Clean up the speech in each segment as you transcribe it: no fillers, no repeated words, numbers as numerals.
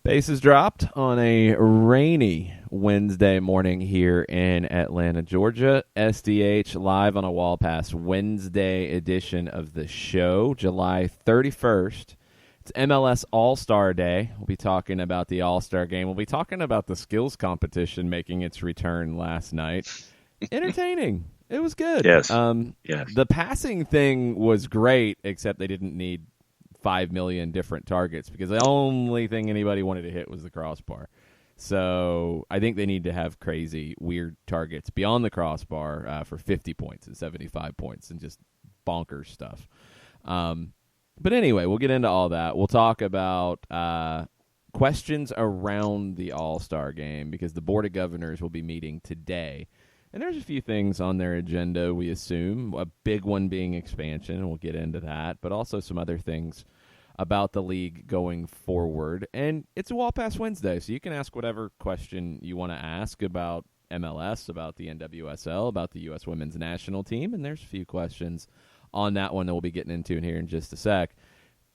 Bases dropped on a rainy Wednesday morning here in Atlanta, Georgia. SDH live on a Wall Pass Wednesday edition of the show, July 31st. It's MLS All-Star Day. We'll be talking about the All-Star game. We'll be talking about the skills competition making its return last night. Entertaining. It was good. Yes. Yes. The passing thing was great, except they didn't need 5 million different targets because the only thing anybody wanted to hit was the crossbar. So I think they need to have crazy, weird targets beyond the crossbar for 50 points and 75 points and just bonkers stuff. But anyway, we'll get into all that. We'll talk about questions around the All-Star game because the Board of Governors will be meeting today. And there's a few things on their agenda, we assume, a big one being expansion, and we'll get into that, but also some other things about the league going forward. And it's a Wall Pass Wednesday, so you can ask whatever question you want to ask about MLS, about the NWSL, about the U.S. women's national team, and there's a few questions on that one that we'll be getting into here in just a sec.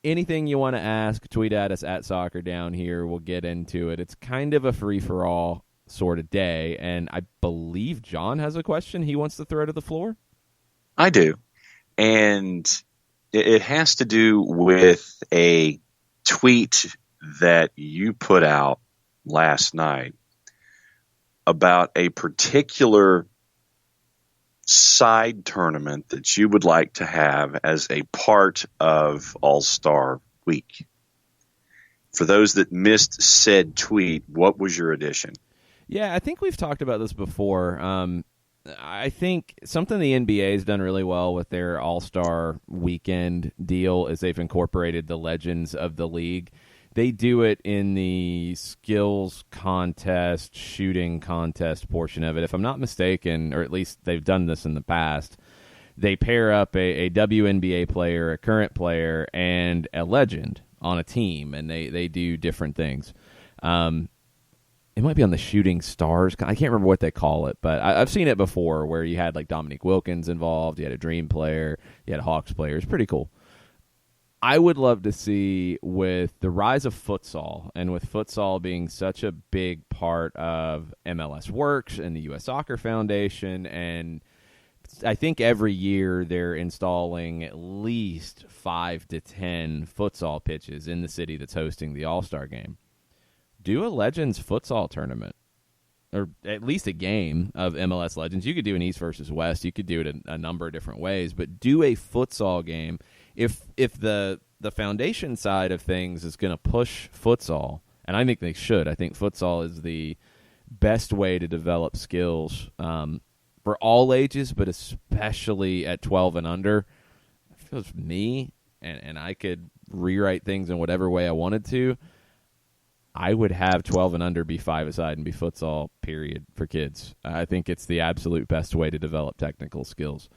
Anything you want to ask, tweet at us at Soccer Down Here. We'll get into it. It's kind of a free-for-all sort of day, and I believe John has a question he wants to throw to the floor. I do, and it has to do with a tweet that you put out last night about a particular side tournament that you would like to have as a part of All-Star Week. For those that missed said tweet, what was your addition? Yeah, I think we've talked about this before. I think something the NBA has done really well with their All-Star Weekend deal is they've incorporated the legends of the league. They do it in the skills contest, shooting contest portion of it. If I'm not mistaken, or at least they've done this in the past, they pair up a WNBA player, a current player, and a legend on a team, and they do different things. It might be on the Shooting Stars. I can't remember what they call it, but I've seen it before where you had like Dominique Wilkins involved, you had a Dream player, you had a Hawks player. It's pretty cool. I would love to see, with the rise of futsal, and with futsal being such a big part of MLS Works and the U.S. Soccer Foundation, and I think every year they're installing at least 5 to 10 futsal pitches in the city that's hosting the All-Star game. Do a Legends futsal tournament, or at least a game of MLS Legends. You could do an East versus West. You could do it a number of different ways, but do a futsal game. If the foundation side of things is going to push futsal, and I think they should. I think futsal is the best way to develop skills for all ages, but especially at 12 and under. If it was me, and I could rewrite things in whatever way I wanted to, I would have 12 and under be 5-a-side and be futsal, period, for kids. I think it's the absolute best way to develop technical skills.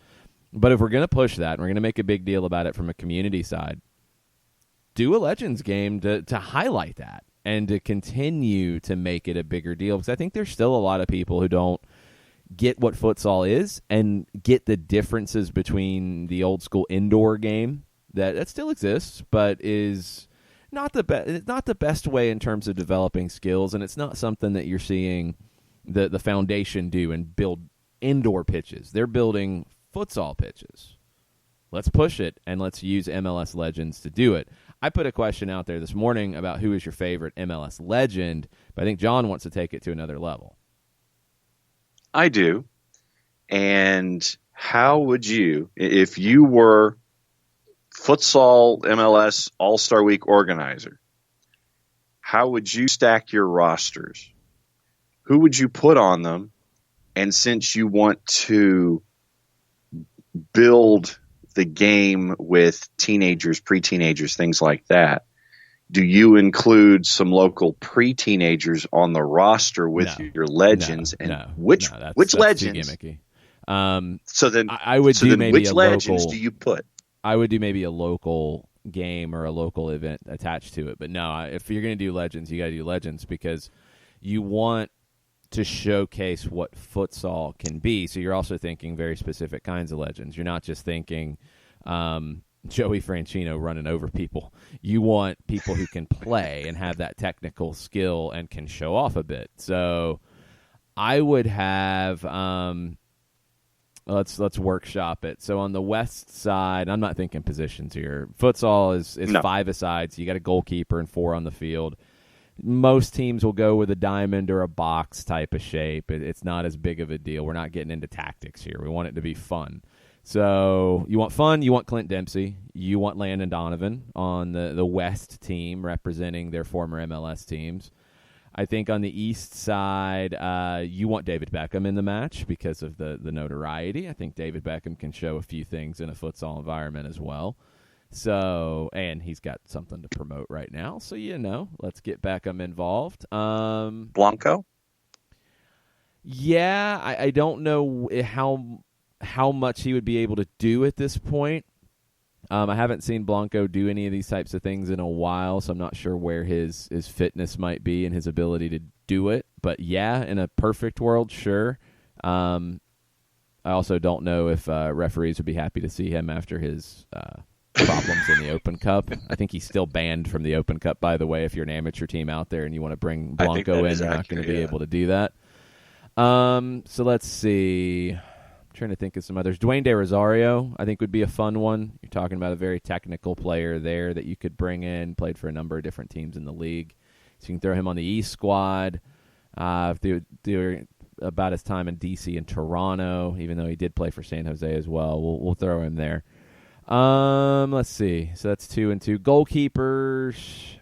But if we're going to push that, and we're going to make a big deal about it from a community side, do a Legends game to highlight that and to continue to make it a bigger deal. Because I think there's still a lot of people who don't get what futsal is and get the differences between the old school indoor game that still exists, but is not the best way in terms of developing skills, and it's not something that you're seeing the foundation do and build indoor pitches. They're building futsal pitches. Let's push it, and let's use MLS Legends to do it. I put a question out there this morning about who is your favorite MLS legend, but I think John wants to take it to another level. I do. And how would you, if you were futsal MLS All-Star Week organizer, how would you stack your rosters? Who would you put on them? And since you want to build the game with teenagers, pre-teenagers, things like that, Do you include some local pre-teenagers on the roster with No, your legends? Which that's legends? too gimmicky. I would do maybe which a legends local. do you put? I would do maybe a local game or a local event attached to it. But no, if you're going to do legends, you got to do legends because you want to showcase what futsal can be. So you're also thinking very specific kinds of legends. You're not just thinking Joey Franchino running over people. You want people who can play and have that technical skill and can show off a bit. So I would have let's workshop it. So on the west side, I'm not thinking positions here. Futsal is No. 5-a-side, so you got a goalkeeper and 4 on the field. Most teams will go with a diamond or a box type of shape. It's not as big of a deal. We're not getting into tactics here. We want it to be fun. So you want fun, you want Clint Dempsey, you want Landon Donovan on the West team representing their former MLS teams. I think on the east side, you want David Beckham in the match because of the notoriety. I think David Beckham can show a few things in a futsal environment as well. So, and he's got something to promote right now. So, let's get Beckham involved. Blanco? Yeah, I don't know how much he would be able to do at this point. I haven't seen Blanco do any of these types of things in a while, so I'm not sure where his fitness might be and his ability to do it. But yeah, in a perfect world, sure. I also don't know if referees would be happy to see him after his problems in the Open Cup. I think he's still banned from the Open Cup, by the way. If you're an amateur team out there and you want to bring Blanco in, you're not going to be able to do that. So let's see. Trying to think of some others. Dwayne De Rosario, I think, would be a fun one. You're talking about a very technical player there that you could bring in. Played for a number of different teams in the league. So you can throw him on the East squad. Through about his time in D.C. and Toronto, even though he did play for San Jose as well. We'll throw him there. Let's see. So that's 2 and 2. Goalkeepers.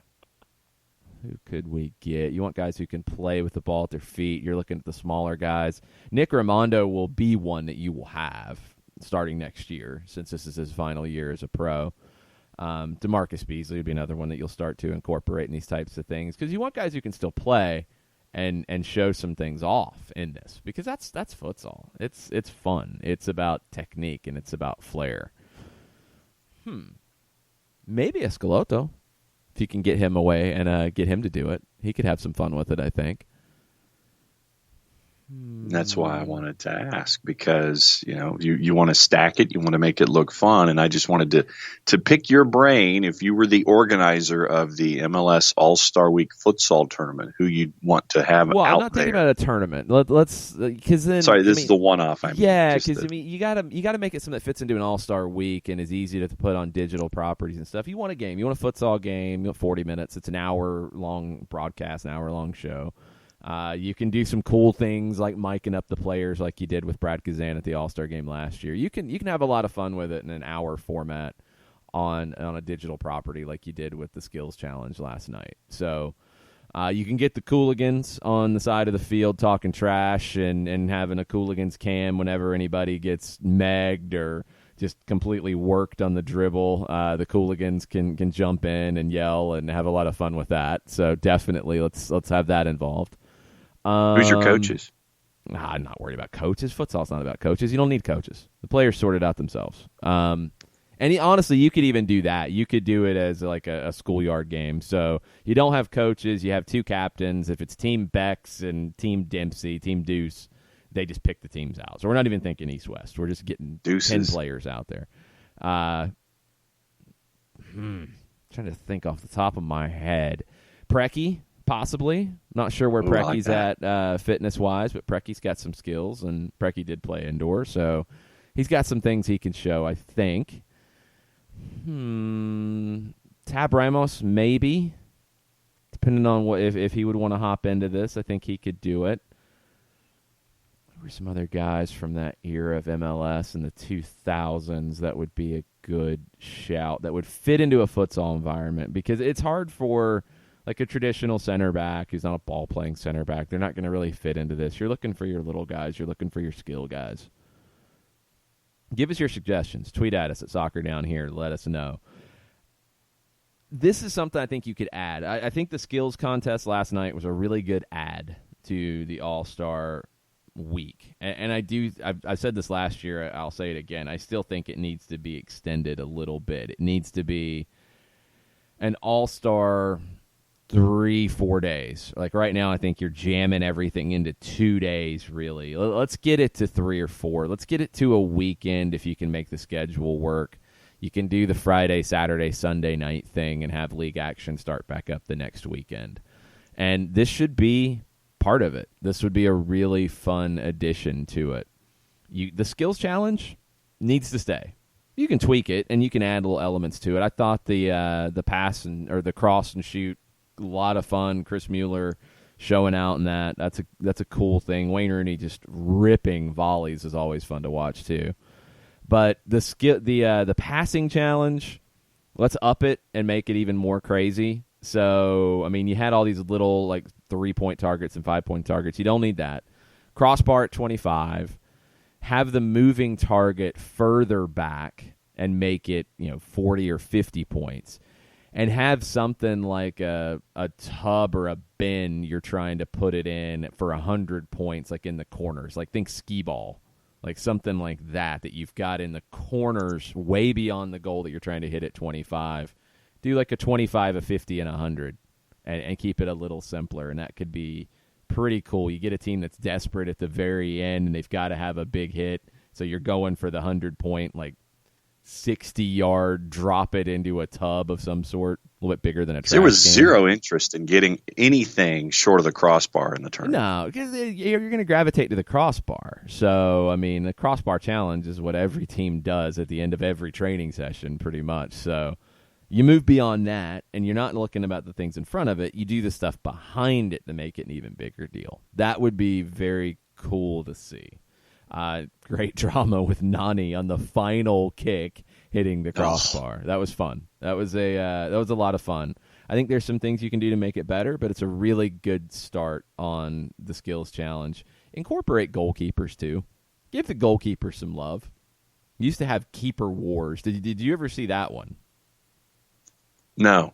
Who could we get? You want guys who can play with the ball at their feet. You're looking at the smaller guys. Nick Raimondo will be one that you will have starting next year, since this is his final year as a pro. DeMarcus Beasley would be another one that you'll start to incorporate in these types of things, because you want guys who can still play and show some things off in this, because that's futsal. It's fun. It's about technique and it's about flair. Maybe Escalotto. If you can get him away and get him to do it, he could have some fun with it, I think. That's why I wanted to ask, because you want to stack it, you want to make it look fun, and I just wanted to pick your brain. If you were the organizer of the MLS All-Star Week futsal tournament, who you'd want to have well, out there. I'm not thinking about a tournament. Let's because then. Sorry, this is the one-off. Yeah, because you gotta make it something that fits into an All-Star Week and is easy to put on digital properties and stuff. You want a game. You want a futsal game. You want 40 minutes. It's an hour-long broadcast, an hour-long show. You can do some cool things like miking up the players like you did with Brad Kazan at the All-Star game last year. You can have a lot of fun with it in an hour format on a digital property like you did with the Skills Challenge last night. So you can get the Cooligans on the side of the field talking trash and having a Cooligans cam whenever anybody gets megged or just completely worked on the dribble. The Cooligans can jump in and yell and have a lot of fun with that. So definitely let's have that involved. Who's your coaches? I'm not worried about coaches. Futsal's not about coaches. You don't need coaches. The players sort it out themselves. Honestly, you could even do that. You could do it as like a schoolyard game. So you don't have coaches. You have 2 captains. If it's Team Bex and Team Dempsey, Team Deuce, they just pick the teams out. So we're not even thinking East-West. We're just getting Deuces. 10 players out there. Trying to think off the top of my head. Preki. Possibly. Not sure where Preki's at fitness-wise, but Preki's got some skills, and Preki did play indoor, so he's got some things he can show, I think. Tab Ramos, maybe. Depending on what if he would want to hop into this, I think he could do it. There were some other guys from that era of MLS in the 2000s that would be a good shout, that would fit into a futsal environment, because it's hard for like a traditional center back who's not a ball-playing center back. They're not going to really fit into this. You're looking for your little guys. You're looking for your skill guys. Give us your suggestions. Tweet at us at Soccer Down Here. Let us know. this is something I think you could add. I think the skills contest last night was a really good add to the All-Star week. And I've said this last year, I'll say it again. I still think it needs to be extended a little bit. It needs to be an All-Star 3-4 days. Like right now, I think you're jamming everything into 2 days, really. Let's get it to 3 or 4. Let's get it to a weekend if you can make the schedule work. You can do the Friday, Saturday, Sunday night thing and have league action start back up the next weekend. And this should be part of it. This would be a really fun addition to it. The skills challenge needs to stay. You can tweak it and you can add little elements to it. I thought the pass or the cross and shoot, a lot of fun. Chris Mueller showing out in that. That's a cool thing. Wayne Rooney just ripping volleys is always fun to watch too. But the passing challenge, let's up it and make it even more crazy. So, I mean, you had all these little like 3-point targets and 5-point targets. You don't need that. Crossbar at 25. Have the moving target further back and make it 40 or 50 points. And have something like a tub or a bin you're trying to put it in for 100 points, like in the corners. Like think skee ball. Like something like that you've got in the corners way beyond the goal that you're trying to hit at 25. Do like a 25, a 50, and 100 and keep it a little simpler. And that could be pretty cool. You get a team that's desperate at the very end and they've got to have a big hit. So you're going for the 100-point, like 60-yard, drop it into a tub of some sort, a little bit bigger than a trash There was can. Zero interest in getting anything short of the crossbar in the tournament. No, because you're going to gravitate to the crossbar. So, I mean, the crossbar challenge is what every team does at the end of every training session, pretty much. So you move beyond that, and you're not looking about the things in front of it. You do the stuff behind it to make it an even bigger deal. That would be very cool to see. Great drama with Nani on the final kick hitting the crossbar. That was fun. That was a lot of fun. I think there's some things you can do to make it better, but it's a really good start on the skills challenge. Incorporate goalkeepers too. Give the goalkeeper some love. You used to have keeper wars. Did you ever see that one? No.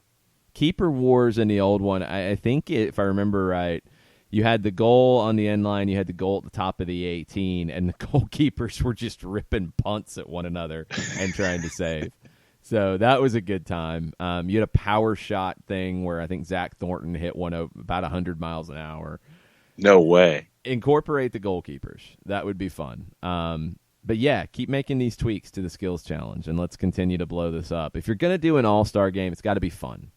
Keeper wars in the old one. I think if I remember right, you had the goal on the end line, you had the goal at the top of the 18, and the goalkeepers were just ripping punts at one another and trying to save. So that was a good time. You had a power shot thing where I think Zach Thornton hit one about 100 miles an hour. No way. Incorporate the goalkeepers. That would be fun. But yeah, keep making these tweaks to the skills challenge, and let's continue to blow this up. If you're going to do an all-star game, it's got to be fun.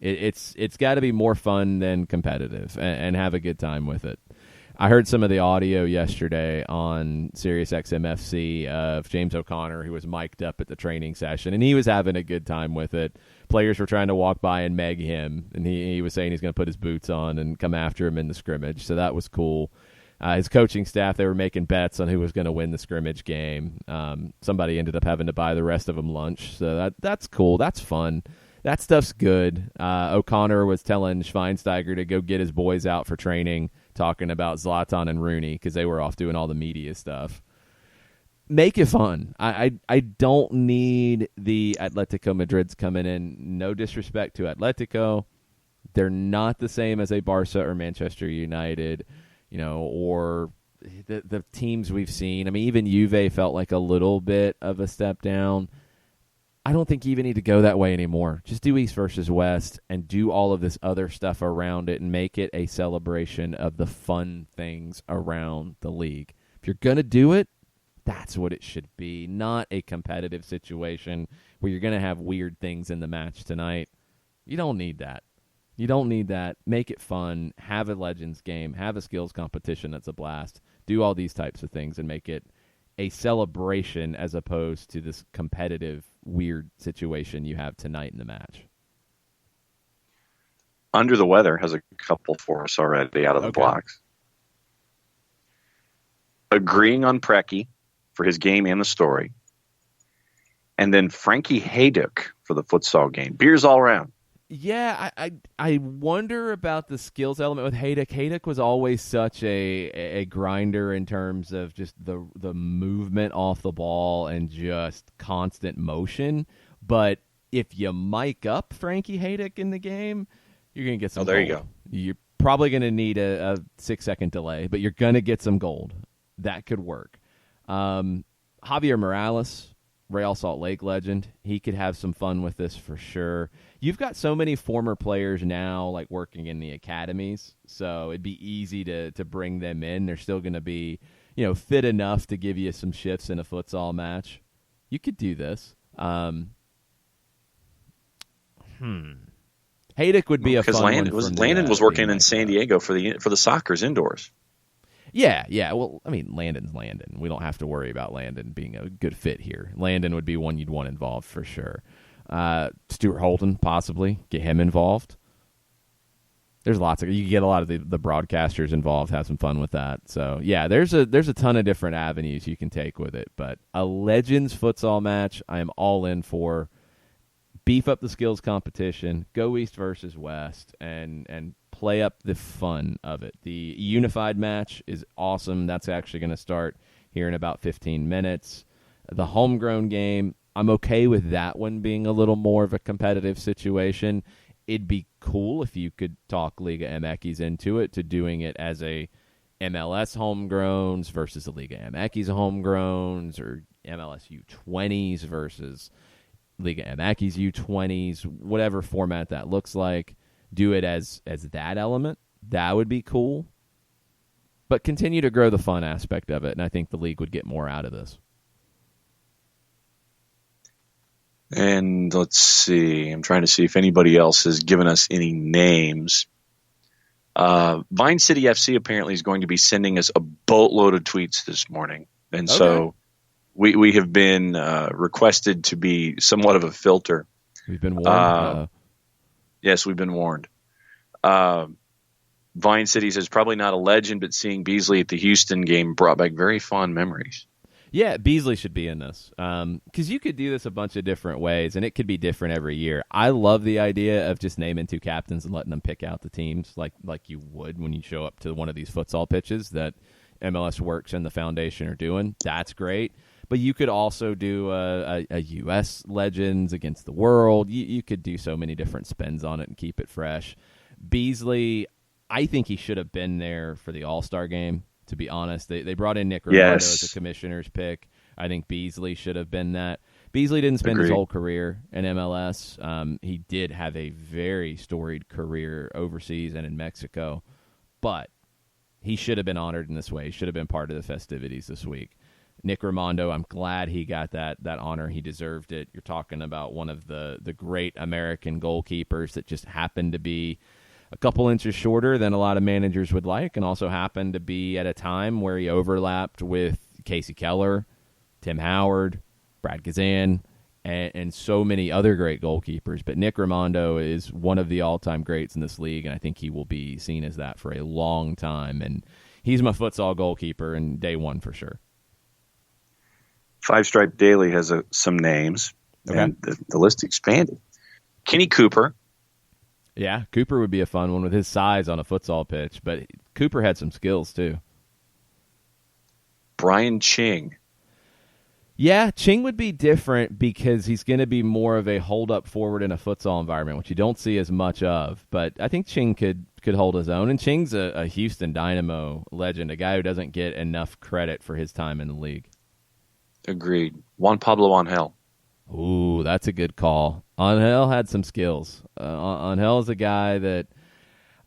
It's got to be more fun than competitive and have a good time with it. I heard some of the audio yesterday on Sirius XM-FC of James O'Connor, who was mic'd up at the training session, and he was having a good time with it. Players were trying to walk by and meg him, and he was saying he's going to put his boots on and come after him in the scrimmage, so that was cool. His coaching staff, they were making bets on who was going to win the scrimmage game. Somebody ended up having to buy the rest of them lunch, so that's cool. That's fun. That stuff's good. O'Connor was telling Schweinsteiger to go get his boys out for training, talking about Zlatan and Rooney because they were off doing all the media stuff. Make it fun. I don't need the Atletico Madrids coming in. No disrespect to Atletico. They're not the same as a Barca or Manchester United, or the teams we've seen. I mean, even Juve felt like a little bit of a step down. I don't think you even need to go that way anymore. Just do East versus West and do all of this other stuff around it and make it a celebration of the fun things around the league. If you're going to do it, that's what it should be, not a competitive situation where you're going to have weird things in the match tonight. You don't need that. You don't need that. Make it fun. Have a Legends game. Have a skills competition that's a blast. Do all these types of things and make it a celebration as opposed to this competitive, weird situation you have tonight in the match. Under the Weather has a couple for us already out of the blocks. Agreeing on Preki for his game and the story. And then Frankie Hayduk for the futsal game. Beers all around. Yeah, I wonder about the skills element with Hayduk. Hayduk was always such a grinder in terms of just the movement off the ball and just constant motion. But if you mic up Frankie Haydick in the game, you're going to get some there gold. you go. You're probably going to need a 6-second delay, but you're going to get some gold. That could work. Javier Morales, Real Salt Lake legend, he could have some fun with this for sure. You've got so many former players now like working in the academies, so it'd be easy to bring them in. They're still going to be, fit enough to give you some shifts in a futsal match. You could do this. Haydick would be a fun one. Landon was working in San Diego for the Sockers indoors. Yeah. Well, I mean, Landon's Landon. We don't have to worry about Landon being a good fit here. Landon would be one you'd want involved for sure. Stuart Holden, possibly. Get him involved. There's lots of... You can get a lot of the broadcasters involved, have some fun with that. So, yeah, there's a ton of different avenues you can take with it. But a Legends futsal match, I am all in for. Beef up the skills competition, go East versus West, and play up the fun of it. The unified match is awesome. That's actually going to start here in about 15 minutes. The homegrown game, I'm okay with that one being a little more of a competitive situation. It'd be cool if you could talk Liga MX into it, to doing it as a MLS homegrowns versus the Liga MX homegrowns, or MLS U20s versus Liga MX U20s, whatever format that looks like. Do it as that element. That would be cool. But continue to grow the fun aspect of it, and I think the league would get more out of this. And let's see. I'm trying to see if anybody else has given us any names. Vine City FC apparently is going to be sending us a boatload of tweets this morning. And so we have been requested to be somewhat of a filter. We've been warned. Yes, we've been warned. Vine City says probably not a legend, but seeing Beasley at the Houston game brought back very fond memories. Yeah, Beasley should be in this, because you could do this a bunch of different ways, and it could be different every year. I love the idea of just naming two captains and letting them pick out the teams like you would when you show up to one of these futsal pitches that MLS Works and the Foundation are doing. That's great. But you could also do a U.S. Legends against the world. You could do so many different spins on it and keep it fresh. Beasley, I think he should have been there for the All-Star game, to be honest. They brought in Nick Romano as a commissioner's pick. I think Beasley should have been that. Beasley didn't spend his whole career in MLS. He did have a very storied career overseas and in Mexico. But he should have been honored in this way. He should have been part of the festivities this week. Nick Raimondo, I'm glad he got that honor. He deserved it. You're talking about one of the great American goalkeepers that just happened to be a couple inches shorter than a lot of managers would like, and also happened to be at a time where he overlapped with Casey Keller, Tim Howard, Brad Kazan, and so many other great goalkeepers. But Nick Raimondo is one of the all-time greats in this league, and I think he will be seen as that for a long time. And he's my futsal goalkeeper in day one for sure. Five Stripe Daily has some names, and the list expanded. Kenny Cooper. Yeah, Cooper would be a fun one with his size on a futsal pitch, but Cooper had some skills too. Brian Ching. Yeah, Ching would be different because he's going to be more of a hold-up forward in a futsal environment, which you don't see as much of. But I think Ching could hold his own, and Ching's a Houston Dynamo legend, a guy who doesn't get enough credit for his time in the league. Agreed. Juan Pablo Angel. Ooh, that's a good call. Angel had some skills. Angel is a guy that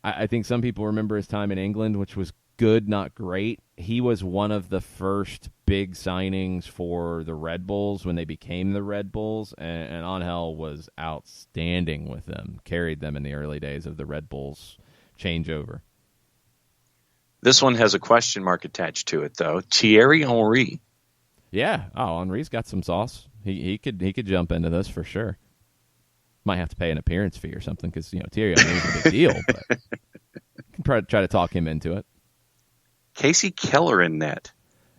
I think some people remember his time in England, which was good, not great. He was one of the first big signings for the Red Bulls when they became the Red Bulls, and Angel was outstanding with them, carried them in the early days of the Red Bulls changeover. This one has a question mark attached to it, though. Thierry Henry. Yeah. Oh, Henry's got some sauce. He could jump into this for sure. Might have to pay an appearance fee or something because Thierry Henry's a big deal, but you can try to talk him into it. Casey Keller in net.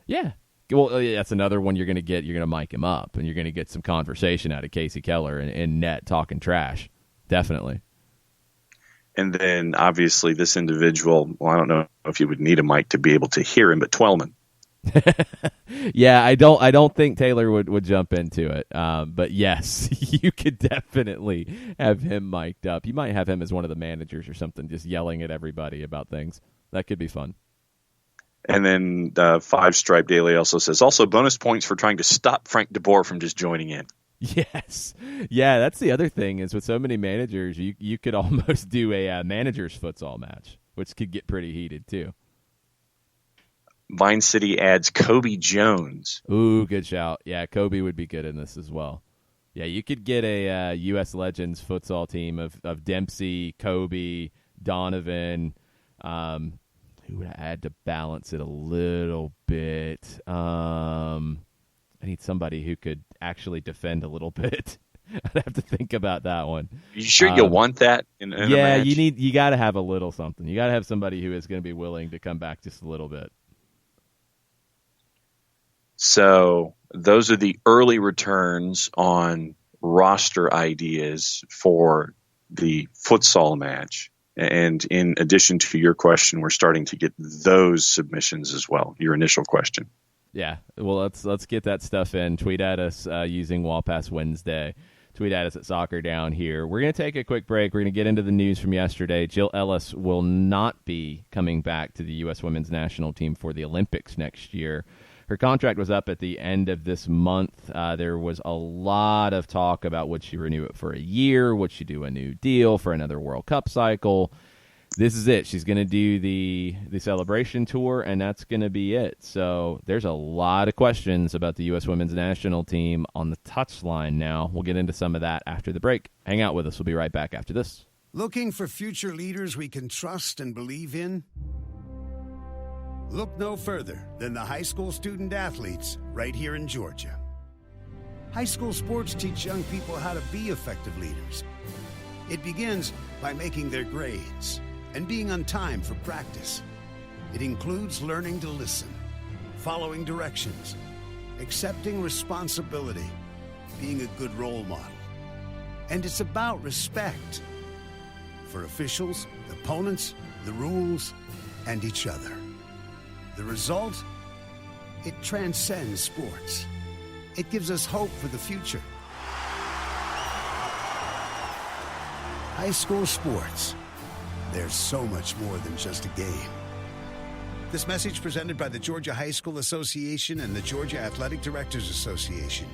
Yeah. Well, that's another one you're going to get. You're going to mic him up, and you're going to get some conversation out of Casey Keller in net talking trash. Definitely. And then, obviously, this individual, well, I don't know if you would need a mic to be able to hear him, but Twellman. Yeah, I don't think Taylor would jump into it. But yes, you could definitely have him mic'd up. You might have him as one of the managers or something, just yelling at everybody about things. That could be fun. And then Five Stripe Daily also says, also bonus points for trying to stop Frank DeBoer from just joining in. Yes. Yeah, that's the other thing is with so many managers, you could almost do a manager's futsal match, which could get pretty heated too. Vine City adds Kobe Jones. Ooh, good shout. Yeah, Kobe would be good in this as well. Yeah, you could get a U.S. Legends futsal team of Dempsey, Kobe, Donovan. Who would I add to balance it a little bit? I need somebody who could actually defend a little bit. I'd have to think about that one. You sure you want that in a match? you got to have a little something. You got to have somebody who is going to be willing to come back just a little bit. So those are the early returns on roster ideas for the futsal match. And in addition to your question, we're starting to get those submissions as well. Your initial question. Yeah, well, let's get that stuff in. Tweet at us using Wall Pass Wednesday. Tweet at us at Soccer Down here. We're going to take a quick break. We're going to get into the news from yesterday. Jill Ellis will not be coming back to the U.S. women's national team for the Olympics next year. Her contract was up at the end of this month. There was a lot of talk about would she renew it for a year? Would she do a new deal for another World Cup cycle? This is it. She's going to do the celebration tour, and that's going to be it. So there's a lot of questions about the U.S. women's national team on the touchline now. We'll get into some of that after the break. Hang out with us. We'll be right back after this. Looking for future leaders we can trust and believe in? Look no further than the high school student athletes right here in Georgia. High school sports teach young people how to be effective leaders. It begins by making their grades and being on time for practice. It includes learning to listen, following directions, accepting responsibility, being a good role model. And it's about respect for officials, opponents, the rules, and each other. The result? It transcends sports. It gives us hope for the future. High school sports. There's so much more than just a game. This message presented by the Georgia High School Association and the Georgia Athletic Directors Association.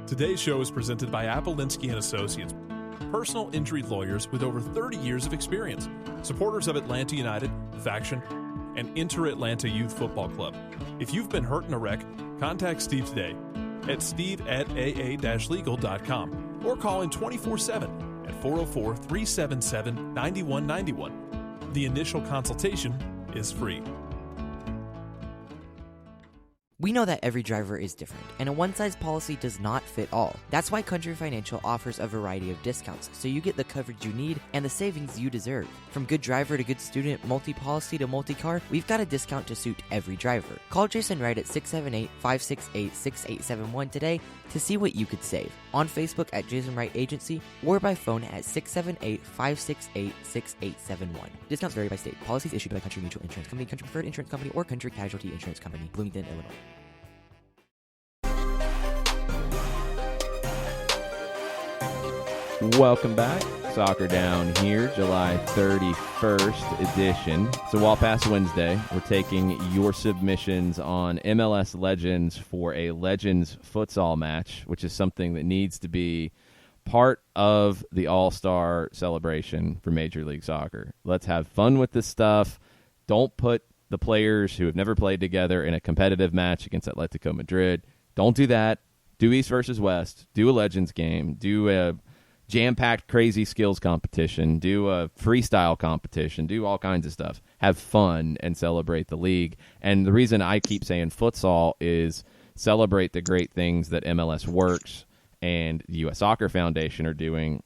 Today's show is presented by Appolinsky & Associates, personal injury lawyers with over 30 years of experience, supporters of Atlanta United, Faction, and Inter-Atlanta Youth Football Club. If you've been hurt in a wreck, contact Steve today at steve@aa-legal.com or call him 24/7 at 404-377-9191. The initial consultation is free. We know that every driver is different, and a one-size policy does not fit all. That's why Country Financial offers a variety of discounts, so you get the coverage you need and the savings you deserve. From good driver to good student, multi-policy to multi-car, we've got a discount to suit every driver. Call Jason Wright at 678-568-6871 today to see what you could save. On Facebook at Jason Wright Agency or by phone at 678-568-6871. Discounts vary by state. Policies issued by Country Mutual Insurance Company, Country Preferred Insurance Company, or Country Casualty Insurance Company, Bloomington, Illinois. Welcome back. Soccer Down here, July 31st edition. It's a Wall Pass Wednesday. We're taking your submissions on MLS Legends for a Legends futsal match, which is something that needs to be part of the All-Star celebration for Major League Soccer. Let's have fun with this stuff. Don't put the players who have never played together in a competitive match against Atletico Madrid. Don't do that. Do East versus West. Do a Legends game. Do a jam-packed crazy skills competition, do a freestyle competition, do all kinds of stuff. Have fun and celebrate the league. And the reason I keep saying futsal is celebrate the great things that MLS Works and the U.S. Soccer Foundation are doing,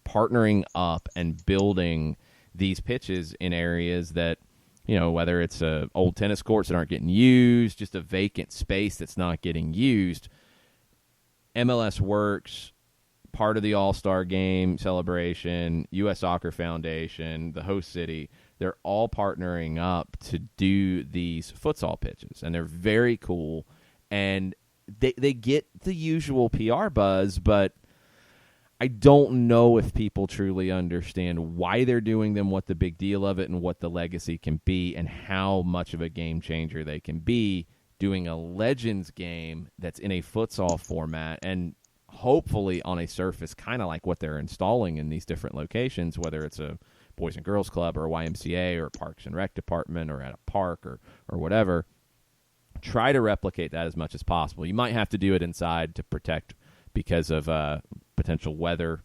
partnering up and building these pitches in areas that, whether it's old tennis courts that aren't getting used, just a vacant space that's not getting used. MLS Works part of the All-Star Game celebration, U.S. Soccer Foundation, the host city, they're all partnering up to do these futsal pitches, and they're very cool. And they get the usual PR buzz, but I don't know if people truly understand why they're doing them, what the big deal of it, and what the legacy can be, and how much of a game changer they can be doing a Legends game that's in a futsal format and hopefully on a surface kind of like what they're installing in these different locations, whether it's a Boys and Girls Club or a YMCA or a Parks and Rec department or at a park or whatever. Try to replicate that as much as possible. You might have to do it inside to protect because of potential weather.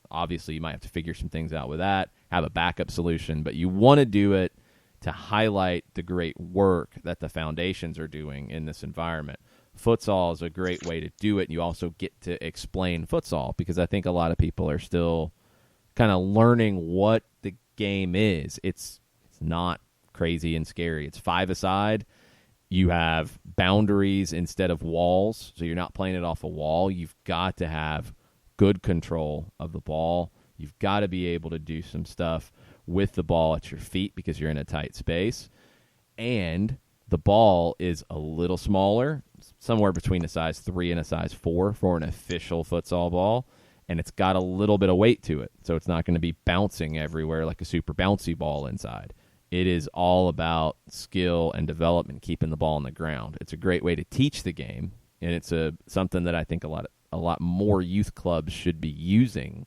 Obviously, you might have to figure some things out with that, have a backup solution, but you want to do it to highlight the great work that the foundations are doing in this environment. Futsal is a great way to do it. You also get to explain futsal because I think a lot of people are still kind of learning what the game is. It's not crazy and scary. It's 5-a-side. You have boundaries instead of walls, so you're not playing it off a wall. You've got to have good control of the ball. You've got to be able to do some stuff with the ball at your feet because you're in a tight space. And the ball is a little smaller, somewhere between a size 3 and a size 4 for an official futsal ball. And it's got a little bit of weight to it, so it's not going to be bouncing everywhere like a super bouncy ball inside. It is all about skill and development, keeping the ball on the ground. It's a great way to teach the game, and it's something that I think a lot more youth clubs should be using.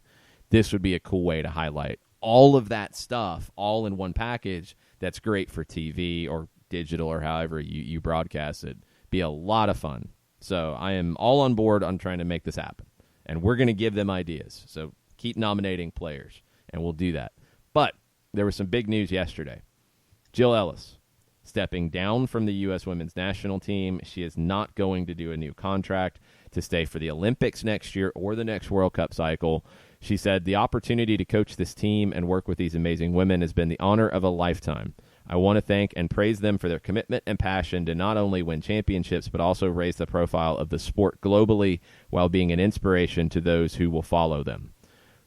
This would be a cool way to highlight all of that stuff all in one package that's great for TV or digital or however you broadcast it. Be a lot of fun. So I am all on board on trying to make this happen. And we're going to give them ideas. So keep nominating players, and we'll do that. But there was some big news yesterday. Jill Ellis stepping down from the U.S. women's national team. She is not going to do a new contract to stay for the Olympics next year or the next World Cup cycle. She said, "The opportunity to coach this team and work with these amazing women has been the honor of a lifetime. I want to thank and praise them for their commitment and passion to not only win championships, but also raise the profile of the sport globally while being an inspiration to those who will follow them."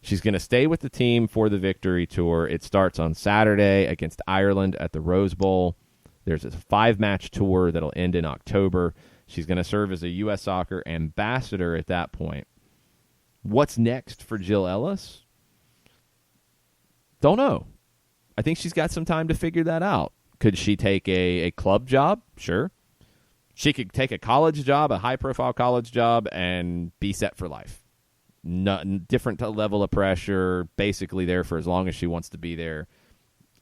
She's going to stay with the team for the Victory Tour. It starts on Saturday against Ireland at the Rose Bowl. There's a 5-match tour that'll end in October. She's going to serve as a U.S. Soccer ambassador at that point. What's next for Jill Ellis? Don't know. I think she's got some time to figure that out. Could she take a club job? Sure. She could take a college job, a high-profile college job, and be set for life. Different level of pressure, basically there for as long as she wants to be there.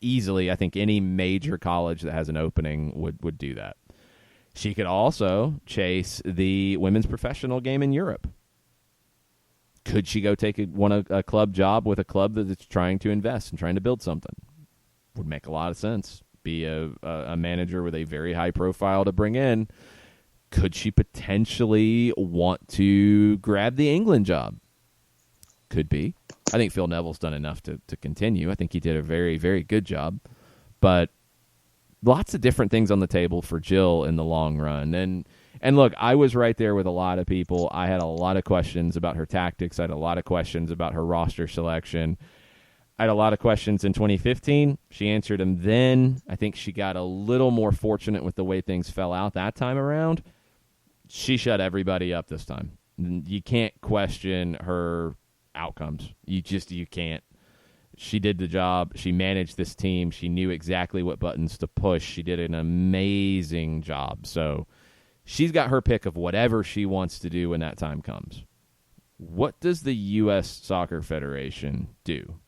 Easily, I think any major college that has an opening would do that. She could also chase the women's professional game in Europe. Could she go take a club job with a club that's trying to invest and trying to build something? Would make a lot of sense. Be a manager with a very high profile to bring in. Could she potentially want to grab the England job? Could be. I think Phil Neville's done enough to continue. I think he did a very, very good job. But lots of different things on the table for Jill in the long run. And look, I was right there with a lot of people. I had a lot of questions about her tactics. I had a lot of questions about her roster selection. I had a lot of questions in 2015. She answered them then. I think she got a little more fortunate with the way things fell out that time around. She shut everybody up this time. You can't question her outcomes. You can't. She did the job. She managed this team. She knew exactly what buttons to push. She did an amazing job. So she's got her pick of whatever she wants to do when that time comes. What does the U.S. Soccer Federation do?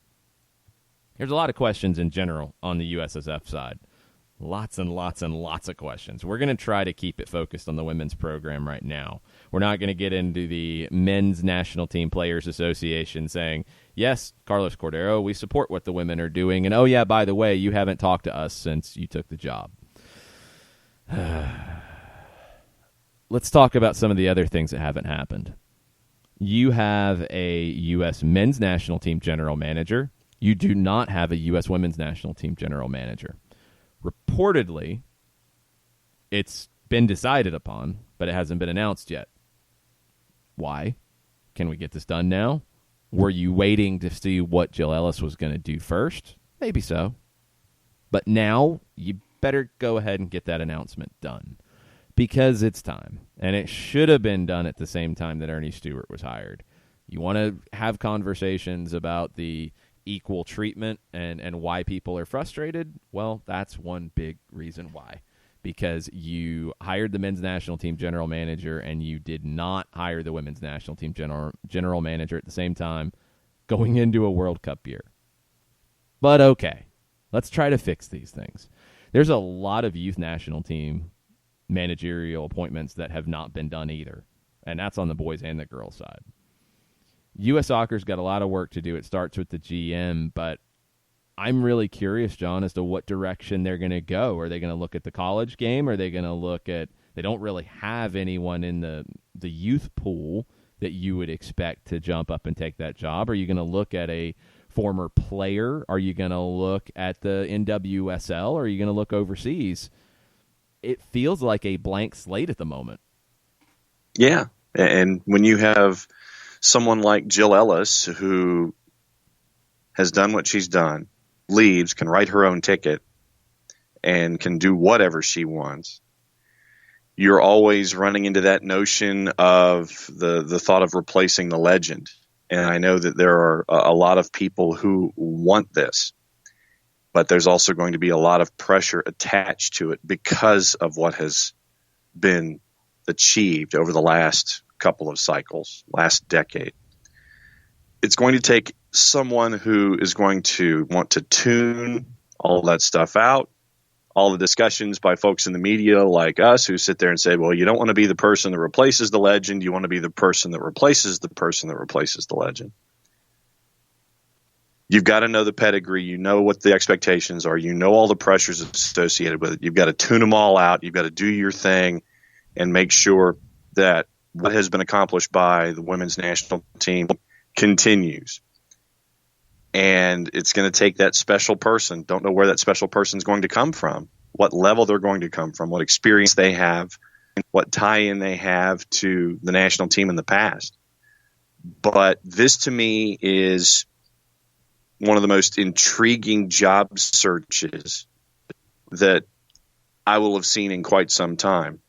There's a lot of questions in general on the USSF side. Lots and lots and lots of questions. We're going to try to keep it focused on the women's program right now. We're not going to get into the Men's National Team Players Association saying, yes, Carlos Cordero, we support what the women are doing. And, oh, yeah, by the way, you haven't talked to us since you took the job. Let's talk about some of the other things that haven't happened. You have a U.S. Men's National Team General Manager. You do not have a U.S. Women's National Team General Manager. Reportedly, it's been decided upon, but it hasn't been announced yet. Why? Can we get this done now? Were you waiting to see what Jill Ellis was going to do first? Maybe so. But now you better go ahead and get that announcement done because it's time. And it should have been done at the same time that Ernie Stewart was hired. You want to have conversations about the equal treatment and why people are frustrated? Well, that's one big reason why. Because you hired the men's national team general manager and you did not hire the women's national team general manager at the same time going into a World Cup year. But okay, let's try to fix these things. There's a lot of youth national team managerial appointments that have not been done either, and that's on the boys and the girls side. U.S. Soccer's got a lot of work to do. It starts with the GM, but I'm really curious, John, as to what direction they're going to go. Are they going to look at the college game? Are they going to look at – they don't really have anyone in the youth pool that you would expect to jump up and take that job. Are you going to look at a former player? Are you going to look at the NWSL? Or are you going to look overseas? It feels like a blank slate at the moment. Yeah, and when you have someone like Jill Ellis who has done what she's done, leaves, can write her own ticket, and can do whatever she wants, you're always running into that notion of the thought of replacing the legend. And I know that there are a lot of people who want this, but there's also going to be a lot of pressure attached to it because of what has been achieved over the last couple of cycles, last decade. It's going to take someone who is going to want to tune all that stuff out, all the discussions by folks in the media like us who sit there and say, well, you don't want to be the person that replaces the legend. You want to be the person that replaces the person that replaces the legend. You've got to know the pedigree. You know what the expectations are. You know all the pressures associated with it. You've got to tune them all out. You've got to do your thing and make sure that what has been accomplished by the women's national team continues. And it's going to take that special person. Don't know where that special person is going to come from, what level they're going to come from, what experience they have, what tie-in they have to the national team in the past. But this to me is one of the most intriguing job searches that I will have seen in quite some time.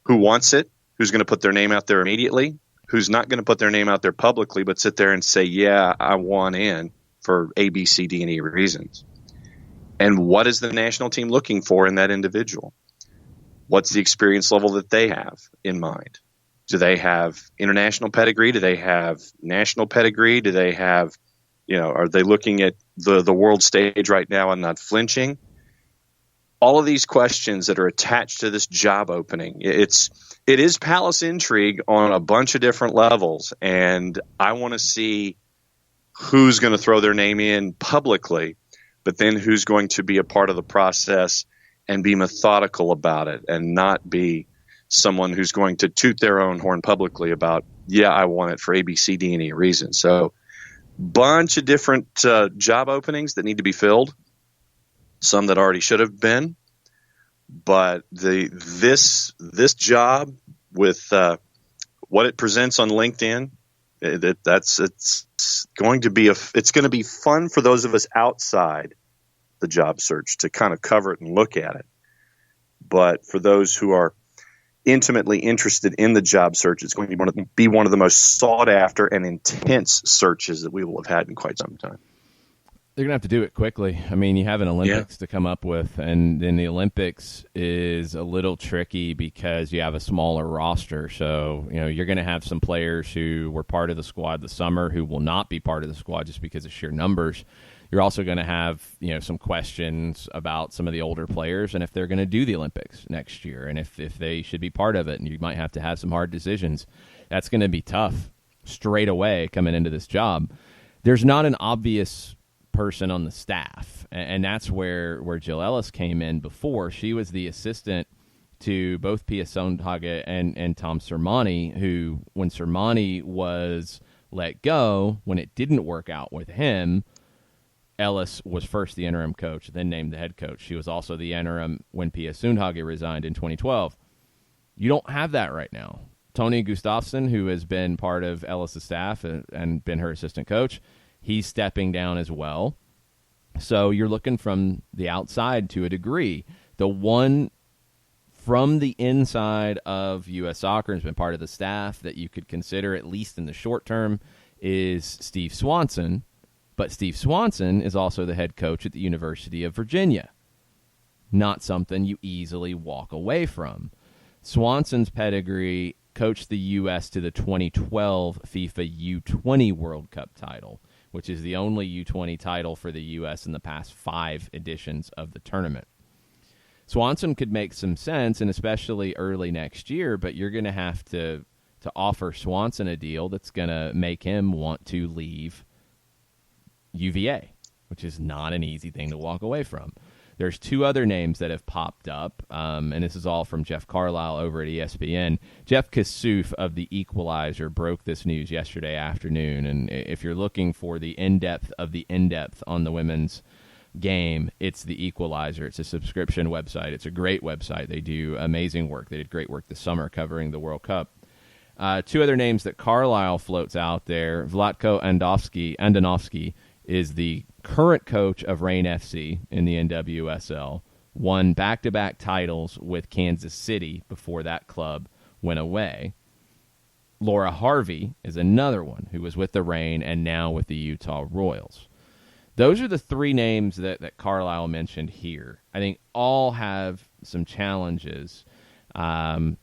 Who wants it? Who's going to put their name out there immediately? Who's not going to put their name out there publicly, but sit there and say, yeah, I want in for A, B, C, D, and E reasons. And what is the national team looking for in that individual? What's the experience level that they have in mind? Do they have international pedigree? Do they have national pedigree? Do they have, are they looking at the world stage right now and not flinching? All of these questions that are attached to this job opening, it is palace intrigue on a bunch of different levels, and I want to see who's going to throw their name in publicly, but then who's going to be a part of the process and be methodical about it and not be someone who's going to toot their own horn publicly about, yeah, I want it for A, B, C, D, and E reasons. So bunch of different job openings that need to be filled, some that already should have been. But this job with what it presents on LinkedIn, it's going to be fun for those of us outside the job search to kind of cover it and look at it. But for those who are intimately interested in the job search, it's going to be one of the most sought after and intense searches that we will have had in quite some time. They're going to have to do it quickly. I mean, you have an Olympics to come up with, and then the Olympics is a little tricky because you have a smaller roster. So, you're going to have some players who were part of the squad this summer who will not be part of the squad just because of sheer numbers. You're also going to have, some questions about some of the older players and if they're going to do the Olympics next year and if they should be part of it. And you might have to have some hard decisions. That's going to be tough straight away coming into this job. There's not an obvious person on the staff, and that's where Jill Ellis came in before. She was the assistant to both Pia Sundhage and Tom Sermanni, who, when Sermanni was let go, when it didn't work out with him, Ellis was first the interim coach, then named the head coach. She was also the interim when Pia Sundhage resigned in 2012. You don't have that right now. Tony Gustafsson, who has been part of Ellis' staff and been her assistant coach, he's stepping down as well. So you're looking from the outside to a degree. The one from the inside of U.S. Soccer has been part of the staff that you could consider, at least in the short term, is Steve Swanson. But Steve Swanson is also the head coach at the University of Virginia. Not something you easily walk away from. Swanson's pedigree coached the U.S. to the 2012 FIFA U20 World Cup title, which is the only U20 title for the U.S. in the past 5 editions of the tournament. Swanson could make some sense, and especially early next year, but you're going to have to offer Swanson a deal that's going to make him want to leave UVA, which is not an easy thing to walk away from. There's 2 other names that have popped up, and this is all from Jeff Carlisle over at ESPN. Jeff Kassouf of The Equalizer broke this news yesterday afternoon, and if you're looking for the in-depth of the in-depth on the women's game, it's The Equalizer. It's a subscription website. It's a great website. They do amazing work. They did great work this summer covering the World Cup. 2 other names that Carlisle floats out there. Vlatko Andonovski is the current coach of Reign FC in the NWSL, won back-to-back titles with Kansas City before that club went away. Laura Harvey is another one who was with the Reign and now with the Utah Royals. Those are the 3 names that Carlisle mentioned here. I think all have some challenges. I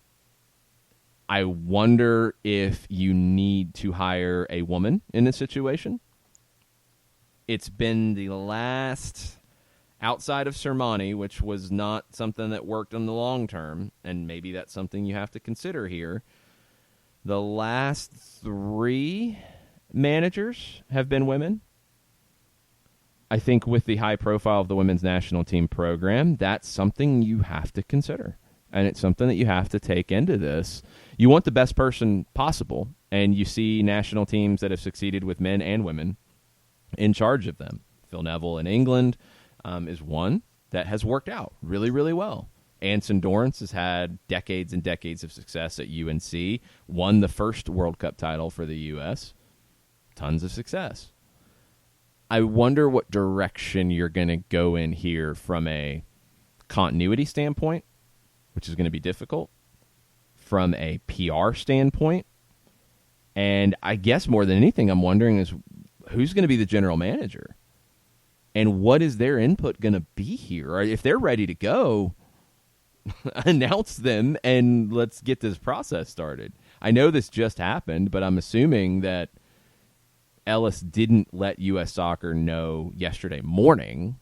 wonder if you need to hire a woman in this situation. It's been the last, outside of Sermani, which was not something that worked in the long term, and maybe that's something you have to consider here. The last 3 managers have been women. I think with the high profile of the women's national team program, that's something you have to consider. And it's something that you have to take into this. You want the best person possible, and you see national teams that have succeeded with men and women in charge of them. Phil Neville in England is one that has worked out really, really well. Anson Dorrance has had decades and decades of success at UNC, won the first World Cup title for the U.S., tons of success. I wonder what direction you're going to go in here from a continuity standpoint, which is going to be difficult, from a PR standpoint, and I guess more than anything I'm wondering is who's going to be the general manager and what is their input going to be here? Or if they're ready to go, announce them and let's get this process started. I know this just happened, but I'm assuming that Ellis didn't let U.S. Soccer know yesterday morning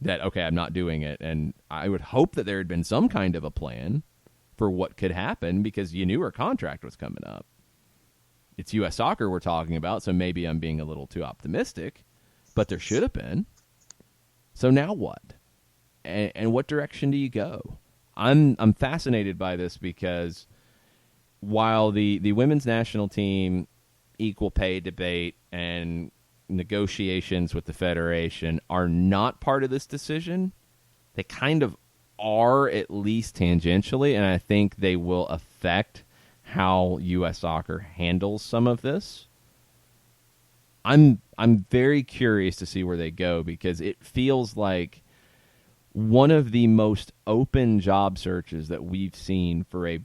that, okay, I'm not doing it. And I would hope that there had been some kind of a plan for what could happen because you knew her contract was coming up. It's U.S. Soccer we're talking about, so maybe I'm being a little too optimistic, but there should have been. So now what? And what direction do you go? I'm fascinated by this because while the women's national team equal pay debate and negotiations with the federation are not part of this decision, they kind of are, at least tangentially, and I think they will affect how U.S. Soccer handles some of this. I'm very curious to see where they go because it feels like one of the most open job searches that we've seen for a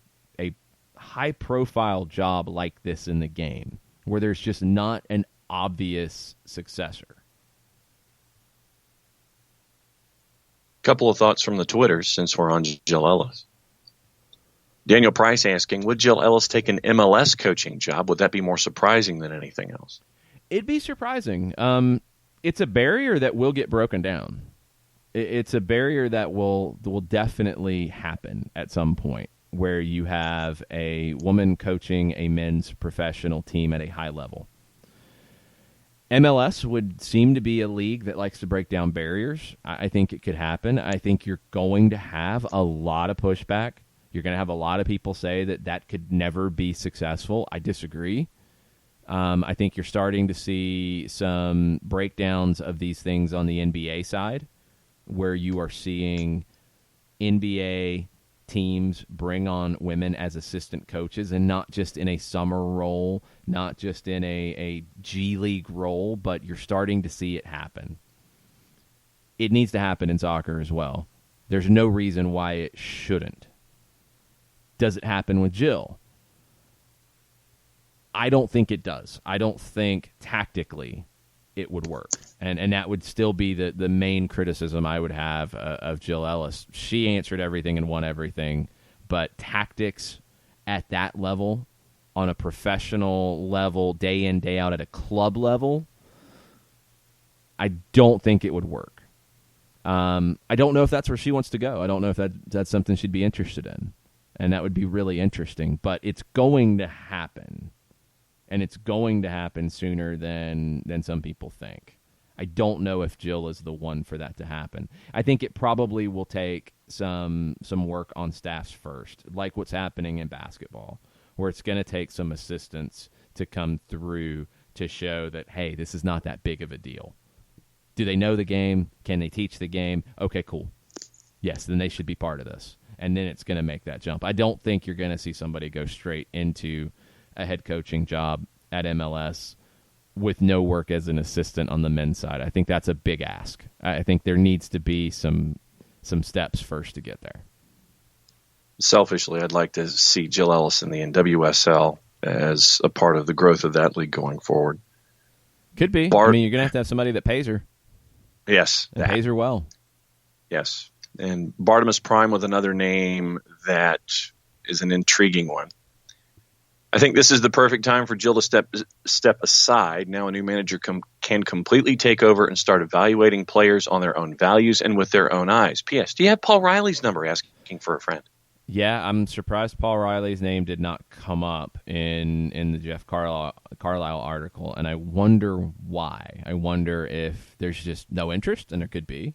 high-profile job like this in the game, where there's just not an obvious successor. Couple of thoughts from the Twitters since we're on Jill Ellis. Daniel Price asking, would Jill Ellis take an MLS coaching job? Would that be more surprising than anything else? It'd be surprising. It's a barrier that will get broken down. It's a barrier that will definitely happen at some point where you have a woman coaching a men's professional team at a high level. MLS would seem to be a league that likes to break down barriers. I think it could happen. I think you're going to have a lot of pushback. You're going to have a lot of people say that could never be successful. I disagree. I think you're starting to see some breakdowns of these things on the NBA side, where you are seeing NBA teams bring on women as assistant coaches, and not just in a summer role, not just in a G League role, but you're starting to see it happen. It needs to happen in soccer as well. There's no reason why it shouldn't. Does it happen with Jill? I don't think it does. I don't think tactically it would work. And that would still be the main criticism I would have of Jill Ellis. She answered everything and won everything, but tactics at that level, on a professional level, day in, day out at a club level, I don't think it would work. I don't know if that's where she wants to go. I don't know if that's something she'd be interested in. And that would be really interesting. But it's going to happen. And it's going to happen sooner than some people think. I don't know if Jill is the one for that to happen. I think it probably will take some work on staffs first, like what's happening in basketball, where it's going to take some assistants to come through to show that, hey, this is not that big of a deal. Do they know the game? Can they teach the game? Okay, cool. Yes, then they should be part of this. And then it's going to make that jump. I don't think you're going to see somebody go straight into a head coaching job at MLS with no work as an assistant on the men's side. I think that's a big ask. I think there needs to be some steps first to get there. Selfishly, I'd like to see Jill Ellis in the NWSL as a part of the growth of that league going forward. Could be. I mean, you're going to have somebody that pays her. Yes. That pays her well. Yes. And Bartimaeus Prime with another name that is an intriguing one. I think this is the perfect time for Jill to step aside. Now a new manager can completely take over and start evaluating players on their own values and with their own eyes. P.S. Do you have Paul Riley's number asking for a friend? Yeah, I'm surprised Paul Riley's name did not come up in the Jeff Carlisle article, and I wonder why. I wonder if there's just no interest, and there could be.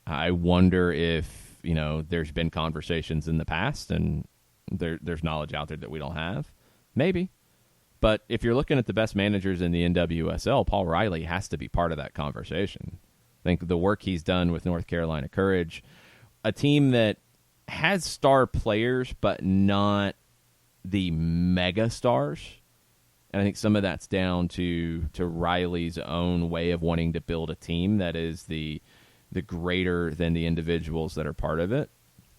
I wonder if, there's been conversations in the past, and there's knowledge out there that we don't have. Maybe. But if you're looking at the best managers in the NWSL, Paul Riley has to be part of that conversation. I think the work he's done with North Carolina Courage, a team that has star players but not the mega stars. And I think some of that's down to Riley's own way of wanting to build a team that is the greater than the individuals that are part of it.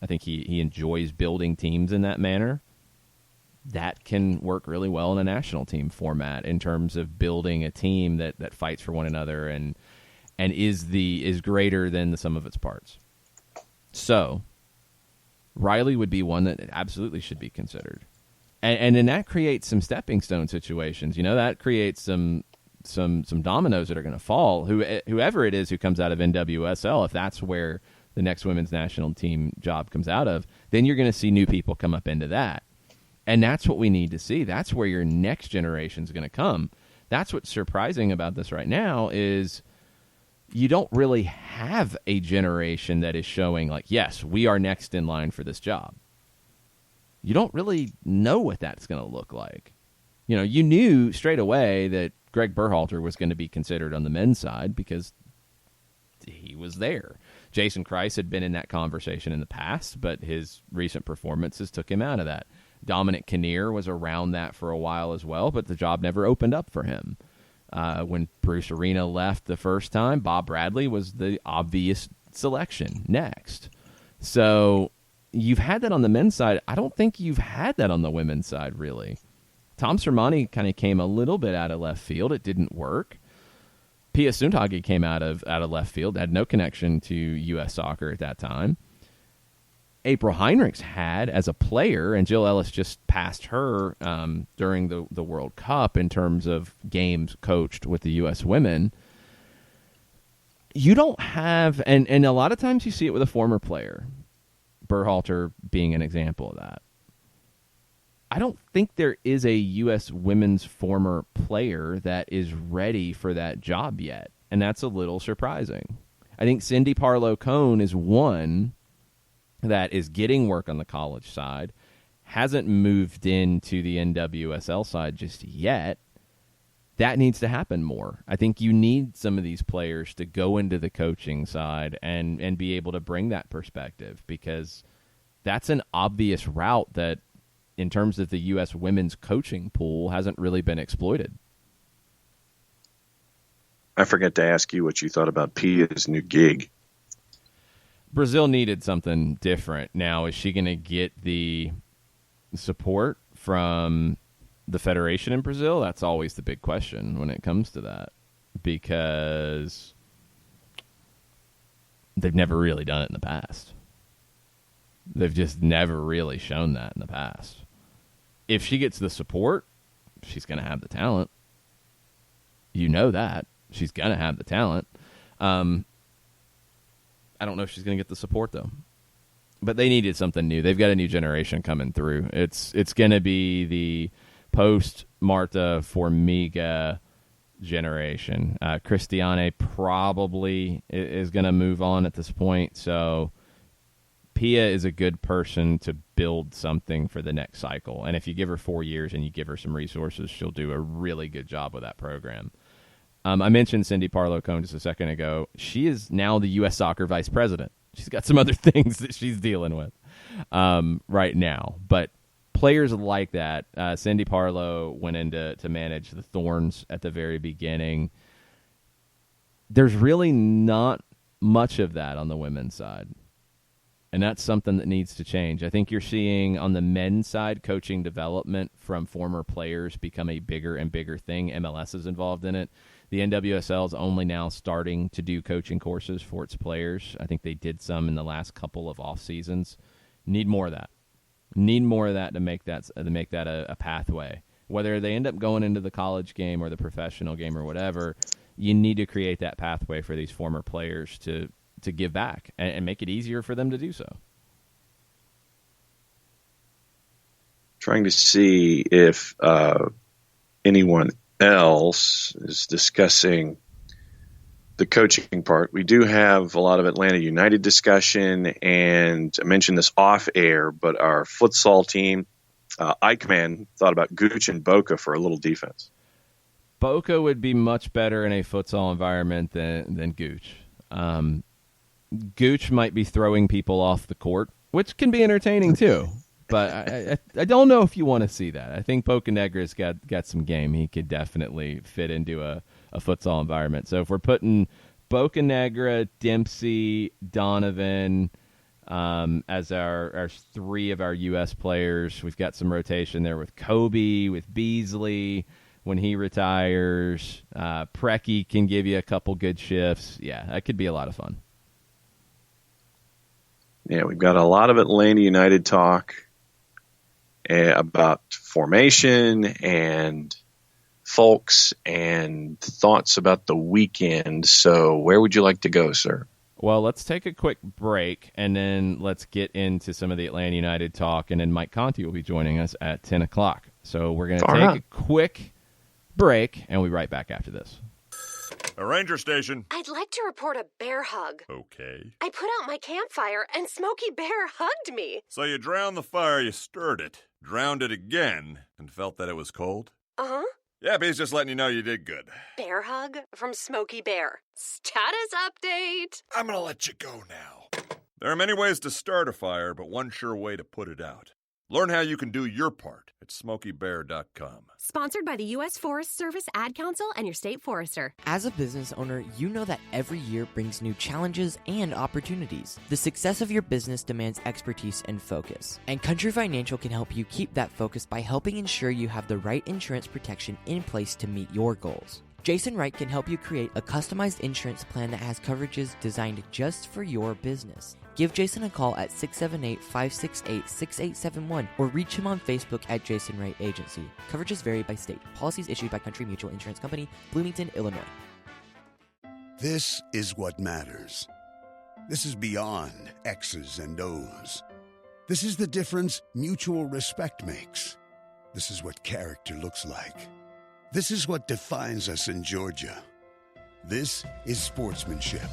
I think he enjoys building teams in that manner. That can work really well in a national team format in terms of building a team that fights for one another and is greater than the sum of its parts. So Riley would be one that absolutely should be considered. And then that creates some stepping stone situations. That creates some dominoes that are going to fall. Whoever it is who comes out of NWSL, if that's where the next women's national team job comes out of, then you're going to see new people come up into that. And that's what we need to see. That's where your next generation is going to come. That's what's surprising about this right now is you don't really have a generation that is showing like, yes, we are next in line for this job. You don't really know what that's going to look like. You knew straight away that Greg Berhalter was going to be considered on the men's side because he was there. Jason Kreis had been in that conversation in the past, but his recent performances took him out of that. Dominic Kinnear was around that for a while as well, but the job never opened up for him. When Bruce Arena left the first time, Bob Bradley was the obvious selection next. So you've had that on the men's side. I don't think you've had that on the women's side, really. Tom Sermani kind of came a little bit out of left field. It didn't work. Pia Sundhage came out of left field, had no connection to U.S. soccer at that time. April Heinrichs had as a player, and Jill Ellis just passed her during the World Cup in terms of games coached with the U.S. women. You don't have, and a lot of times you see it with a former player, Berhalter being an example of that. I don't think there is a U.S. women's former player that is ready for that job yet, and that's a little surprising. I think Cindy Parlow-Cone is one that is getting work on the college side, hasn't moved into the NWSL side just yet. That needs to happen more. I think you need some of these players to go into the coaching side and be able to bring that perspective because that's an obvious route that, in terms of the U.S. women's coaching pool, hasn't really been exploited. I forgot to ask you what you thought about Pia's new gig. Brazil needed something different. Now, is she going to get the support from the federation in Brazil? That's always the big question when it comes to that, because they've never really done it in the past. They've just never really shown that in the past. If she gets the support, she's going to have the talent. You know that. She's going to have the talent. I don't know if she's going to get the support, though. But they needed something new. They've got a new generation coming through. It's going to be the post-Marta Formiga generation. Cristiane probably is going to move on at this point, so Pia is a good person to build something for the next cycle. And if you give her 4 years and you give her some resources, she'll do a really good job with that program. I mentioned Cindy Parlow-Cone just a second ago. She is now the U.S. Soccer Vice President. She's got some other things that she's dealing with right now. But players like that, Cindy Parlow went in to manage the Thorns at the very beginning. There's really not much of that on the women's side. And that's something that needs to change. I think you're seeing on the men's side coaching development from former players become a bigger and bigger thing. MLS is involved in it. The NWSL is only now starting to do coaching courses for its players. I think they did some in the last couple of off seasons. Need more of that. Need more of that to make that a pathway. Whether they end up going into the college game or the professional game or whatever, you need to create that pathway for these former players to give back and make it easier for them to do so. Trying to see if anyone else is discussing the coaching part. We do have a lot of Atlanta United discussion, and I mentioned this off air, but our futsal team, Eichmann, thought about Gooch and Boca for a little defense. Boca would be much better in a futsal environment than Gooch. Gooch might be throwing people off the court, which can be entertaining too. But I don't know if you want to see that. I think Bocanegra's got some game. He could definitely fit into a futsal environment. So if we're putting Bocanegra, Dempsey, Donovan as our three of our U.S. players, we've got some rotation there with Kobe, with Beasley when he retires. Preki can give you a couple good shifts. Yeah, that could be a lot of fun. Yeah, we've got a lot of Atlanta United talk about formation and folks and thoughts about the weekend. So where would you like to go, sir? Well, let's take a quick break, and then let's get into some of the Atlanta United talk, and then Mike Conti will be joining us at 10 o'clock. So we're going to take a quick break, and we'll be right back after this. A ranger station. I'd like to report a bear hug. Okay. I put out my campfire and Smokey Bear hugged me. So you drowned the fire, you stirred it, drowned it again, and felt that it was cold? Uh-huh. Yeah, but he's just letting you know you did good. Bear hug from Smokey Bear. Status update. I'm gonna let you go now. There are many ways to start a fire, but one sure way to put it out. Learn how you can do your part at SmokeyBear.com. Sponsored by the U.S. Forest Service, Ad Council, and your state forester. As a business owner, you know that every year brings new challenges and opportunities. The success of your business demands expertise and focus. And Country Financial can help you keep that focus by helping ensure you have the right insurance protection in place to meet your goals. Jason Wright can help you create a customized insurance plan that has coverages designed just for your business. Give Jason a call at 678-568-6871 or reach him on Facebook at Jason Wright Agency. Coverages vary by state. Policies issued by Country Mutual Insurance Company, Bloomington, Illinois. This is what matters. This is beyond X's and O's. This is the difference mutual respect makes. This is what character looks like. This is what defines us in Georgia. This is sportsmanship.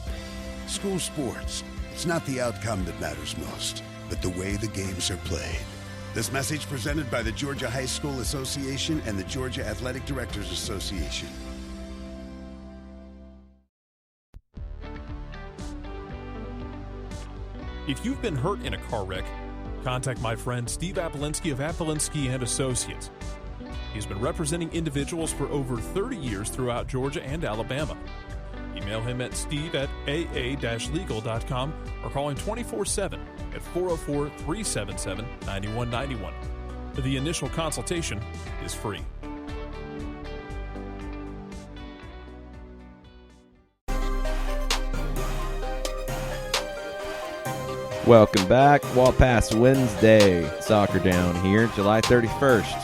School sports. It's not the outcome that matters most, but the way the games are played. This message presented by the Georgia High School Association and the Georgia Athletic Directors Association. If you've been hurt in a car wreck, contact my friend Steve Apolinsky of Apolinsky and Associates. He's been representing individuals for over 30 years throughout Georgia and Alabama. Email him at steve@aa-legal.com or call him 24/7 at 404-377-9191. The initial consultation is free. Welcome back. Wall Pass Wednesday. Soccer Down here, July 31st.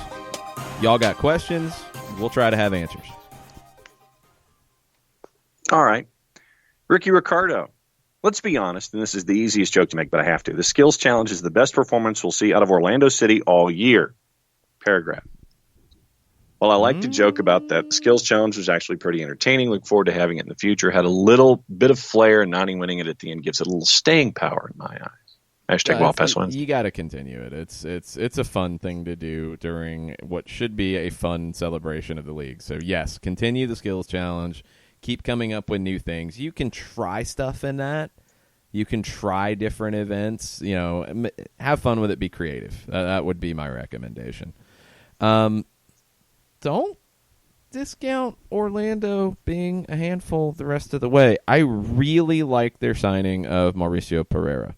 Y'all got questions? We'll try to have answers. All right. Ricky Ricardo. Let's be honest, and this is the easiest joke to make, but I have to. The skills challenge is the best performance we'll see out of Orlando City all year. Paragraph. Well, I like to joke about that. The skills challenge was actually pretty entertaining. Look forward to having it in the future. Had a little bit of flair, and Nani winning it at the end gives it a little staying power in my eyes. Hashtag Wall Pass Wednesday. You got to continue it. It's a fun thing to do during what should be a fun celebration of the league. So, yes, continue the skills challenge. Keep coming up with new things. You can try stuff in that. You can try different events. You know, have fun with it. Be creative. That would be my recommendation. Don't discount Orlando being a handful the rest of the way. I really like their signing of Mauricio Pereira.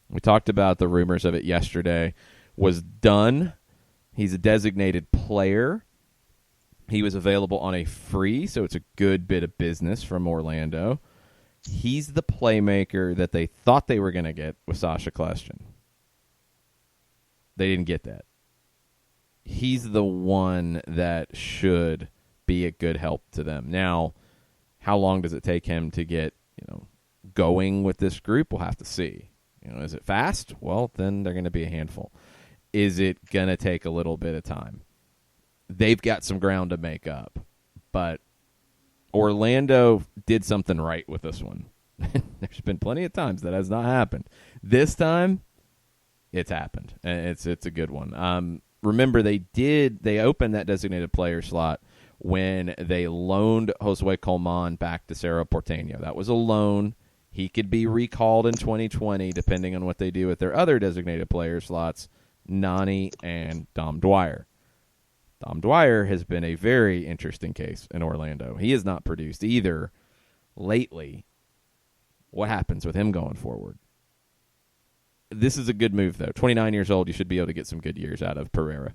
We talked about the rumors of it yesterday. Was done. He's a designated player. He was available on a free, so it's a good bit of business from Orlando. He's the playmaker that they thought they were going to get with Sasha Kljestan. They didn't get that. He's the one that should be a good help to them. Now, how long does it take him to get, going with this group? We'll have to see. Is it fast? Well, then they're going to be a handful. Is it going to take a little bit of time? They've got some ground to make up, but Orlando did something right with this one. There's been plenty of times that has not happened. This time, it's happened, and it's a good one. Remember, they opened that designated player slot when they loaned Josue Colman back to Cerro Porteño. That was a loan. He could be recalled in 2020, depending on what they do with their other designated player slots, Nani and Dom Dwyer. Dom Dwyer has been a very interesting case in Orlando. He has not produced either lately. What happens with him going forward? This is a good move, though. 29 years old, you should be able to get some good years out of Pereira.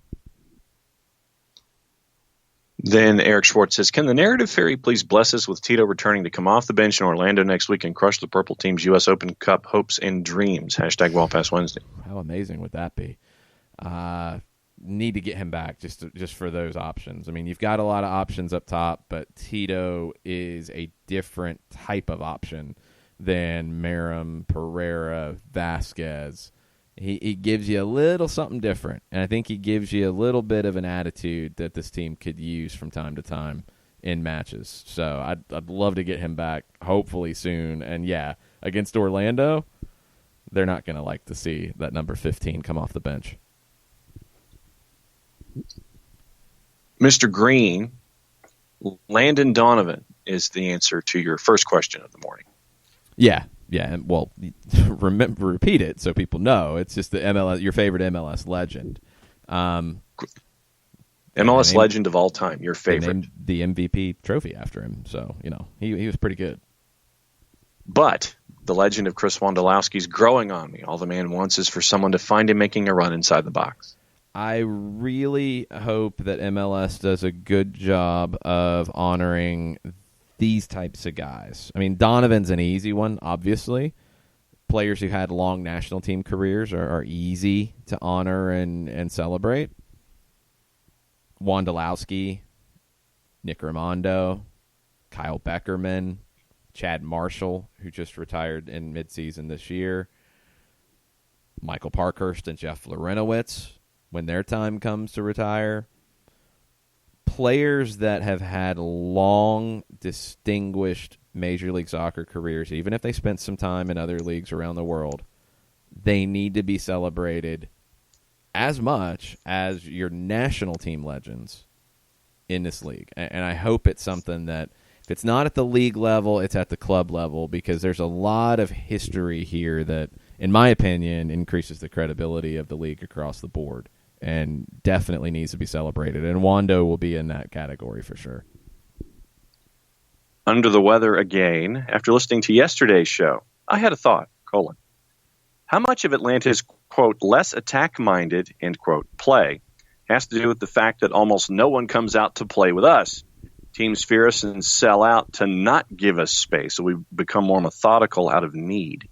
Then Eric Schwartz says, can the narrative fairy please bless us with Tito returning to come off the bench in Orlando next week and crush the Purple Team's U.S. Open Cup hopes and dreams? Hashtag Wall Pass Wednesday. How amazing would that be? Need to get him back just for those options. I mean, you've got a lot of options up top, but Tito is a different type of option than Merrim, Pereira, Vasquez. He gives you a little something different, and I think he gives you a little bit of an attitude that this team could use from time to time in matches. So I'd love to get him back, hopefully soon. And, yeah, against Orlando, they're not going to like to see that number 15 come off the bench. Mr. Green, Landon Donovan is the answer to your first question of the morning. Yeah. Well, repeat it so people know. It's just the MLS, your favorite MLS legend. MLS legend of all time, your favorite. Named the MVP trophy after him, so he was pretty good. But the legend of Chris Wondolowski's growing on me. All the man wants is for someone to find him making a run inside the box. I really hope that MLS does a good job of honoring these types of guys. I mean, Donovan's an easy one, obviously. Players who had long national team careers are easy to honor and celebrate. Wondolowski, Nick Rimando, Kyle Beckerman, Chad Marshall, who just retired in midseason this year, Michael Parkhurst and Jeff Larentowicz, when their time comes to retire. Players that have had long, distinguished Major League Soccer careers, even if they spent some time in other leagues around the world, they need to be celebrated as much as your national team legends in this league. And I hope it's something that, if it's not at the league level, it's at the club level, because there's a lot of history here that in my opinion, increases the credibility of the league across the board and definitely needs to be celebrated. And Wando will be in that category for sure. Under the weather again, after listening to yesterday's show, I had a thought, : how much of Atlanta's, quote, less attack-minded, end quote, play has to do with the fact that almost no one comes out to play with us? Teams fear us and sell out to not give us space, so we become more methodical out of need.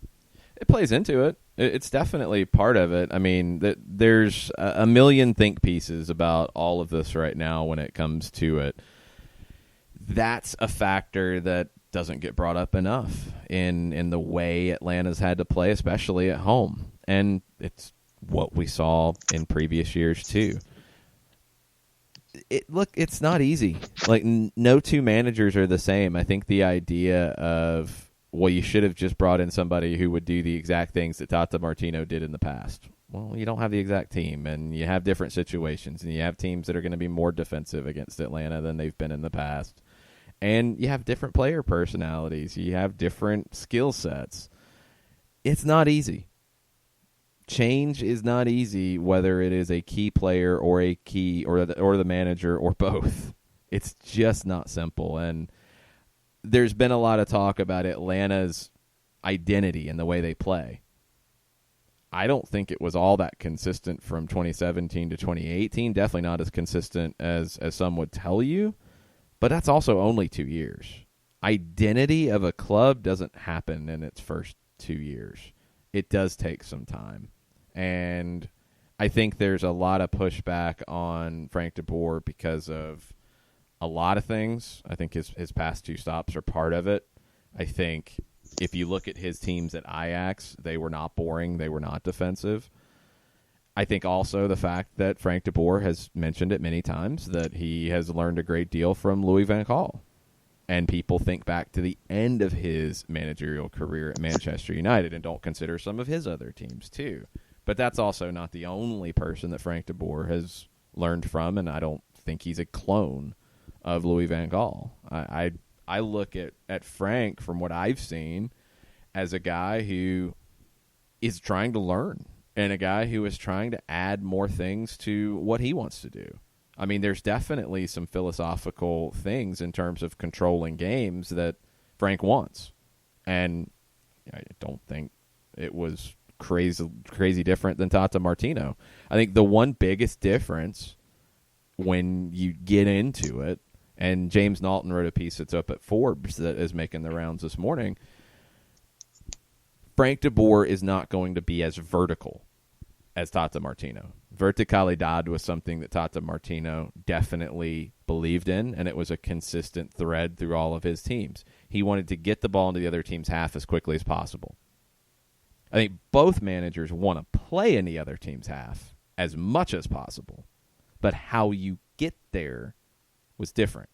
It plays into it. It's definitely part of it. I mean, there's a million think pieces about all of this right now when it comes to it. That's a factor that doesn't get brought up enough in the way Atlanta's had to play, especially at home. And it's what we saw in previous years, too. It's not easy. Like, no two managers are the same. I think the idea of, well, you should have just brought in somebody who would do the exact things that Tata Martino did in the past. Well, you don't have the exact team, and you have different situations, and you have teams that are going to be more defensive against Atlanta than they've been in the past. And you have different player personalities. You have different skill sets. It's not easy. Change is not easy, whether it is a key player or a key or the manager or both. It's just not simple. And there's been a lot of talk about Atlanta's identity and the way they play. I don't think it was all that consistent from 2017 to 2018. Definitely not as consistent as some would tell you. But that's also only 2 years. Identity of a club doesn't happen in its first 2 years. It does take some time. And I think there's a lot of pushback on Frank de Boer because of a lot of things. I think his past 2 stops are part of it. I think if you look at his teams at Ajax, they were not boring. They were not defensive. I think also the fact that Frank de Boer has mentioned it many times that he has learned a great deal from Louis van Gaal. And people think back to the end of his managerial career at Manchester United and don't consider some of his other teams too. But that's also not the only person that Frank de Boer has learned from, and I don't think he's a clone of Louis van Gaal. I look at Frank, from what I've seen, as a guy who is trying to learn and a guy who is trying to add more things to what he wants to do. I mean, there's definitely some philosophical things in terms of controlling games that Frank wants. And I don't think it was crazy different than Tata Martino. I think the one biggest difference when you get into it, and James Knowlton wrote a piece that's up at Forbes that is making the rounds this morning, Frank de Boer is not going to be as vertical as Tata Martino. Verticalidad was something that Tata Martino definitely believed in, and it was a consistent thread through all of his teams. He wanted to get the ball into the other team's half as quickly as possible. I think both managers want to play in the other team's half as much as possible, but how you get there was different.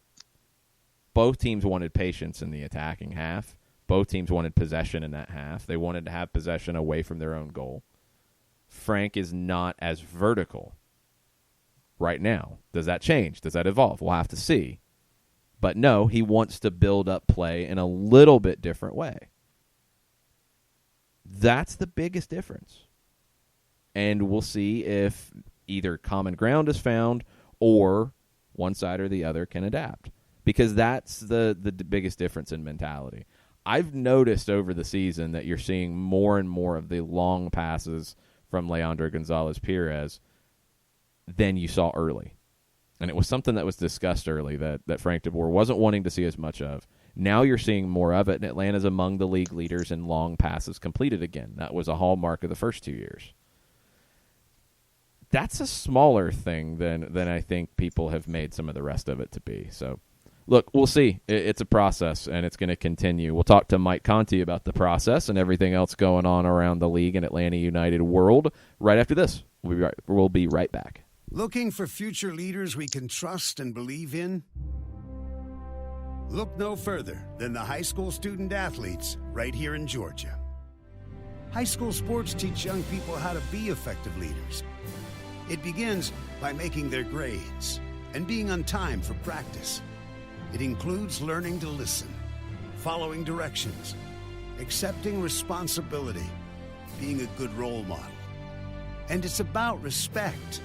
Both teams wanted patience in the attacking half. Both teams wanted possession in that half. They wanted to have possession away from their own goal. Frank is not as vertical right now. Does that change? Does that evolve? We'll have to see. But no, he wants to build up play in a little bit different way. That's the biggest difference. And we'll see if either common ground is found or one side or the other can adapt. Because that's the biggest difference in mentality. I've noticed over the season that you're seeing more and more of the long passes from Leandro Gonzalez-Pirez than you saw early. And it was something that was discussed early that Frank de Boer wasn't wanting to see as much of. Now you're seeing more of it, and Atlanta's among the league leaders in long passes completed again. That was a hallmark of the first 2 years. That's a smaller thing than I think people have made some of the rest of it to be. So, look, we'll see. It's a process, and it's going to continue. We'll talk to Mike Conti about the process and everything else going on around the league and Atlanta United world right after this. We'll be right back. Looking for future leaders we can trust and believe in? Look no further than the high school student athletes right here in Georgia. High school sports teach young people how to be effective leaders. It begins by making their grades and being on time for practice. It includes learning to listen, following directions, accepting responsibility, being a good role model. And it's about respect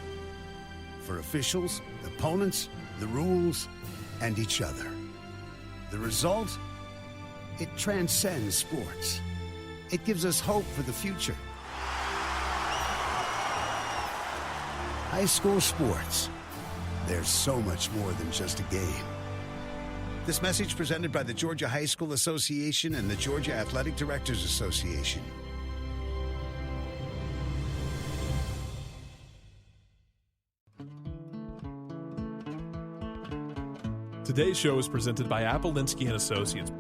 for officials, opponents, the rules, and each other. The result? It transcends sports. It gives us hope for the future. High school sports. There's so much more than just a game. This message presented by the Georgia High School Association and the Georgia Athletic Directors Association. Today's show is presented by Appolinsky & Associates,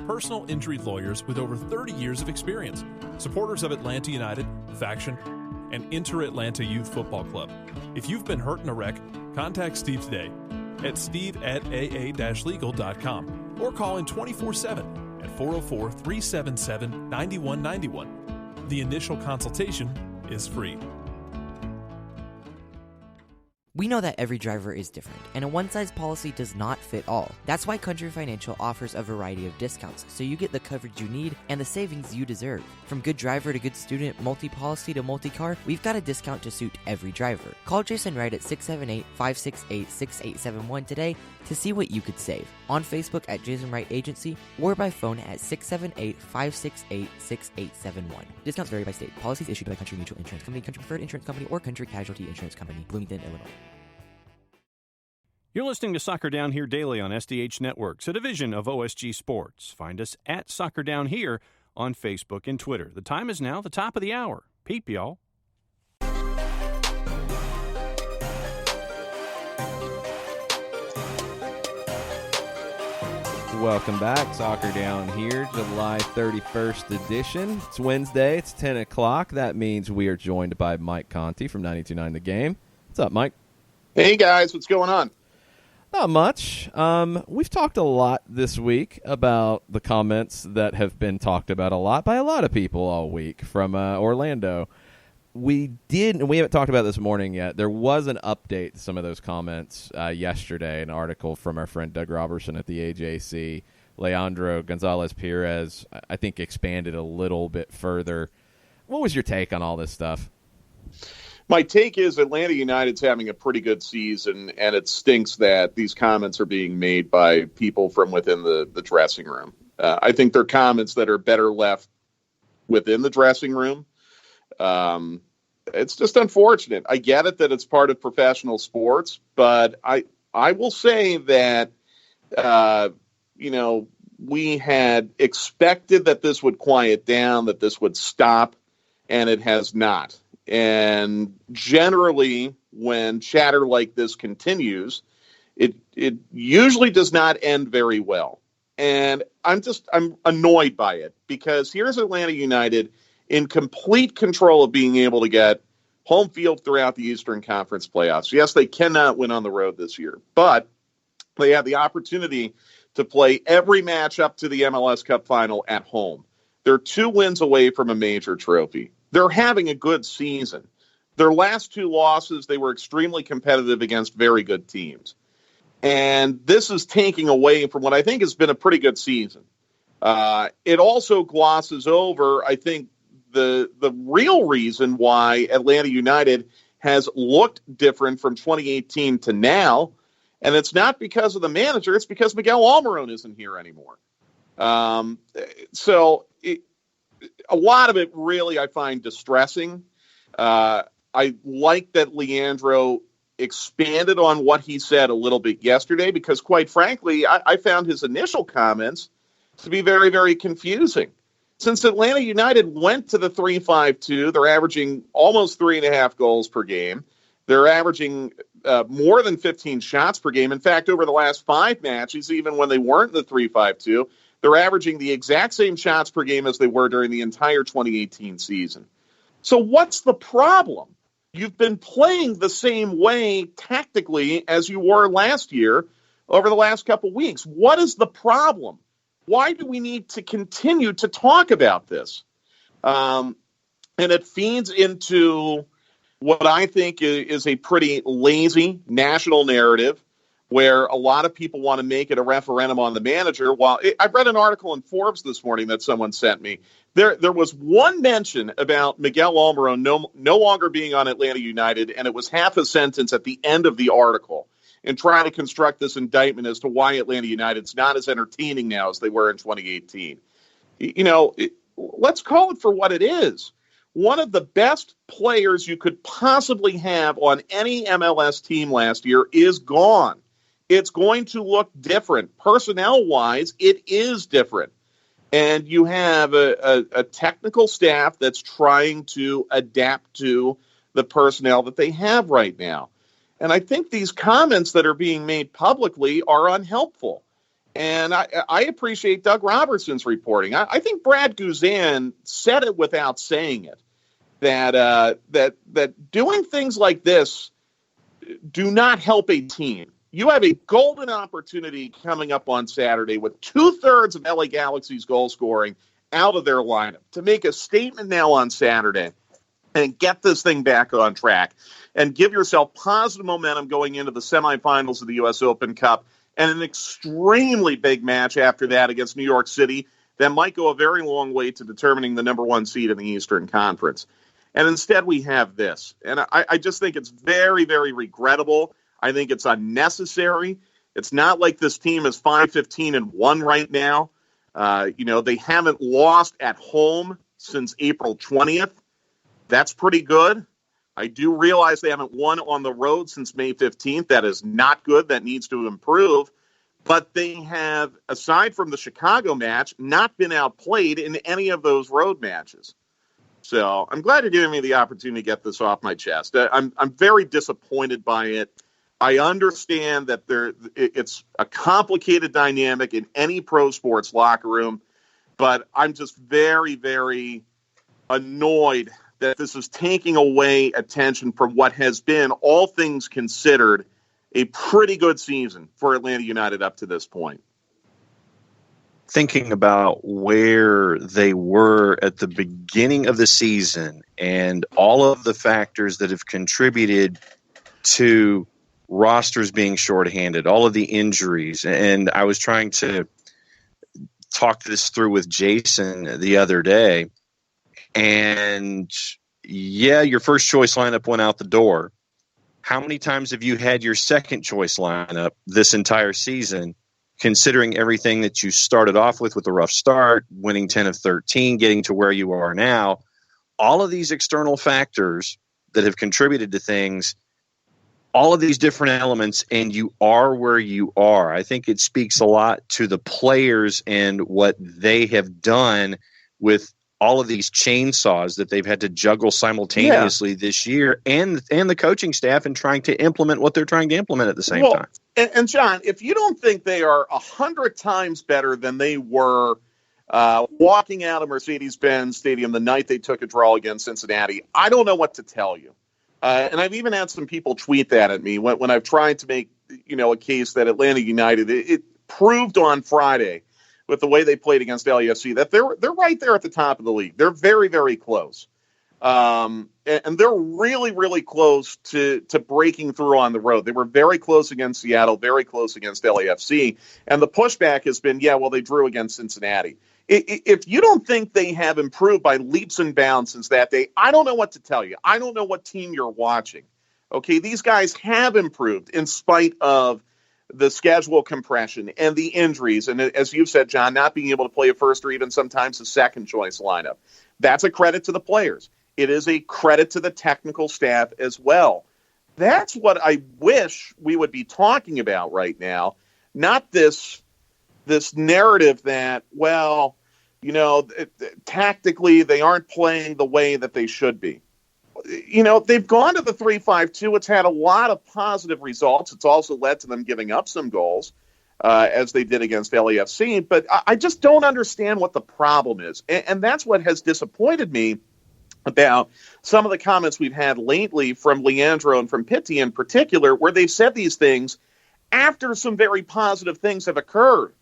personal injury lawyers with over 30 years of experience, supporters of Atlanta United, Faction, and Inter-Atlanta Youth Football Club. If you've been hurt in a wreck, contact Steve today at steve@aa-legal.com or call in 24/7 at 404-377-9191. The initial consultation is free. We know that every driver is different, and a one-size policy does not fit all. That's why Country Financial offers a variety of discounts, so you get the coverage you need and the savings you deserve. From good driver to good student, multi-policy to multi-car, we've got a discount to suit every driver. Call Jason Wright at 678-568-6871 today to see what you could save. On Facebook at Jason Wright Agency or by phone at 678-568-6871. Discounts vary by state. Policies issued by Country Mutual Insurance Company, Country Preferred Insurance Company, or Country Casualty Insurance Company, Bloomington, Illinois. You're listening to Soccer Down Here daily on SDH Networks, a division of OSG Sports. Find us at Soccer Down Here on Facebook and Twitter. The time is now the top of the hour. Peep, y'all. Welcome back. Soccer Down Here, July 31st edition. It's Wednesday. It's 10 o'clock. That means we are joined by Mike Conti from 92.9 The Game. What's up, Mike? Hey, guys. What's going on? Not much. We've talked a lot this week about the comments that have been talked about a lot by a lot of people all week from Orlando. We haven't talked about it this morning yet. There was an update to some of those comments yesterday, an article from our friend Doug Robertson at the AJC. Leandro Gonzalez-Perez, I think, expanded a little bit further. What was your take on all this stuff? My take is Atlanta United's having a pretty good season, and it stinks that these comments are being made by people from within the dressing room. I think they're comments that are better left within the dressing room. It's just unfortunate. I get it that it's part of professional sports, but I will say that, we had expected that this would quiet down, that this would stop, and it has not. And generally, when chatter like this continues, it usually does not end very well. And I'm annoyed by it because here's Atlanta United in complete control of being able to get home field throughout the Eastern Conference playoffs. Yes, they cannot win on the road this year, but they have the opportunity to play every match up to the MLS Cup final at home. They're 2 wins away from a major trophy. They're having a good season. Their last 2 losses, they were extremely competitive against very good teams. And this is taking away from what I think has been a pretty good season. It also glosses over, I think, the real reason why Atlanta United has looked different from 2018 to now. And it's not because of the manager. It's because Miguel Almiron isn't here anymore. A lot of it really I find distressing. I like that Leandro expanded on what he said a little bit yesterday because, quite frankly, I found his initial comments to be very, very confusing. Since Atlanta United went to the 3-5-2, they're averaging almost 3.5 goals per game. They're averaging more than 15 shots per game. In fact, over the last 5 matches, even when they weren't in the 3-5-2, they're averaging the exact same shots per game as they were during the entire 2018 season. So what's the problem? You've been playing the same way tactically as you were last year over the last couple weeks. What is the problem? Why do we need to continue to talk about this? And it feeds into what I think is a pretty lazy national narrative where a lot of people want to make it a referendum on the manager. I read an article in Forbes this morning that someone sent me. There was one mention about Miguel Almiron no longer being on Atlanta United, and it was half a sentence at the end of the article in trying to construct this indictment as to why Atlanta United's not as entertaining now as they were in 2018. Let's call it for what it is. One of the best players you could possibly have on any MLS team last year is gone. It's going to look different. Personnel-wise, it is different. And you have a technical staff that's trying to adapt to the personnel that they have right now. And I think these comments that are being made publicly are unhelpful. And I appreciate Doug Robertson's reporting. I think Brad Guzan said it without saying it, that doing things like this do not help a team. You have a golden opportunity coming up on Saturday with 2/3 of LA Galaxy's goal scoring out of their lineup to make a statement now on Saturday and get this thing back on track and give yourself positive momentum going into the semifinals of the U.S. Open Cup and an extremely big match after that against New York City that might go a very long way to determining the number one seed in the Eastern Conference. And instead we have this. And I just think it's very, very regrettable. I think it's unnecessary. It's not like this team is 5-15-1 right now. They haven't lost at home since April 20th. That's pretty good. I do realize they haven't won on the road since May 15th. That is not good. That needs to improve. But they have, aside from the Chicago match, not been outplayed in any of those road matches. So I'm glad you're giving me the opportunity to get this off my chest. I'm very disappointed by it. I understand that it's a complicated dynamic in any pro sports locker room, but I'm just very, very annoyed that this is taking away attention from what has been, all things considered, a pretty good season for Atlanta United up to this point. Thinking about where they were at the beginning of the season and all of the factors that have contributed to rosters being shorthanded, all of the injuries. And I was trying to talk this through with Jason the other day. And yeah, your first choice lineup went out the door. How many times have you had your second choice lineup this entire season, considering everything that you started off with a rough start, winning 10 of 13, getting to where you are now? All of these external factors that have contributed to things, all of these different elements, and you are where you are. I think it speaks a lot to the players and what they have done with all of these chainsaws that they've had to juggle simultaneously this year, and the coaching staff in trying to implement what they're trying to implement at the same time. And John, if you don't think they are 100 times better than they were walking out of Mercedes-Benz Stadium the night they took a draw against Cincinnati, I don't know what to tell you. And I've even had some people tweet that at me when I've tried to make, a case that Atlanta United, it proved on Friday with the way they played against LAFC that they're right there at the top of the league. They're very, very close. And they're really, really close to breaking through on the road. They were very close against Seattle, very close against LAFC. And the pushback has been, they drew against Cincinnati. If you don't think they have improved by leaps and bounds since that day, I don't know what to tell you. I don't know what team you're watching. Okay, these guys have improved in spite of the schedule compression and the injuries. And as you've said, John, not being able to play a first or even sometimes a second choice lineup. That's a credit to the players. It is a credit to the technical staff as well. That's what I wish we would be talking about right now, not this narrative that, tactically they aren't playing the way that they should be. They've gone to the 3-5-2. It's had a lot of positive results. It's also led to them giving up some goals, as they did against LAFC. But I just don't understand what the problem is. And that's what has disappointed me about some of the comments we've had lately from Leandro and from Pitti in particular, where they've said these things after some very positive things have occurred.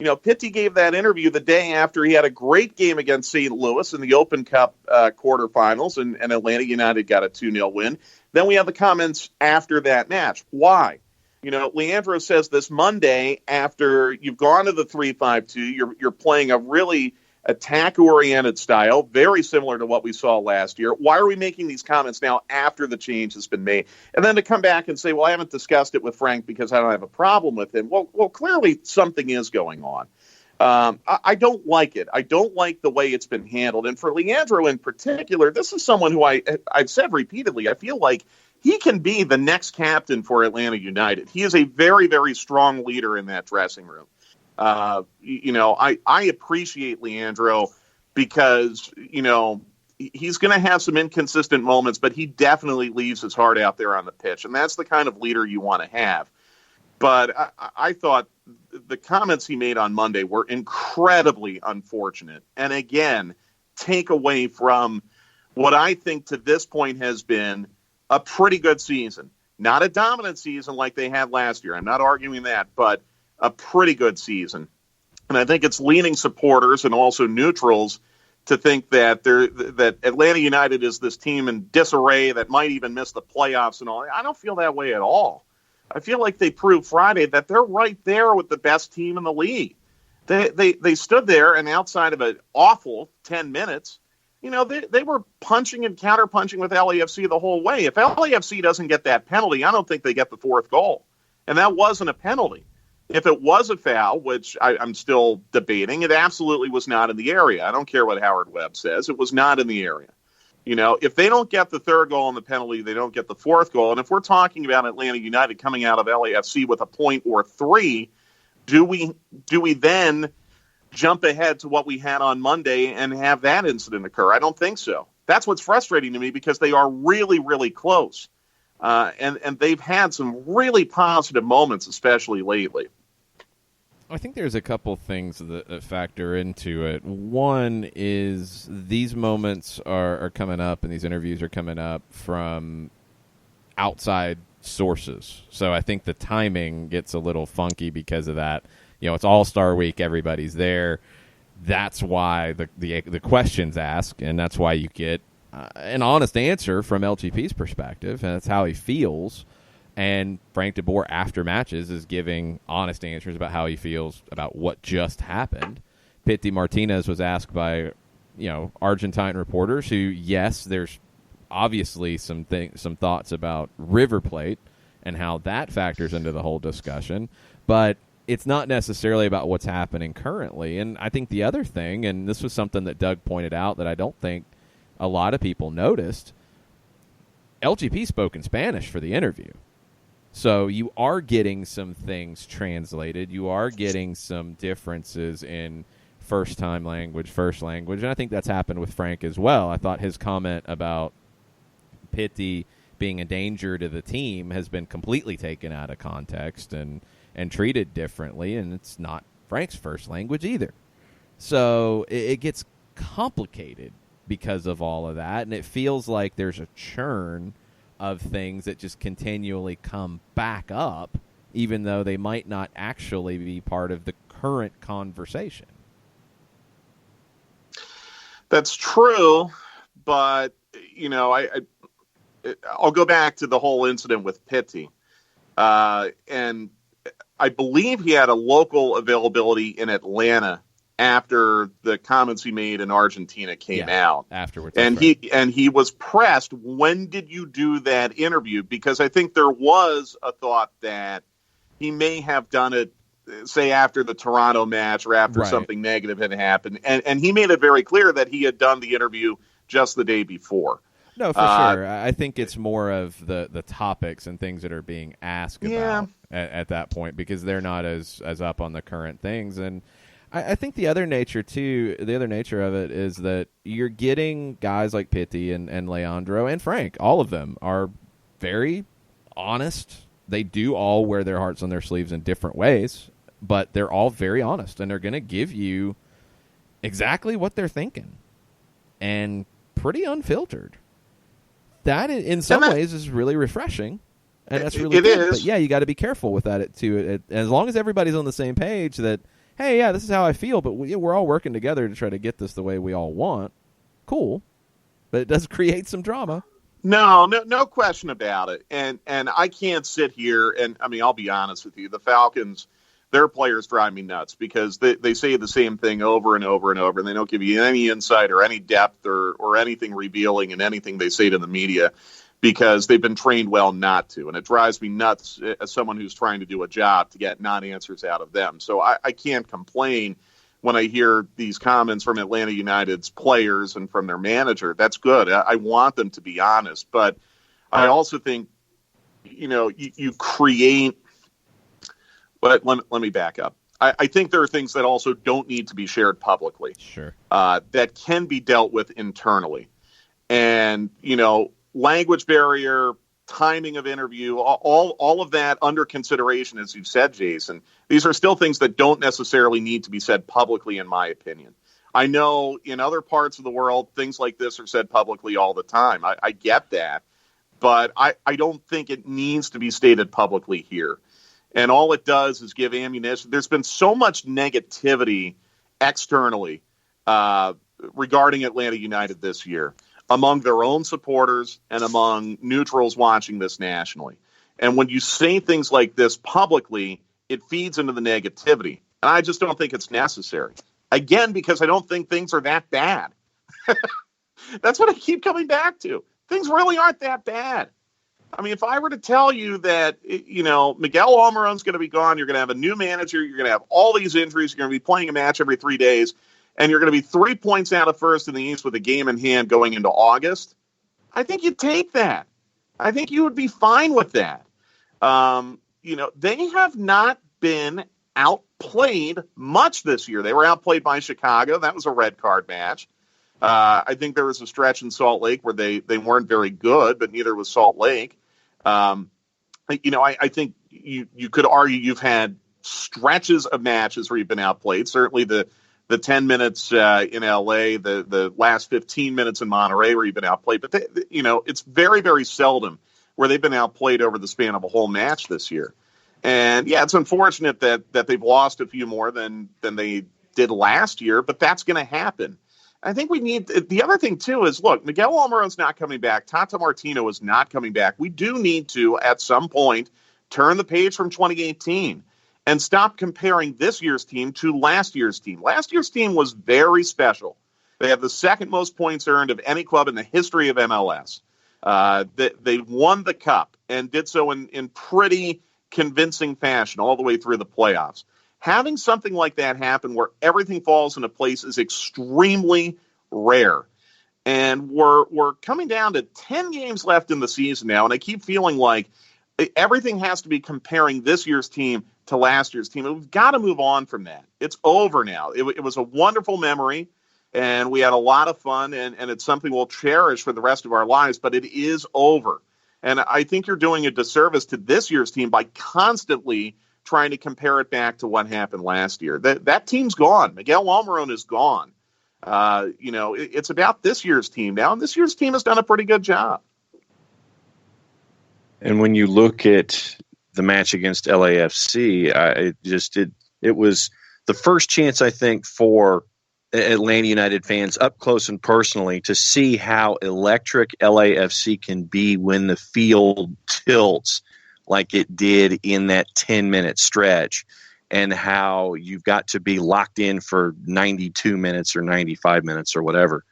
Pitti gave that interview the day after he had a great game against St. Louis in the Open Cup quarterfinals, and Atlanta United got a 2-0 win. Then we have the comments after that match. Why? Leandro says this Monday, after you've gone to the 3-5-2, you're playing a really attack-oriented style, very similar to what we saw last year. Why are we making these comments now after the change has been made? And then to come back and say, well, I haven't discussed it with Frank because I don't have a problem with him. Well, clearly something is going on. I don't like it. I don't like the way it's been handled. And for Leandro in particular, this is someone who I've said repeatedly, I feel like he can be the next captain for Atlanta United. He is a very, very strong leader in that dressing room. I appreciate Leandro because, he's going to have some inconsistent moments, but he definitely leaves his heart out there on the pitch. And that's the kind of leader you want to have. But I thought the comments he made on Monday were incredibly unfortunate. And again, take away from what I think to this point has been a pretty good season. Not a dominant season like they had last year. I'm not arguing that, but a pretty good season. And I think it's leaning supporters and also neutrals to think that that Atlanta United is this team in disarray that might even miss the playoffs and all. I don't feel that way at all. I feel like they proved Friday that they're right there with the best team in the league. They stood there, and outside of an awful 10 minutes, they were punching and counterpunching with LAFC the whole way. If LAFC doesn't get that penalty, I don't think they get the fourth goal. And that wasn't a penalty. If it was a foul, which I'm still debating, it absolutely was not in the area. I don't care what Howard Webb says. It was not in the area. If they don't get the third goal on the penalty, they don't get the fourth goal. And if we're talking about Atlanta United coming out of LAFC with a point or 3, do we then jump ahead to what we had on Monday and have that incident occur? I don't think so. That's what's frustrating to me because they are really, really close. And they've had some really positive moments, especially lately. I think there's a couple things that factor into it. One is these moments are coming up and these interviews are coming up from outside sources. So I think the timing gets a little funky because of that. It's All-Star Week. Everybody's there. That's why the questions asked, and that's why you get an honest answer from LGP's perspective, and that's how he feels. And Frank de Boer, after matches, is giving honest answers about how he feels about what just happened. Pity Martinez was asked by, Argentine reporters who, yes, there's obviously some thoughts about River Plate and how that factors into the whole discussion, but it's not necessarily about what's happening currently. And I think the other thing, and this was something that Doug pointed out that I don't think a lot of people noticed, LGP spoke in Spanish for the interview. So you are getting some things translated. You are getting some differences in first-time language, first language. And I think that's happened with Frank as well. I thought his comment about Pitti being a danger to the team has been completely taken out of context and treated differently, and it's not Frank's first language either. So it gets complicated because of all of that, and it feels like there's a churn of things that just continually come back up, even though they might not actually be part of the current conversation. That's true, but, I'll go back to the whole incident with Pitti. And I believe he had a local availability in Atlanta after the comments he made in Argentina came out afterwards. And he was pressed, when did you do that interview? Because I think there was a thought that he may have done it, say, after the Toronto match or after something negative had happened. And he made it very clear that he had done the interview just the day before. No, for sure. I think it's more of the topics and things that are being asked about at that point, because they're not as up on the current things. And I think the other nature of it is that you're getting guys like Pitti and Leandro and Frank. All of them are very honest. They do all wear their hearts on their sleeves in different ways, but they're all very honest, and they're going to give you exactly what they're thinking and pretty unfiltered. That, in some ways, is really refreshing, and that's really good. But yeah, you got to be careful with that too. As long as everybody's on the same page that, hey, yeah, this is how I feel, but we're all working together to try to get this the way we all want. Cool, but it does create some drama. No question about it. And I can't sit here and, I mean, I'll be honest with you. The Falcons, their players drive me nuts because they say the same thing over and over and over, and they don't give you any insight or any depth or anything revealing in anything they say to the media because they've been trained well not to. And it drives me nuts as someone who's trying to do a job to get non-answers out of them. So I can't complain when I hear these comments from Atlanta United's players and from their manager. That's good. I want them to be honest. But I also think, you create – but let me back up. I think there are things that also don't need to be shared publicly. Sure. That can be dealt with internally. And, language barrier, timing of interview, all of that under consideration, as you've said, Jason. These are still things that don't necessarily need to be said publicly, in my opinion. I know in other parts of the world, things like this are said publicly all the time. I get that. But I don't think it needs to be stated publicly here. And all it does is give ammunition. There's been so much negativity externally regarding Atlanta United this year, among their own supporters and among neutrals watching this nationally. And when you say things like this publicly, it feeds into the negativity. And I just don't think it's necessary. Again, because I don't think things are that bad. That's what I keep coming back to. Things really aren't that bad. I mean, if I were to tell you that, Miguel Almiron's going to be gone, you're going to have a new manager, you're going to have all these injuries, you're going to be playing a match every 3 days, and you're going to be 3 points out of first in the East with a game in hand going into August, I think you'd take that. I think you would be fine with that. They have not been outplayed much this year. They were outplayed by Chicago. That was a red card match. I think there was a stretch in Salt Lake where they weren't very good, but neither was Salt Lake. I think you could argue you've had stretches of matches where you've been outplayed. Certainly the 10 minutes in L.A., the last 15 minutes in Monterey where you've been outplayed. But, it's very, very seldom where they've been outplayed over the span of a whole match this year. And, yeah, it's unfortunate that they've lost a few more than they did last year, but that's going to happen. I think we need – the other thing, too, is, look, Miguel Almiron's not coming back. Tata Martino is not coming back. We do need to, at some point, turn the page from 2018 and stop comparing this year's team to last year's team. Last year's team was very special. They have the second most points earned of any club in the history of MLS. They won the Cup and did so in pretty convincing fashion all the way through the playoffs. Having something like that happen where everything falls into place is extremely rare. And we're coming down to 10 games left in the season now, and I keep feeling like everything has to be comparing this year's team to last year's team. And we've got to move on from that. It's over now. It was a wonderful memory, and we had a lot of fun, and it's something we'll cherish for the rest of our lives, but it is over. And I think you're doing a disservice to this year's team by constantly trying to compare it back to what happened last year. That team's gone. Miguel Almiron is gone. It's about this year's team now, and this year's team has done a pretty good job. And when you look at the match against LAFC, it was the first chance, I think, for Atlanta United fans up close and personally to see how electric LAFC can be when the field tilts like it did in that 10-minute stretch, and how you've got to be locked in for 92 minutes or 95 minutes or whatever.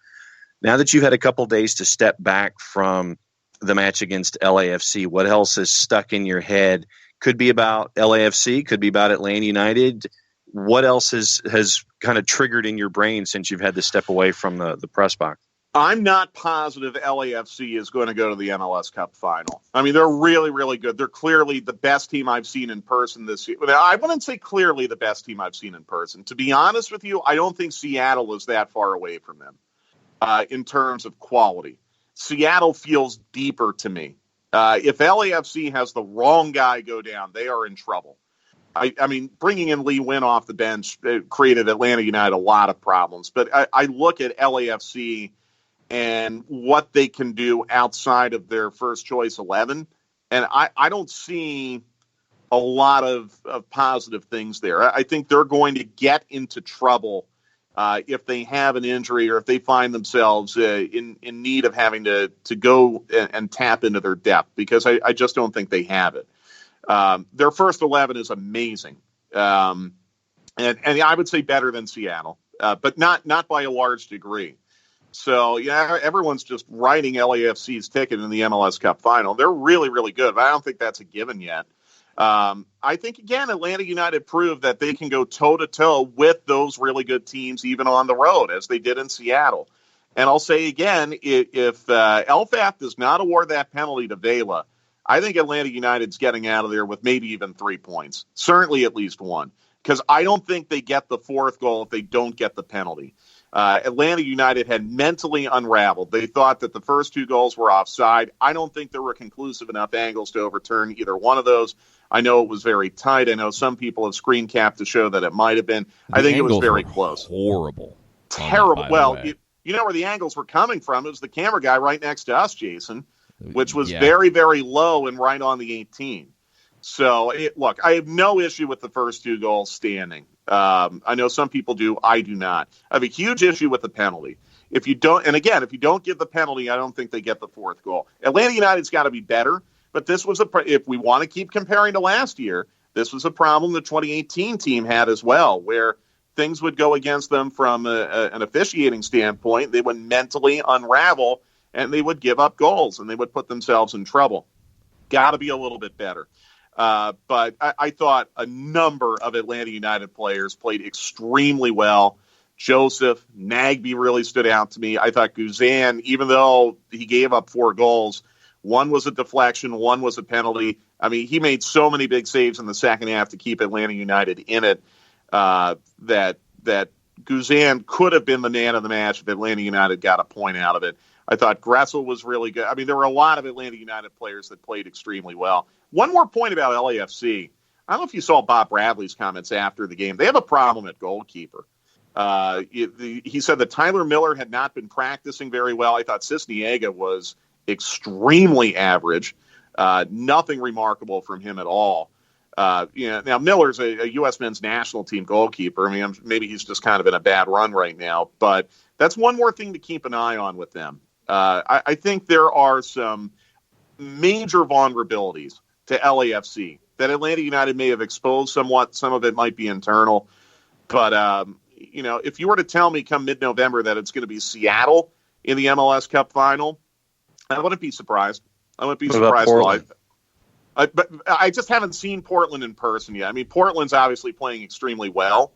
Now that you've had a couple days to step back from the match against LAFC, what else is stuck in your head? Could be about LAFC, could be about Atlanta United. What else has kind of triggered in your brain since you've had to step away from the press box? I'm not positive LAFC is going to go to the MLS Cup final. I mean, they're really, really good. They're clearly the best team I've seen in person this year. I wouldn't say clearly the best team I've seen in person. To be honest with you, I don't think Seattle is that far away from them in terms of quality. Seattle feels deeper to me. If LAFC has the wrong guy go down, they are in trouble. I mean, bringing in Lee Wynn off the bench created Atlanta United a lot of problems. But I look at LAFC and what they can do outside of their first choice 11, and I don't see a lot of positive things there. I think they're going to get into trouble if they have an injury or if they find themselves in need of having to go and tap into their depth, because I just don't think they have it. Their first 11 is amazing. And I would say better than Seattle, but not by a large degree. So, everyone's just writing LAFC's ticket in the MLS Cup final. They're really, really good, but I don't think that's a given yet. I think, again, Atlanta United proved that they can go toe-to-toe with those really good teams, even on the road, as they did in Seattle. And I'll say again, if LFAF does not award that penalty to Vela, I think Atlanta United's getting out of there with maybe even 3 points, certainly at least one, because I don't think they get the fourth goal if they don't get the penalty. Atlanta United had mentally unraveled. They thought that the first 2 goals were offside. I don't think there were conclusive enough angles to overturn either one of those. I know it was very tight. I know some people have screen capped to show that it might have been. I think it was very close. Horrible. Terrible. Well, you know where the angles were coming from. It was the camera guy right next to us, Jason, which was very, very low and right on the 18. So, look, I have no issue with the first 2 goals standing. I know some people do. I do not. I have a huge issue with the penalty. If you don't give the penalty, I don't think they get the fourth goal. Atlanta United's got to be better, but this was if we want to keep comparing to last year, this was a problem the 2018 team had as well, where things would go against them from an officiating standpoint. They would mentally unravel, and they would give up goals, and they would put themselves in trouble. Got to be a little bit better. But I thought a number of Atlanta United players played extremely well. Joseph, Nagbe really stood out to me. I thought Guzan, even though he gave up 4 goals, one was a deflection, one was a penalty. I mean, he made so many big saves in the second half to keep Atlanta United in it that Guzan could have been the man of the match if Atlanta United got a point out of it. I thought Gressel was really good. I mean, there were a lot of Atlanta United players that played extremely well. One more point about LAFC. I don't know if you saw Bob Bradley's comments after the game. They have a problem at goalkeeper. He said that Tyler Miller had not been practicing very well. I thought Cisniega was extremely average. Nothing remarkable from him at all. Now Miller's a U.S. men's national team goalkeeper. I mean, maybe he's just kind of in a bad run right now, but that's one more thing to keep an eye on with them. I think there are some major vulnerabilities to LAFC that Atlanta United may have exposed somewhat. Some of it might be internal, but if you were to tell me come mid-November that it's going to be Seattle in the MLS Cup final, I wouldn't be surprised. I wouldn't be surprised. But I just haven't seen Portland in person yet. I mean, Portland's obviously playing extremely well.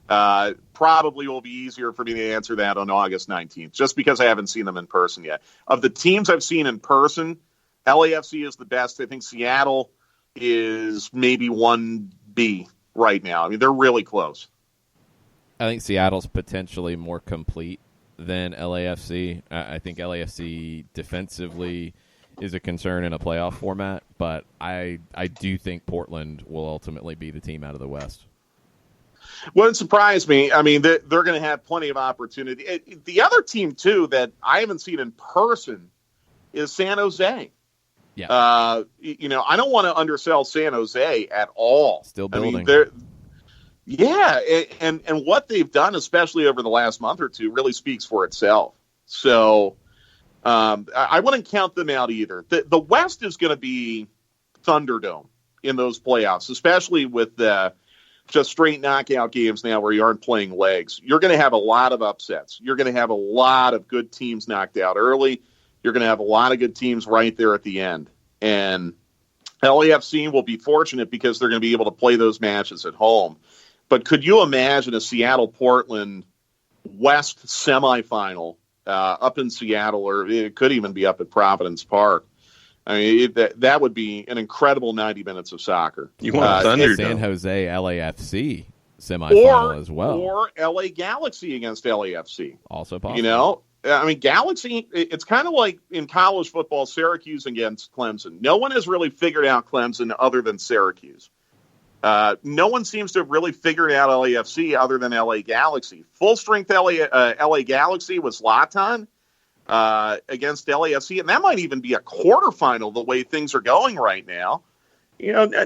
Probably will be easier for me to answer that on August 19th, just because I haven't seen them in person yet. Of the teams I've seen in person, LAFC is the best. I think Seattle is maybe 1B right now. I mean, they're really close. I think Seattle's potentially more complete than LAFC. I think LAFC defensively is a concern in a playoff format, but I do think Portland will ultimately be the team out of the West. Wouldn't surprise me. I mean, they're going to have plenty of opportunity. The other team, too, that I haven't seen in person is San Jose. Yeah. I don't want to undersell San Jose at all. Still building. And what they've done, especially over the last month or two, really speaks for itself. So I wouldn't count them out either. The West is going to be Thunderdome in those playoffs, especially with just straight knockout games now where you aren't playing legs. You're going to have a lot of upsets. You're going to have a lot of good teams knocked out early. You're going to have a lot of good teams right there at the end. And LAFC will be fortunate because they're going to be able to play those matches at home. But could you imagine a Seattle-Portland West semifinal up in Seattle, or it could even be up at Providence Park? I mean, that would be an incredible 90 minutes of soccer. You want Thunderdome. San Jose LAFC semifinal as well. Or LA Galaxy against LAFC. Also possible. I mean, Galaxy, it's kind of like in college football, Syracuse against Clemson. No one has really figured out Clemson other than Syracuse. No one seems to have really figured out LAFC other than LA Galaxy. Full-strength LA Galaxy was Zlatan against LAFC, and that might even be a quarterfinal the way things are going right now.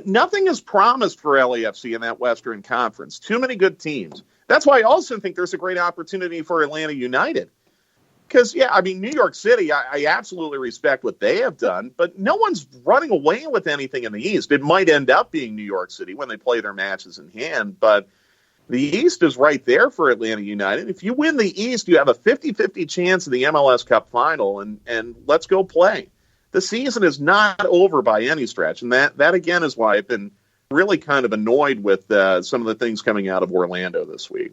Nothing is promised for LAFC in that Western Conference. Too many good teams. That's why I also think there's a great opportunity for Atlanta United. Because, New York City, I absolutely respect what they have done, but no one's running away with anything in the East. It might end up being New York City when they play their matches in hand, but the East is right there for Atlanta United. If you win the East, you have a 50-50 chance of the MLS Cup final, and let's go play. The season is not over by any stretch, and that again, is why I've been really kind of annoyed with some of the things coming out of Orlando this week.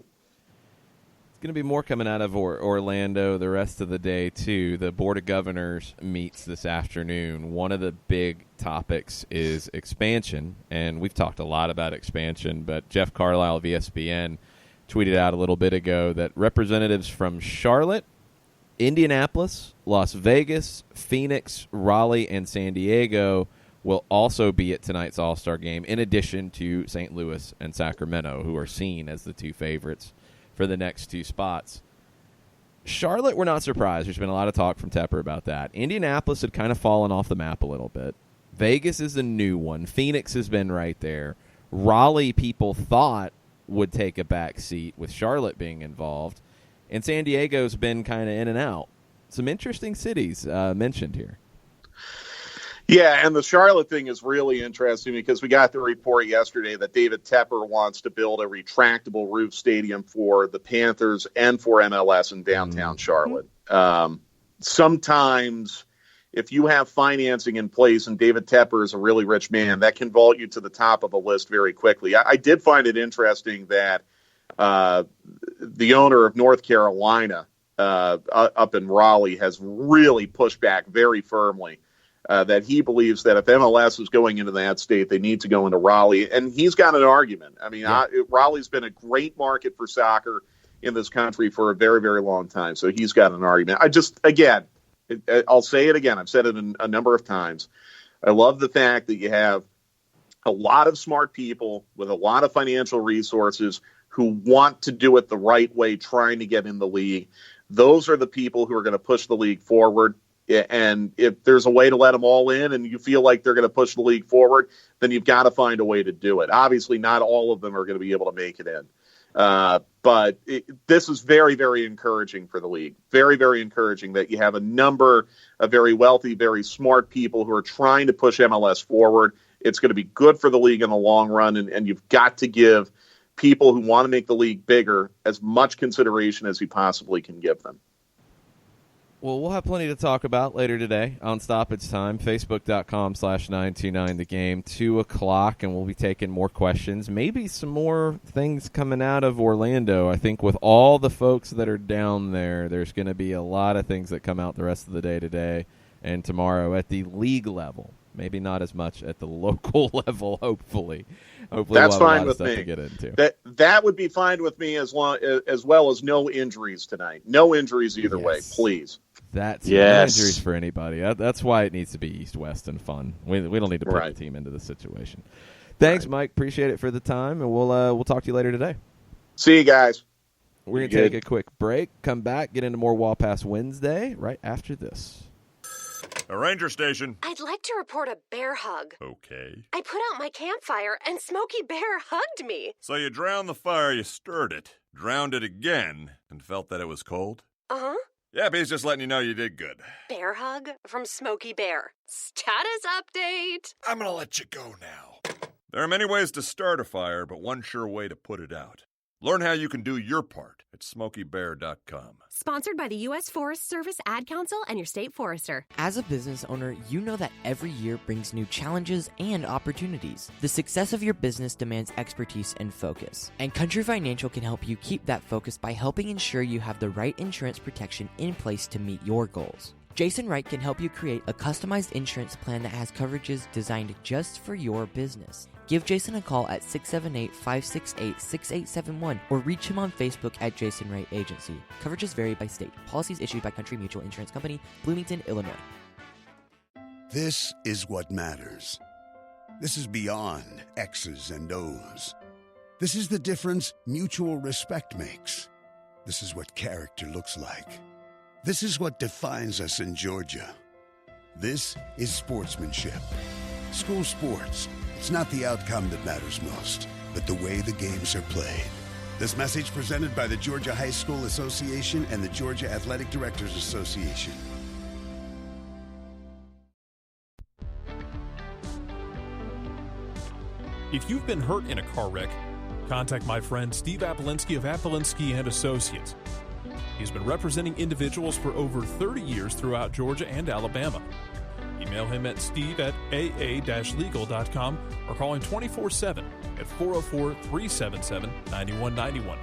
Going to be more coming out of Orlando the rest of the day, too. The Board of Governors meets this afternoon. One of the big topics is expansion, and we've talked a lot about expansion, but Jeff Carlisle of ESPN tweeted out a little bit ago that representatives from Charlotte, Indianapolis, Las Vegas, Phoenix, Raleigh, and San Diego will also be at tonight's All-Star game, in addition to St. Louis and Sacramento, who are seen as the two favorites for the next two spots. Charlotte, we're not surprised. There's been a lot of talk from Tepper about that. Indianapolis had kind of fallen off the map a little bit. Vegas is a new one. Phoenix has been right there. Raleigh, people thought would take a back seat with Charlotte being involved. And San Diego's been kind of in and out. Some interesting cities mentioned here. Yeah, and the Charlotte thing is really interesting because we got the report yesterday that David Tepper wants to build a retractable roof stadium for the Panthers and for MLS in downtown Charlotte. Sometimes if you have financing in place and David Tepper is a really rich man, that can vault you to the top of a list very quickly. I did find it interesting that the owner of North Carolina up in Raleigh has really pushed back very firmly. That he believes that if MLS is going into that state, they need to go into Raleigh. And he's got an argument. I mean, Raleigh's been a great market for soccer in this country for a very, very long time. So he's got an argument. I'll say it again. I've said it a number of times. I love the fact that you have a lot of smart people with a lot of financial resources who want to do it the right way, trying to get in the league. Those are the people who are going to push the league forward. And if there's a way to let them all in and you feel like they're going to push the league forward, then you've got to find a way to do it. Obviously, not all of them are going to be able to make it in. But this is very, very encouraging for the league. Very, very encouraging that you have a number of very wealthy, very smart people who are trying to push MLS forward. It's going to be good for the league in the long run, and you've got to give people who want to make the league bigger as much consideration as you possibly can give them. Well, we'll have plenty to talk about later today on Stoppage Time, Facebook.com/929thegame, 2 o'clock, and we'll be taking more questions. Maybe some more things coming out of Orlando. I think with all the folks that are down there, there's going to be a lot of things that come out the rest of the day today and tomorrow at the league level. Maybe not as much at the local level, hopefully. Hopefully that's we'll have fine a lot with of stuff me. to get into. That would be fine with me as well as no injuries tonight. No injuries either way, please. That's no injuries for anybody. That's why it needs to be East-West and fun. We don't need to put the team into this situation. Thanks, Mike. Appreciate it for the time, and we'll talk to you later today. See you guys. We're going to take a quick break, come back, get into more Wall Pass Wednesday right after this. A ranger station. I'd like to report a bear hug. Okay. I put out my campfire and Smokey Bear hugged me. So you drowned the fire, you stirred it, drowned it again, and felt that it was cold? Uh-huh. Yeah, he's just letting you know you did good. Bear hug from Smokey Bear. Status update. I'm gonna let you go now. There are many ways to start a fire, but one sure way to put it out. Learn how you can do your part at SmokeyBear.com. Sponsored by the U.S. Forest Service, Ad Council, and your state forester. As a business owner, you know that every year brings new challenges and opportunities. The success of your business demands expertise and focus. And Country Financial can help you keep that focus by helping ensure you have the right insurance protection in place to meet your goals. Jason Wright can help you create a customized insurance plan that has coverages designed just for your business. Give Jason a call at 678-568-6871 or reach him on Facebook at Jason Wright Agency. Coverages vary by state. Policies issued by Country Mutual Insurance Company, Bloomington, Illinois. This is what matters. This is beyond X's and O's. This is the difference mutual respect makes. This is what character looks like. This is what defines us in Georgia. This is sportsmanship. School sports. It's not the outcome that matters most, but the way the games are played. This message presented by the Georgia High School Association and the Georgia Athletic Directors Association. If you've been hurt in a car wreck, contact my friend Steve Apolinski of Apolinski and Associates. He's been representing individuals for over 30 years throughout Georgia and Alabama. Email him at steve@aa-legal.com or call him 24/7 at 404-377-9191.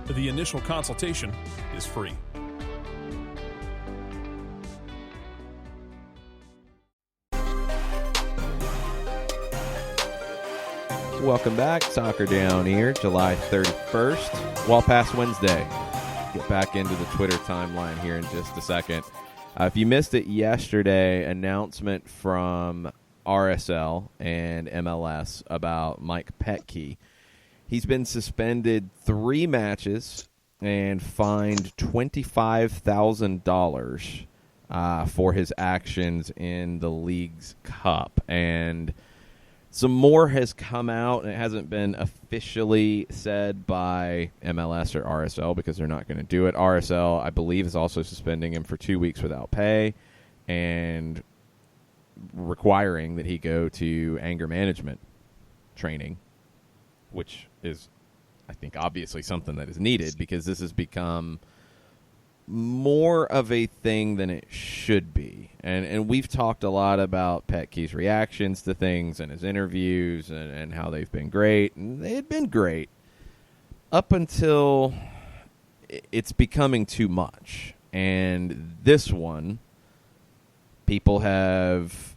The initial consultation is free. Welcome back. Soccer Down here, July 31st. Well past Wednesday. Get back into the Twitter timeline here in just a second. If you missed it yesterday, announcement from RSL and MLS about Mike Petke. He's been suspended 3 matches and fined $25,000 for his actions in the league's cup. And some more has come out, and it hasn't been officially said by MLS or RSL because they're not going to do it. RSL, I believe, is also suspending him for 2 weeks without pay and requiring that he go to anger management training, which is, I think, obviously something that is needed because this has become more of a thing than it should be. And we've talked a lot about Petke's reactions to things and his interviews and how they've been great. And they had been great up until it's becoming too much. And this one, people have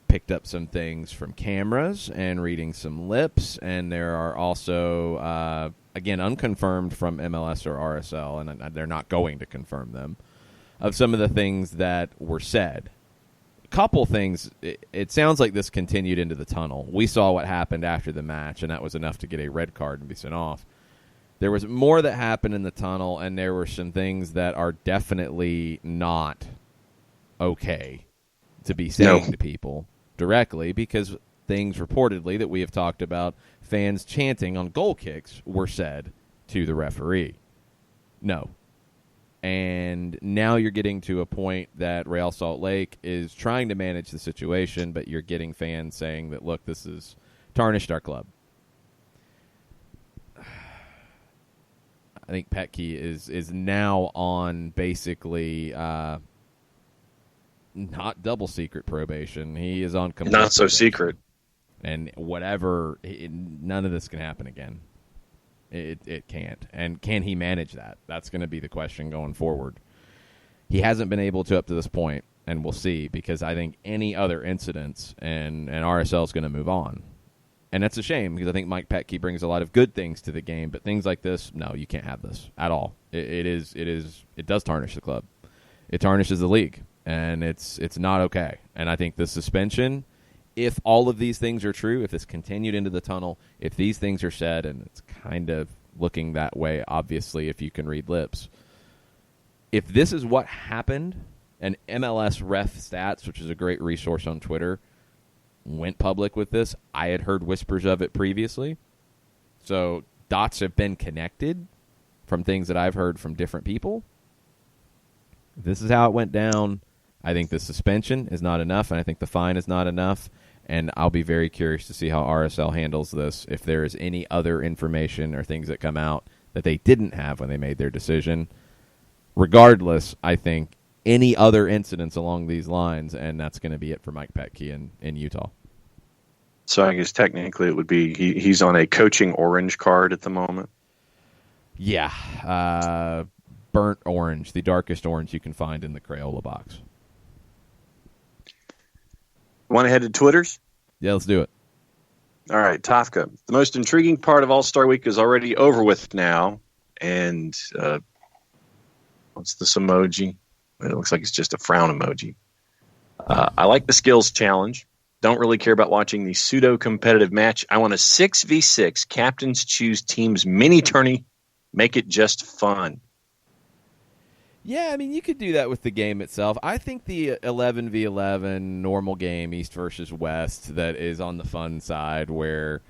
picked up some things from cameras and reading some lips. And there are also, again, unconfirmed from MLS or RSL, and they're not going to confirm them, of some of the things that were said. A couple things, it sounds like this continued into the tunnel. We saw what happened after the match, and that was enough to get a red card and be sent off. There was more that happened in the tunnel, and there were some things that are definitely not okay to be saying to people directly, because things reportedly that we have talked about, fans chanting on goal kicks, were said to the referee. No. And now you're getting to a point that Real Salt Lake is trying to manage the situation, but you're getting fans saying that, look, this has tarnished our club. I think Petke is now on basically not double secret probation. He is on complete not so secret. And whatever, none of this can happen again. It can't. And can he manage that? That's going to be the question going forward. He hasn't been able to up to this point, and we'll see, because I think any other incidents, and RSL is going to move on. And that's a shame, because I think Mike Petke brings a lot of good things to the game, but things like this, no, you can't have this at all. It does tarnish the club. It tarnishes the league, and it's not okay. And I think the suspension, if all of these things are true, if this continued into the tunnel, if these things are said, and it's kind of looking that way, obviously, if you can read lips, if this is what happened, and MLS Ref Stats, which is a great resource on Twitter, went public with this, I had heard whispers of it previously, so dots have been connected from things that I've heard from different people. If this is how it went down, I think the suspension is not enough, and I think the fine is not enough, and I'll be very curious to see how RSL handles this, if there is any other information or things that come out that they didn't have when they made their decision. Regardless, I think any other incidents along these lines, and that's going to be it for Mike Petke in Utah. So I guess technically it would be he's on a coaching orange card at the moment. Yeah, burnt orange, the darkest orange you can find in the Crayola box. Want to head to Twitter's? Yeah, let's do it. All right, Tafka. The most intriguing part of All-Star Week is already over with now. And what's this emoji? It looks like it's just a frown emoji. I like the skills challenge. Don't really care about watching the pseudo-competitive match. I want a 6v6 captains choose teams mini tourney. Make it just fun. Yeah, I mean, you could do that with the game itself. I think the 11v11 normal game, East versus West, that is on the fun side, where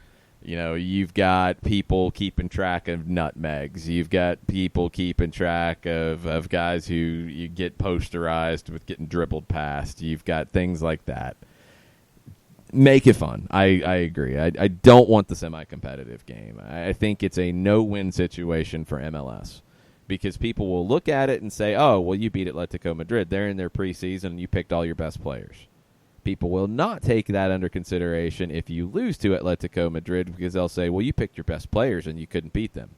You've got people keeping track of nutmegs. You've got people keeping track of guys who you get posterized with getting dribbled past. You've got things like that. Make it fun. I agree. I don't want the semi-competitive game. I think it's a no-win situation for MLS because people will look at it and say, oh, well, you beat Atletico Madrid. They're in their preseason and you picked all your best players. People will not take that under consideration if you lose to Atletico Madrid because they'll say, well, you picked your best players and you couldn't beat them.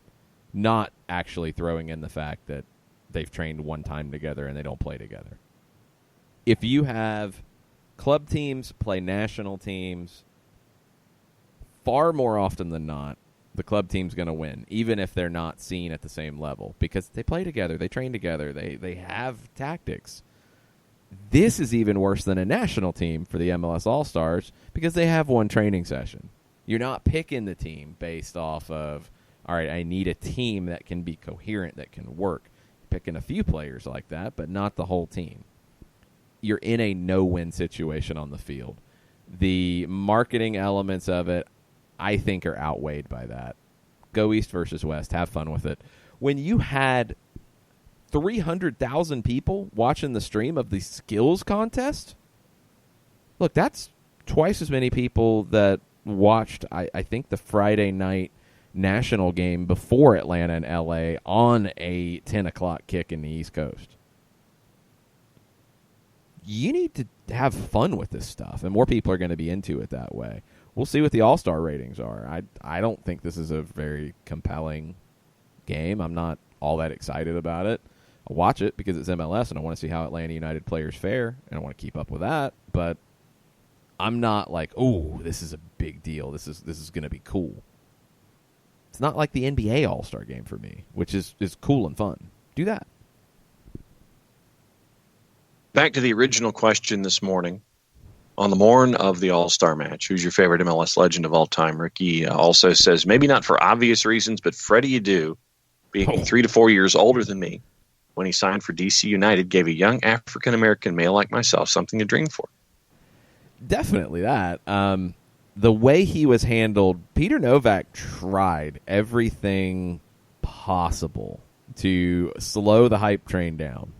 Not actually throwing in the fact that they've trained one time together and they don't play together. If you have club teams play national teams, far more often than not, the club team's going to win, even if they're not seen at the same level because they play together, they train together, they have tactics. This is even worse than a national team for the MLS All-Stars because they have one training session. You're not picking the team based off of, all right, I need a team that can be coherent, that can work. You're picking a few players like that, but not the whole team. You're in a no-win situation on the field. The marketing elements of it, I think, are outweighed by that. Go East versus West. Have fun with it. When you had 300,000 people watching the stream of the skills contest. Look, that's twice as many people that watched, I think, the Friday night national game before Atlanta and LA on a 10 o'clock kick in the East Coast. You need to have fun with this stuff, and more people are going to be into it that way. We'll see what the All-Star ratings are. I don't think this is a very compelling game. I'm not all that excited about it. I'll watch it because it's MLS and I want to see how Atlanta United players fare and I want to keep up with that, but I'm not like, oh, this is a big deal. This is going to be cool. It's not like the NBA All-Star game for me, which is cool and fun. Do that. Back to the original question this morning. On the morn of the All-Star match, who's your favorite MLS legend of all time? Ricky also says, maybe not for obvious reasons, but Freddie Adu, being 3 to 4 years older than me, when he signed for DC United, gave a young African-American male like myself something to dream for. Definitely that. The way he was handled, Peter Novak tried everything possible to slow the hype train down.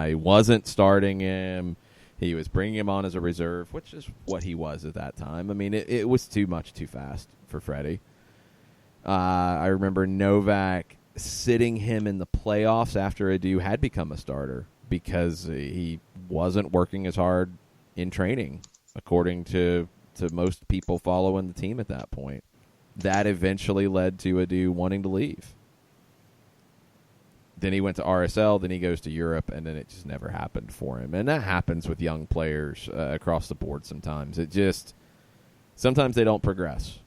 He wasn't starting him. He was bringing him on as a reserve, which is what he was at that time. I mean, it was too much too fast for Freddie. I remember Novak sitting him in the playoffs after Adu had become a starter because he wasn't working as hard in training, according to most people following the team at that point. That eventually led to Adu wanting to leave. Then he went to RSL, then he goes to Europe, and then it just never happened for him. And that happens with young players across the board sometimes. Sometimes they don't progress.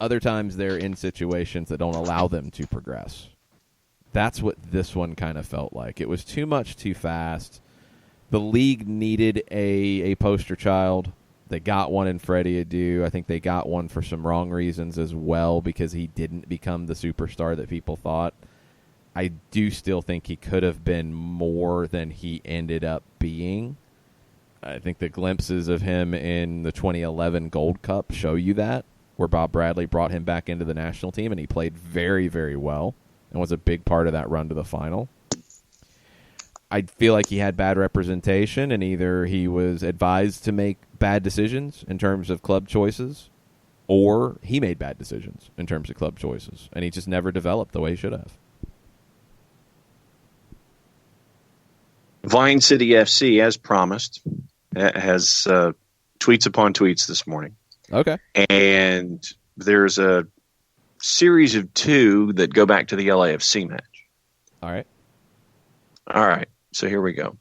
Other times they're in situations that don't allow them to progress. That's what this one kind of felt like. It was too much too fast. The league needed a poster child. They got one in Freddie Adu. I think they got one for some wrong reasons as well because he didn't become the superstar that people thought. I do still think he could have been more than he ended up being. I think the glimpses of him in the 2011 Gold Cup show you that, where Bob Bradley brought him back into the national team, and he played very, very well and was a big part of that run to the final. I feel like he had bad representation, and either he was advised to make bad decisions in terms of club choices, or he made bad decisions in terms of club choices, and he just never developed the way he should have. Vine City FC, as promised, has tweets upon tweets this morning. Okay. And there's a series of 2 that go back to the LAFC match. All right. So here we go.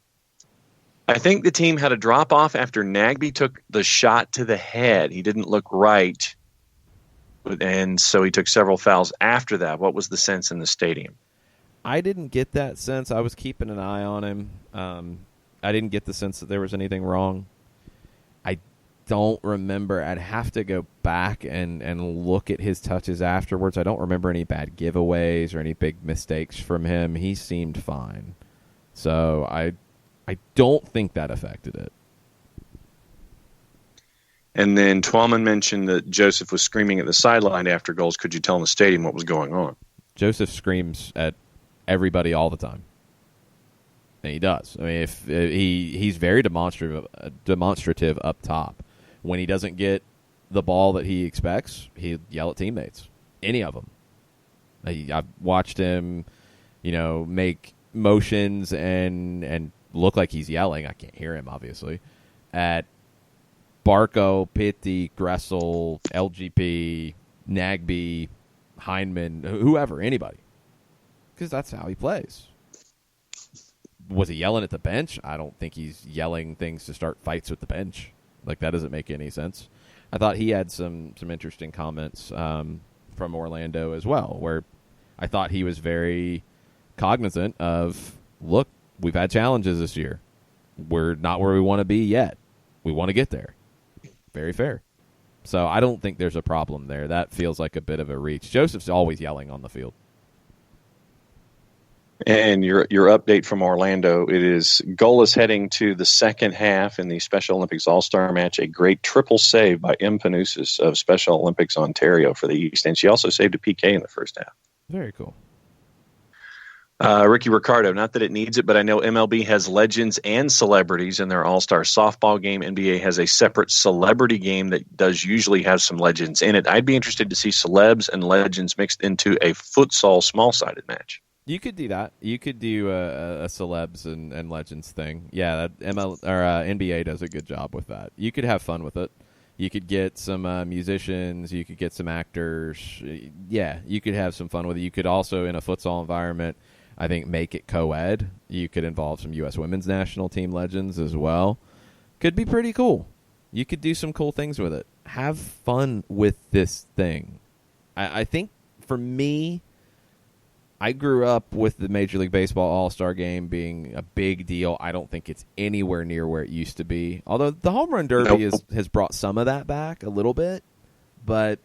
I think the team had a drop-off after Nagby took the shot to the head. He didn't look right, and so he took several fouls after that. What was the sense in the stadium? I didn't get that sense. I was keeping an eye on him. I didn't get the sense that there was anything wrong. I don't remember. I'd have to go back and look at his touches afterwards. I don't remember any bad giveaways or any big mistakes from him. He seemed fine. So I don't think that affected it. And then Twellman mentioned that Joseph was screaming at the sideline after goals. Could you tell in the stadium what was going on? Joseph screams at everybody all the time. And he does. I mean, if he's very demonstrative up top. When he doesn't get the ball that he expects, he'll yell at teammates. Any of them. I've watched him, make motions and look like he's yelling. I can't hear him, obviously, at Barco, Pitti, Gressel, LGP, Nagby, Heineman, whoever, anybody. Because that's how he plays. Was he yelling at the bench? I don't think he's yelling things to start fights with the bench. Like, that doesn't make any sense. I thought he had some interesting comments from Orlando as well, where I thought he was very cognizant of, look, we've had challenges this year. We're not where we want to be yet. We want to get there. Very fair. So I don't think there's a problem there. That feels like a bit of a reach. Joseph's always yelling on the field. And your update from Orlando, it is goal is heading to the second half in the Special Olympics All-Star match. A great triple save by M. Panousis of Special Olympics Ontario for the East. And she also saved a PK in the first half. Very cool. Ricky Ricardo, not that it needs it, but I know MLB has legends and celebrities in their all-star softball game. NBA has a separate celebrity game that does usually have some legends in it. I'd be interested to see celebs and legends mixed into a futsal small-sided match. You could do that. You could do a celebs and legends thing. Yeah, NBA does a good job with that. You could have fun with it. You could get some musicians. You could get some actors. Yeah, you could have some fun with it. You could also, in a futsal environment, I think, make it co-ed. You could involve some U.S. women's national team legends as well. Could be pretty cool. You could do some cool things with it. Have fun with this thing. I think, for me, I grew up with the Major League Baseball All-Star Game being a big deal. I don't think it's anywhere near where it used to be. Although the Home Run Derby has brought some of that back a little bit, but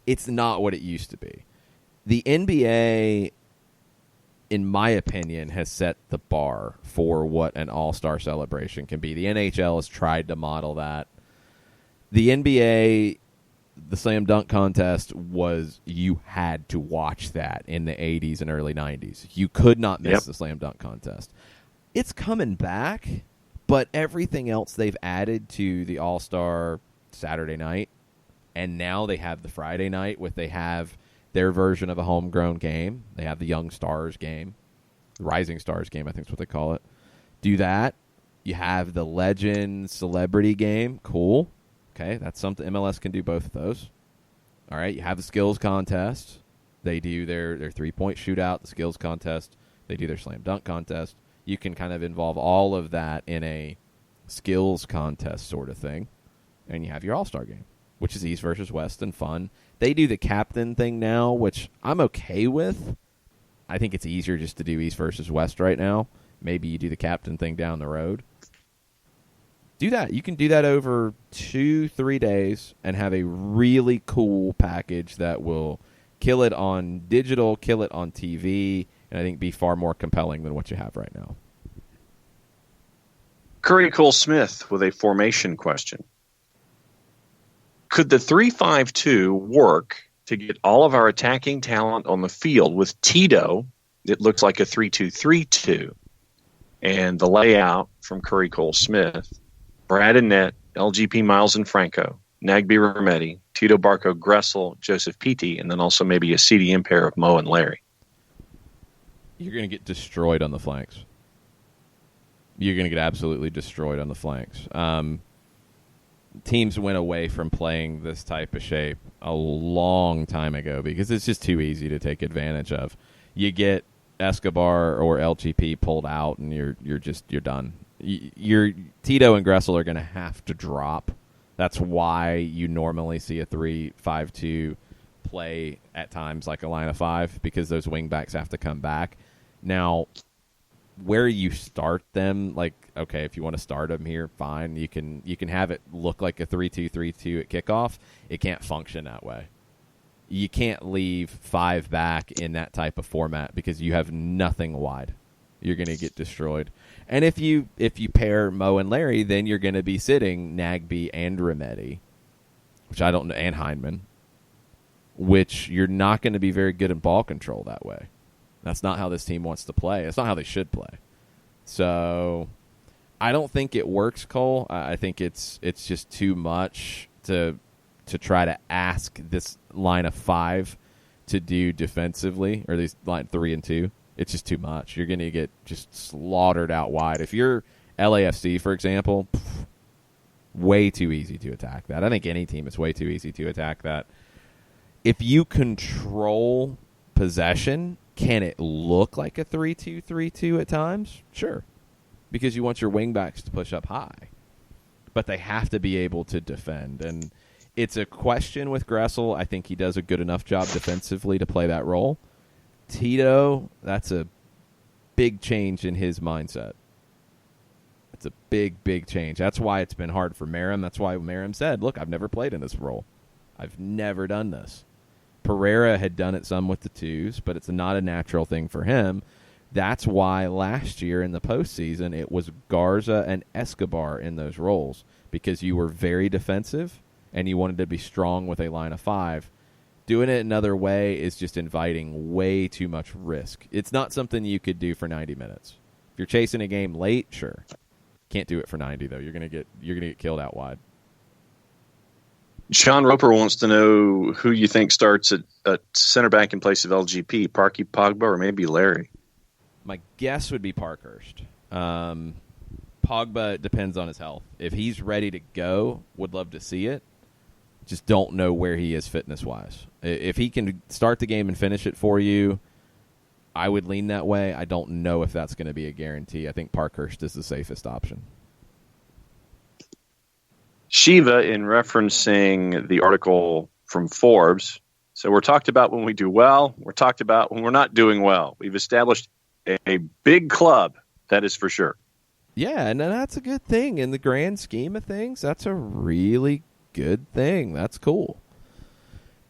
it's not what it used to be. The NBA, in my opinion, has set the bar for what an all-star celebration can be. The NHL has tried to model that. The NBA, the slam dunk contest, was, you had to watch that in the 80s and early 90s. You could not miss the slam dunk contest. It's coming back, but everything else they've added to the all-star Saturday night, and now they have the Friday night, they have their version of a homegrown game. They have the Young Stars game. Rising Stars game, I think is what they call it. Do that. You have the Legend Celebrity game. Cool. Okay, that's something. MLS can do both of those. All right, you have the skills contest. They do their three-point shootout, the skills contest. They do their slam dunk contest. You can kind of involve all of that in a skills contest sort of thing. And you have your all-star game, which is East versus West and fun. They do the captain thing now, which I'm okay with. I think it's easier just to do East versus West right now. Maybe you do the captain thing down the road. Do that. You can do that over 2-3 days and have a really cool package that will kill it on digital, kill it on TV, and I think be far more compelling than what you have right now. Curry Cole Smith with a formation question. Could the 3-5-2 work to get all of our attacking talent on the field? With Tito, it looks like a 3-2-3-2. And the layout from Curry Cole Smith, Brad and Net, LGP Miles and Franco, Nagby Rometty, Tito Barco Gressel, Joseph Pitti, and then also maybe a CDM pair of Mo and Larry. You're going to get destroyed on the flanks. You're going to get absolutely destroyed on the flanks. Teams went away from playing this type of shape a long time ago because it's just too easy to take advantage of. You get Escobar or LGP pulled out, and you're done. Your Tito and Gressel are going to have to drop. That's why you normally see a 3-5-2 play at times like a line of five, because those wingbacks have to come back. Now, where you start them, like, okay, if you want to start them here, fine. You can have it look like a 3-2-3-2 at kickoff. It can't function that way. You can't leave five back in that type of format because you have nothing wide. You're going to get destroyed. And if you pair Mo and Larry, then you're going to be sitting Nagby and Rometty which I don't know, and Hindman, which you're not going to be very good at ball control that way. That's not how this team wants to play. It's not how they should play. So I don't think it works, Cole. I think it's just too much to try to ask this line of 5 to do defensively, or these line 3 and 2. It's just too much. You're going to get just slaughtered out wide. If you're LAFC, for example, way too easy to attack that. I think any team, it's way too easy to attack that. If you control possession, can it look like a 3-2-3-2 at times? Sure, because you want your wingbacks to push up high. But they have to be able to defend. And it's a question with Gressel. I think he does a good enough job defensively to play that role. Tito, that's a big change in his mindset. It's a big, big change. That's why it's been hard for Merrim. That's why Merrim said, look, I've never played in this role. I've never done this. Pereira had done it some with the 2s, but it's not a natural thing for him. That's why last year in the postseason it was Garza and Escobar in those roles, because you were very defensive and you wanted to be strong with a line of 5. Doing it another way is just inviting way too much risk. It's not something you could do for 90 minutes. If you're chasing a game late, sure. Can't do it for 90 though. You're gonna get killed out wide. Sean Roper wants to know who you think starts at center back in place of LGP, Parky, Pogba, or maybe Larry. My guess would be Parkhurst. Pogba depends on his health. If he's ready to go, would love to see it. Just don't know where he is fitness-wise. If he can start the game and finish it for you, I would lean that way. I don't know if that's going to be a guarantee. I think Parkhurst is the safest option. Shiva, in referencing the article from Forbes, so we're talked about when we do well. We're talked about when we're not doing well. We've established a big club, that is for sure. Yeah, and that's a good thing. In the grand scheme of things, that's a really good thing. That's cool.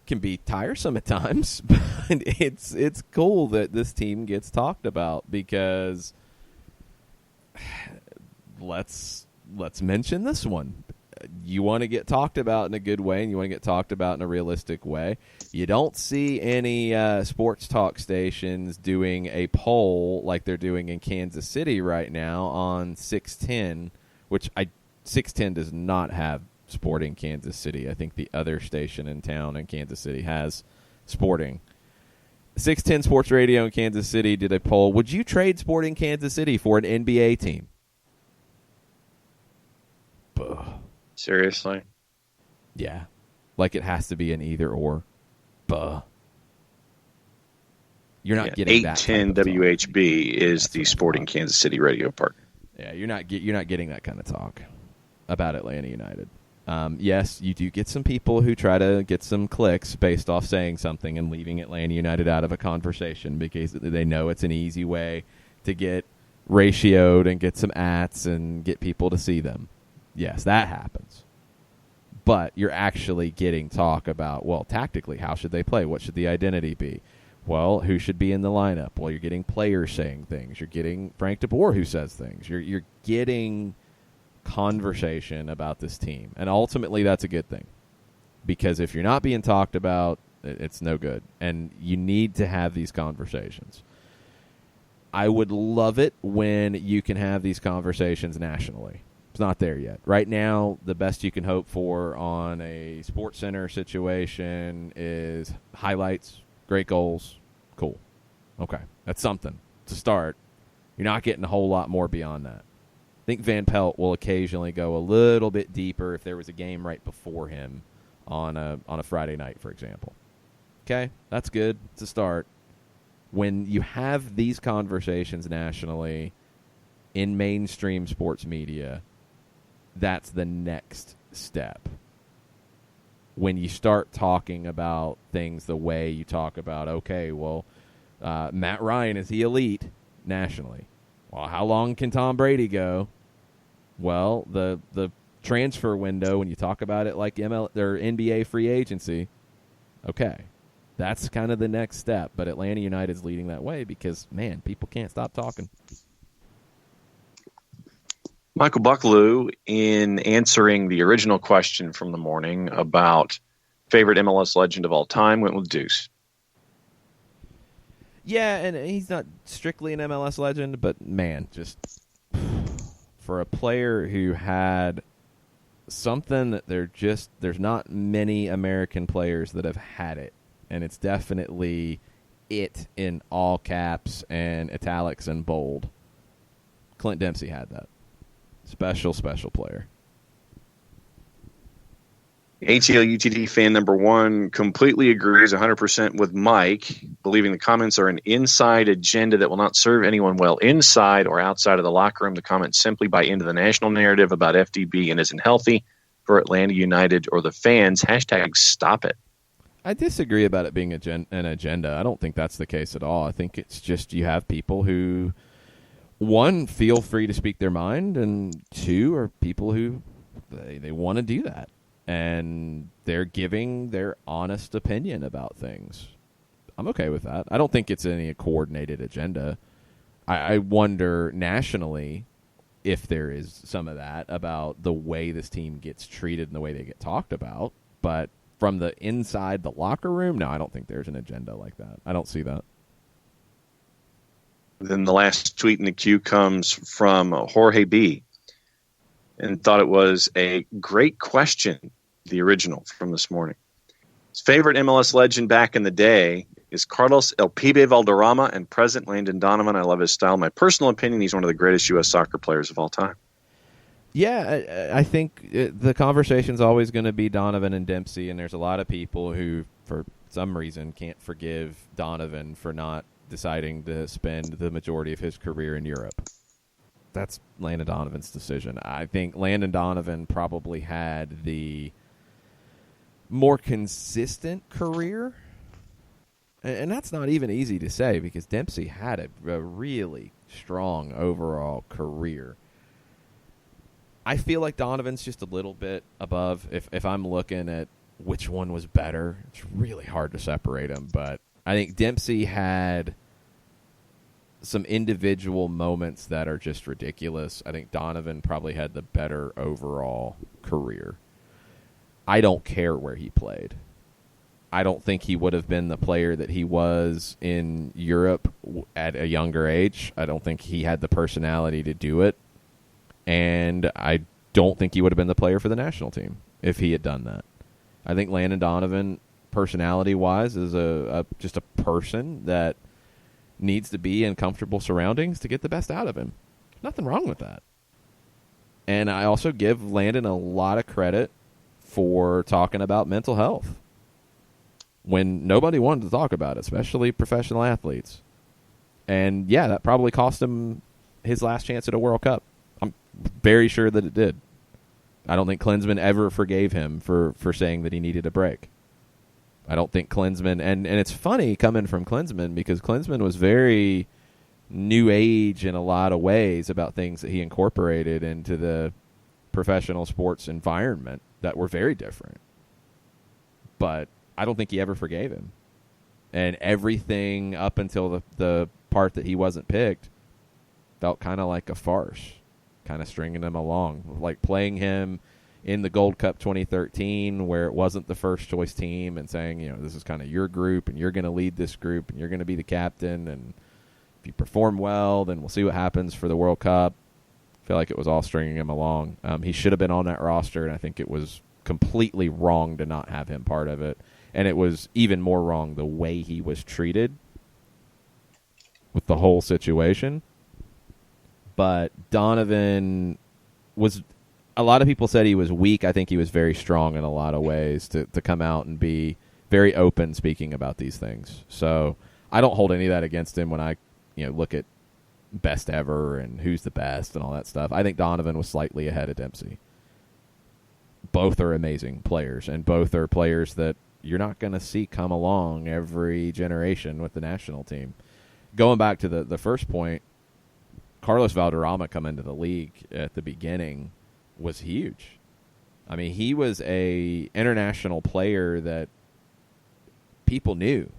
Can be tiresome at times, but it's cool that this team gets talked about, because let's mention this one. You want to get talked about in a good way, and you want to get talked about in a realistic way. You don't see any sports talk stations doing a poll like they're doing in Kansas City right now on 610, which 610 does not have Sporting Kansas City. I think the other station in town in Kansas City has Sporting. 610 Sports Radio in Kansas City did a poll. Would you trade Sporting Kansas City for an NBA team? Seriously? Yeah. Like it has to be an either or. You're not getting that. 810 WHB is the Sporting Kansas City radio partner. Yeah, you're not getting that kind of talk about Atlanta United. Yes, you do get some people who try to get some clicks based off saying something and leaving Atlanta United out of a conversation because they know it's an easy way to get ratioed and get some ats and get people to see them. Yes, that happens. But you're actually getting talk about, well, tactically, how should they play? What should the identity be? Well, who should be in the lineup? Well, you're getting players saying things. You're getting Frank de Boer who says things. You're getting conversation about this team. And ultimately, that's a good thing. Because if you're not being talked about, it's no good. And you need to have these conversations. I would love it when you can have these conversations nationally. It's not there yet. Right now, the best you can hope for on a Sports Center situation is highlights, great goals, cool. Okay, that's something to start. You're not getting a whole lot more beyond that. I think Van Pelt will occasionally go a little bit deeper if there was a game right before him on a Friday night, for example. Okay, that's good to start. When you have these conversations nationally in mainstream sports media, that's the next step. When you start talking about things the way you talk about, okay, well, Matt Ryan, is he elite nationally? Well, how long can Tom Brady go? Well, the transfer window, when you talk about it like NBA free agency, okay, that's kind of the next step. But Atlanta United's leading that way because, man, people can't stop talking. Michael Bucklew, in answering the original question from the morning about favorite MLS legend of all time, went with Deuce. Yeah, and he's not strictly an MLS legend, but man, just for a player who had something that there's not many American players that have had it, and it's definitely it in all caps and italics and bold. Clint Dempsey had that. Special player. ATL UTD fan number 1 completely agrees 100% with Mike, believing the comments are an inside agenda that will not serve anyone well inside or outside of the locker room. The comments simply buy into the national narrative about FDB and isn't healthy for Atlanta United or the fans. Hashtag stop it. I disagree about it being an agenda. I don't think that's the case at all. I think it's just you have people who, one, feel free to speak their mind, and two, are people who they want to do that. And they're giving their honest opinion about things. I'm okay with that. I don't think it's any coordinated agenda. I wonder nationally if there is some of that about the way this team gets treated and the way they get talked about. But from the inside the locker room, no, I don't think there's an agenda like that. I don't see that. Then the last tweet in the queue comes from Jorge B. and thought it was a great question, the original from this morning. His favorite MLS legend back in the day is Carlos El Pibe Valderrama and present Landon Donovan. I love his style. My personal opinion, he's one of the greatest U.S. soccer players of all time. Yeah, I think the conversation's always going to be Donovan and Dempsey, and there's a lot of people who, for some reason, can't forgive Donovan for not deciding to spend the majority of his career in Europe. That's Landon Donovan's decision. I think Landon Donovan probably had the more consistent career, and that's not even easy to say because Dempsey had a really strong overall career. I feel like Donovan's just a little bit above. If I'm looking at which one was better, it's really hard to separate them, but I think Dempsey had some individual moments that are just ridiculous. I think Donovan probably had the better overall career. I don't care where he played. I don't think he would have been the player that he was in Europe at a younger age. I don't think he had the personality to do it. And I don't think he would have been the player for the national team if he had done that. I think Landon Donovan, personality-wise, is just a person that needs to be in comfortable surroundings to get the best out of him. Nothing wrong with that. And I also give Landon a lot of credit for talking about mental health when nobody wanted to talk about it, especially professional athletes. And, yeah, that probably cost him his last chance at a World Cup. I'm very sure that it did. I don't think Klinsmann ever forgave him for saying that he needed a break. I don't think Klinsmann, and it's funny coming from Klinsmann because Klinsmann was very new age in a lot of ways about things that he incorporated into the professional sports environment that were very different. But I don't think he ever forgave him. And everything up until the part that he wasn't picked felt kind of like a farce, kind of stringing him along, like playing him in the Gold Cup 2013 where it wasn't the first choice team and saying, this is kind of your group and you're going to lead this group and you're going to be the captain, and if you perform well, then we'll see what happens for the World Cup. I feel like it was all stringing him along. He should have been on that roster, and I think it was completely wrong to not have him part of it. And it was even more wrong the way he was treated with the whole situation. But Donovan was, a lot of people said he was weak. I think he was very strong in a lot of ways to come out and be very open speaking about these things. So I don't hold any of that against him when I look at best ever and who's the best and all that stuff. I think Donovan was slightly ahead of Dempsey. Both are amazing players, and both are players that you're not going to see come along every generation with the national team. Going back to the first point, Carlos Valderrama coming into the league at the beginning was huge. I mean, he was a international player that people knew.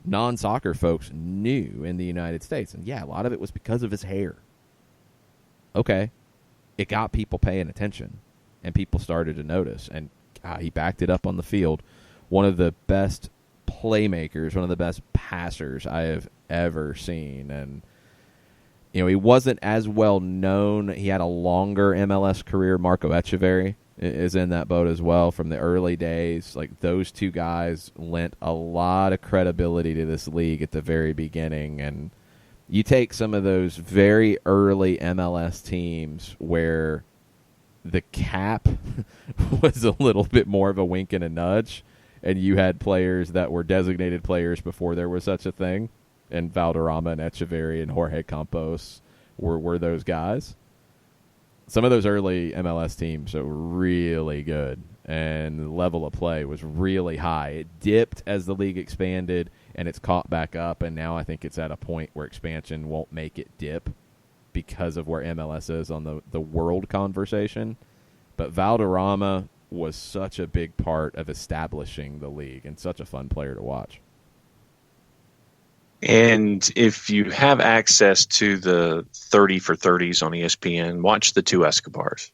Non-soccer folks knew in the United States. And, yeah, a lot of it was because of his hair. Okay. it got people paying attention, and people started to notice. And he backed it up on the field. One of the best playmakers, one of the best passers I have ever seen. And he wasn't as well known. He had a longer MLS career. Marco Echeverri is in that boat as well from the early days. Like, those two guys lent a lot of credibility to this league at the very beginning. And you take some of those very early MLS teams where the cap was a little bit more of a wink and a nudge, and you had players that were designated players before there was such a thing, and Valderrama and Echeverri and Jorge Campos were those guys. Some of those early MLS teams are really good, and the level of play was really high. It dipped as the league expanded, and it's caught back up, and now I think it's at a point where expansion won't make it dip because of where MLS is on the world conversation. But Valderrama was such a big part of establishing the league and such a fun player to watch. And if you have access to the 30 for 30s on ESPN, watch the two Escobars.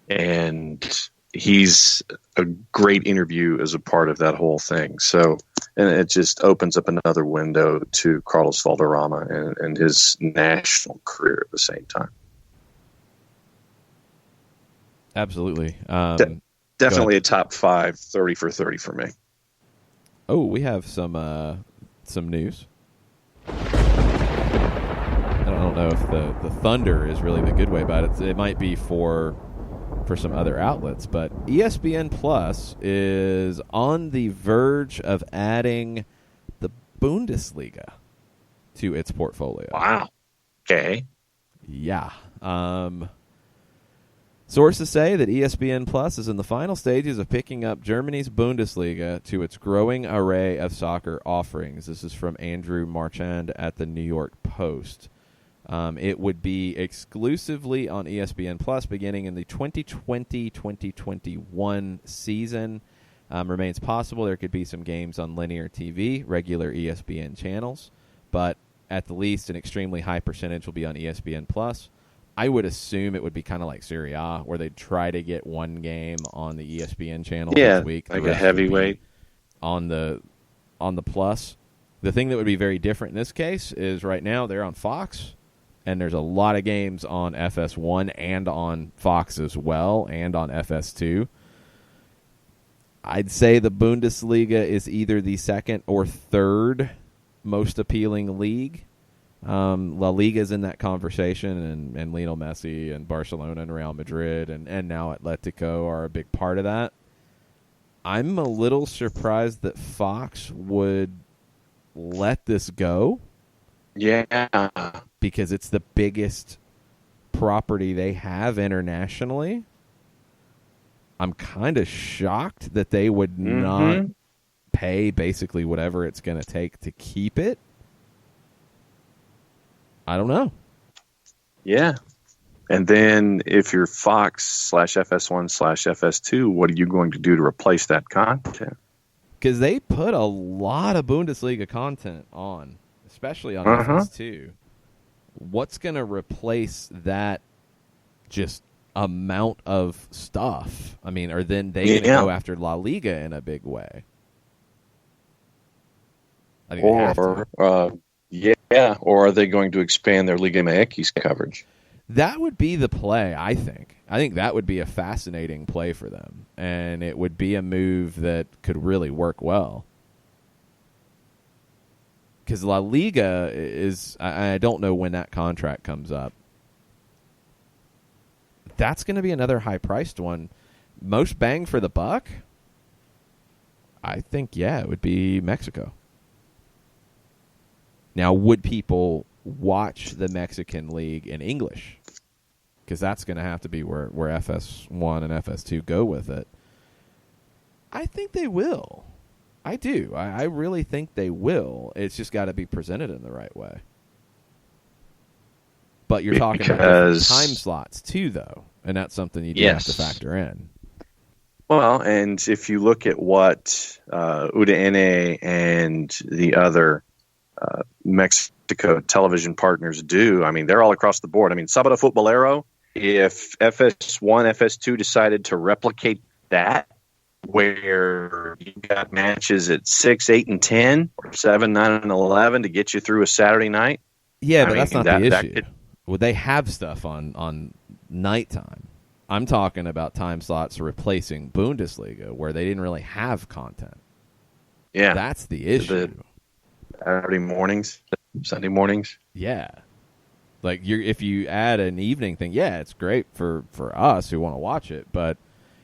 And he's a great interview as a part of that whole thing. So, and it just opens up another window to Carlos Valderrama and his national career at the same time. Absolutely. Definitely a top 5 30 for 30 for me. Oh, we have some news. I don't know if the thunder is really the good way about it. It might be for some other outlets, but ESPN Plus is on the verge of adding the Bundesliga to its portfolio. Wow. Okay. Yeah. Sources say that ESPN Plus is in the final stages of picking up Germany's Bundesliga to its growing array of soccer offerings. This is from Andrew Marchand at the New York Post. It would be exclusively on ESPN Plus beginning in the 2020-2021 season. Remains possible there could be some games on linear TV, regular ESPN channels, but at the least an extremely high percentage will be on ESPN Plus. I would assume it would be kind of like Serie A, where they'd try to get one game on the ESPN channel each week. Like a heavyweight on the Plus. The thing that would be very different in this case is right now they're on Fox, and there's a lot of games on FS1 and on Fox as well, and on FS2. I'd say the Bundesliga is either the second or third most appealing league. La Liga's in that conversation, and Lionel Messi and Barcelona and Real Madrid and now Atletico are a big part of that. I'm a little surprised that Fox would let this go. Yeah. Because it's the biggest property they have internationally. I'm kind of shocked that they would not pay basically whatever it's going to take to keep it. I don't know. Yeah. And then if you're Fox/FS1/FS2, what are you going to do to replace that content? Because they put a lot of Bundesliga content on, especially on FS2. What's going to replace that just amount of stuff? I mean, are then they going to go after La Liga in a big way? I think they have to. Or are they going to expand their Liga MX coverage? That would be the play, I think. I think that would be a fascinating play for them, and it would be a move that could really work well. Because La Liga is, I don't know when that contract comes up. That's going to be another high-priced one. Most bang for the buck? I think, it would be Mexico. Now, would people watch the Mexican League in English? Because that's going to have to be where FS1 and FS2 go with it. I think they will. I do. I really think they will. It's just got to be presented in the right way. But you're talking about different time slots, too, though. And that's something you do have to factor in. Well, and if you look at what UDN and the other Mexico television partners do, I mean, they're all across the board. I mean, Sábado Futbolero if FS1, FS2 decided to replicate that, where you got matches at 6, 8, and 10, or 7, 9, and 11 to get you through a Saturday night. Yeah, but that's not the issue. Well, they have stuff on nighttime. I'm talking about time slots replacing Bundesliga, where they didn't really have content. Yeah, that's the issue. The Saturday mornings, Sunday mornings. Yeah, like if you add an evening thing, yeah, it's great for us who want to watch it, but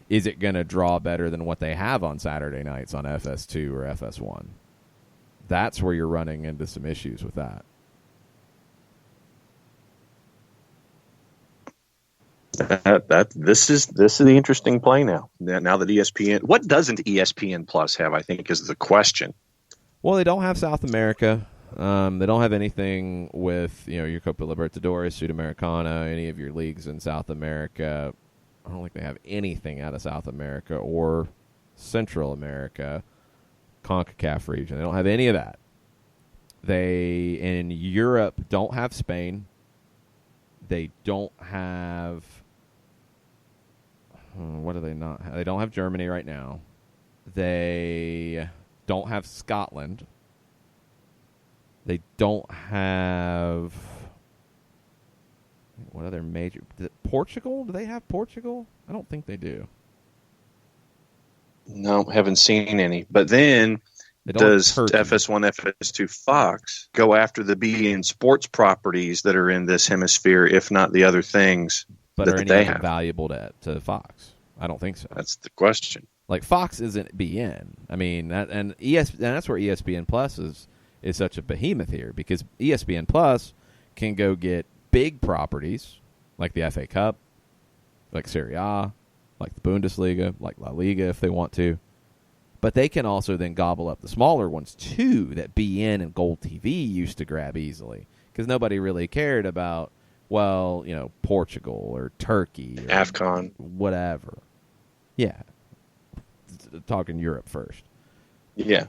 is it going to draw better than what they have on Saturday nights on FS2 or FS1? That's where you're running into some issues with that. This is the interesting play now. Now that ESPN, what doesn't ESPN Plus have? I think is the question. Well, they don't have South America. They don't have anything with your Copa Libertadores, Sudamericana, any of your leagues in South America. I don't think they have anything out of South America or Central America, CONCACAF region. They don't have any of that. They, in Europe, don't have Spain. They don't have... what do they not have? They don't have Germany right now. They don't have Scotland. They don't have... what other major... Portugal? Do they have Portugal? I don't think they do. No, haven't seen any. But then, does FS1, FS2 Fox go after the beIN Sports properties that are in this hemisphere, if not the other things but that they have? Valuable to Fox? I don't think so. That's the question. Like, Fox isn't beIN. I mean, and that's where ESPN Plus is such a behemoth here, because ESPN Plus can go get big properties like the FA Cup, like Serie A, like the Bundesliga, like La Liga if they want to. But they can also then gobble up the smaller ones too that beIN and Gold TV used to grab easily, because nobody really cared about, Portugal or Turkey or AFCON, whatever. Yeah. Talking Europe first. Yeah.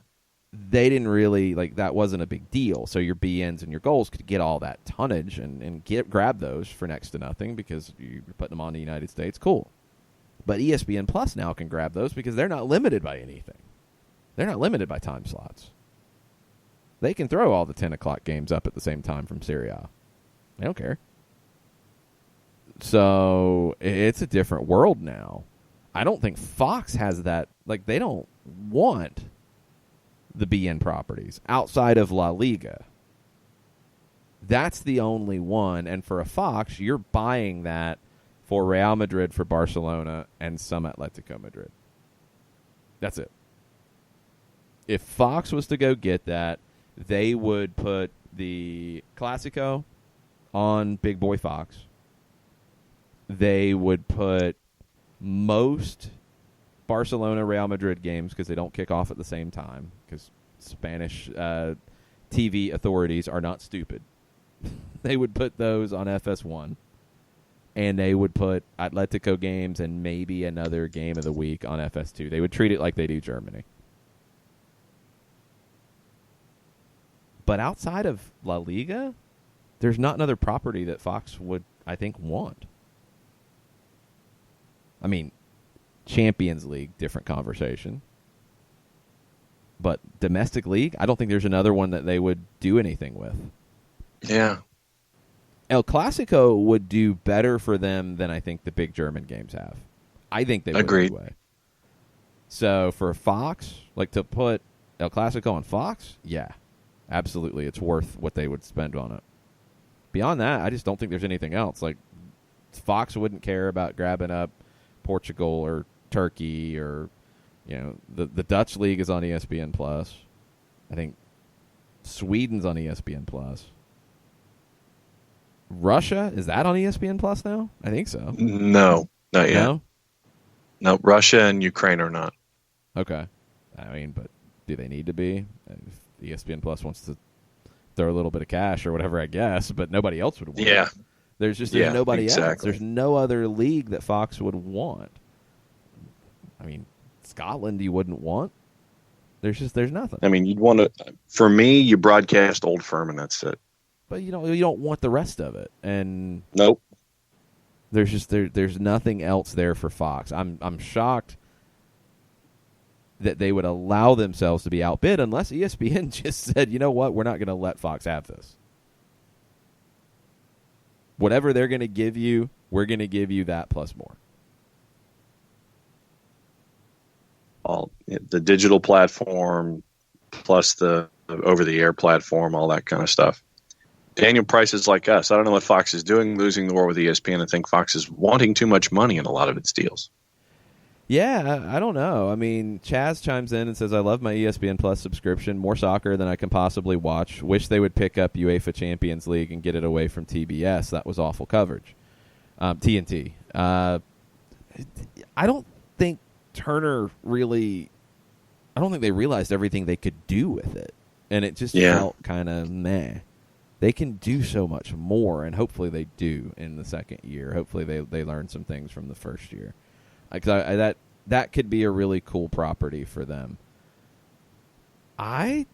They didn't really, that wasn't a big deal. So your beINs and your goals could get all that tonnage and grab those for next to nothing because you're putting them on the United States. Cool. But ESPN Plus now can grab those because they're not limited by anything. They're not limited by time slots. They can throw all the 10 o'clock games up at the same time from Serie A. They don't care. So it's a different world now. I don't think Fox has that. They don't want the beIN properties outside of La Liga. That's the only one. And for a Fox, you're buying that for Real Madrid, for Barcelona, and some Atletico Madrid. That's it. If Fox was to go get that, they would put the Clásico on Big Boy Fox. They would put most Barcelona Real Madrid games, because they don't kick off at the same time, because Spanish TV authorities are not stupid. They would put those on FS1, and they would put Atletico games and maybe another game of the week on FS2. They would treat it like they do Germany. But outside of La Liga, there's not another property that Fox would, I think, want. I mean, Champions League, different conversation. But domestic league, I don't think there's another one that they would do anything with. Yeah. El Clásico would do better for them than I think the big German games have. I think they would. Agreed. Anyway. So for Fox, to put El Clásico on Fox, yeah, absolutely. It's worth what they would spend on it. Beyond that, I just don't think there's anything else. Fox wouldn't care about grabbing up Portugal or Turkey or, the Dutch league is on ESPN Plus. I think Sweden's on ESPN Plus. Russia, is that on ESPN Plus now? I think so. No, not yet. No, Russia and Ukraine are not. Okay. I mean, but do they need to be? If ESPN Plus wants to throw a little bit of cash or whatever, I guess, but nobody else would want. Yeah. There's nobody else. There's no other league that Fox would want. I mean, Scotland you wouldn't want. There's nothing. I mean, you'd want to. For me, you broadcast Old Firm and that's it. But you don't want the rest of it. And nope. There's nothing else there for Fox. I'm shocked that they would allow themselves to be outbid unless ESPN just said, you know what, we're not going to let Fox have this. Whatever they're going to give you, we're going to give you that plus more. All the digital platform plus the over-the-air platform, all that kind of stuff. Daniel Price is like us. I don't know what Fox is doing, losing the war with ESPN. I think Fox is wanting too much money in a lot of its deals. Yeah, I don't know. I mean, Chaz chimes in and says, I love my ESPN Plus subscription. More soccer than I can possibly watch. Wish they would pick up UEFA Champions League and get it away from TBS. That was awful coverage. TNT. I don't think Turner really... I don't think they realized everything they could do with it. And it just felt kind of meh. They can do so much more, and hopefully they do in the second year. Hopefully they learn some things from the first year. That could be a really cool property for them. I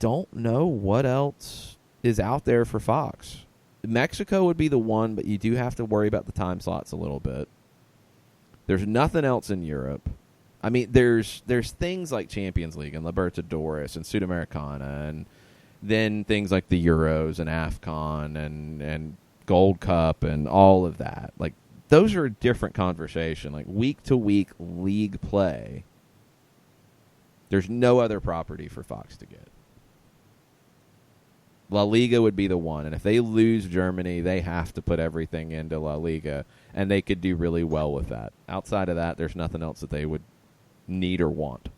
don't know what else is out there for Fox. Mexico would be the one, but you do have to worry about the time slots a little bit. There's nothing else in Europe. I mean, there's things like Champions League and Libertadores and Sudamericana, and then things like the Euros and AFCON and Gold Cup and all of that. Like, those are a different conversation. Like, week-to-week league play, there's no other property for Fox to get. La Liga would be the one, and if they lose Germany, they have to put everything into La Liga, and they could do really well with that. Outside of that, there's nothing else that they would need or want.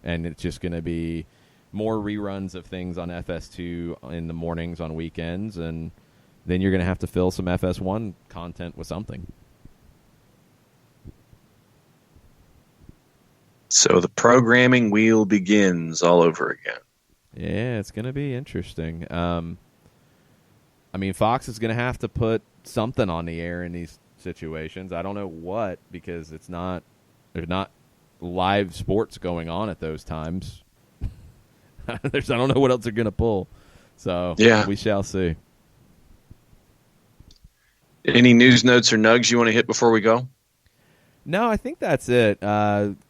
And it's just going to be more reruns of things on FS2 in the mornings on weekends, and then you're going to have to fill some FS1 content with something. So the programming wheel begins all over again. Yeah, it's going to be interesting. I mean, Fox is going to have to put something on the air in these situations. I don't know what, because there's not live sports going on at those times. I don't know what else they're going to pull. So we shall see. Any news notes or nugs you want to hit before we go? No, I think that's it.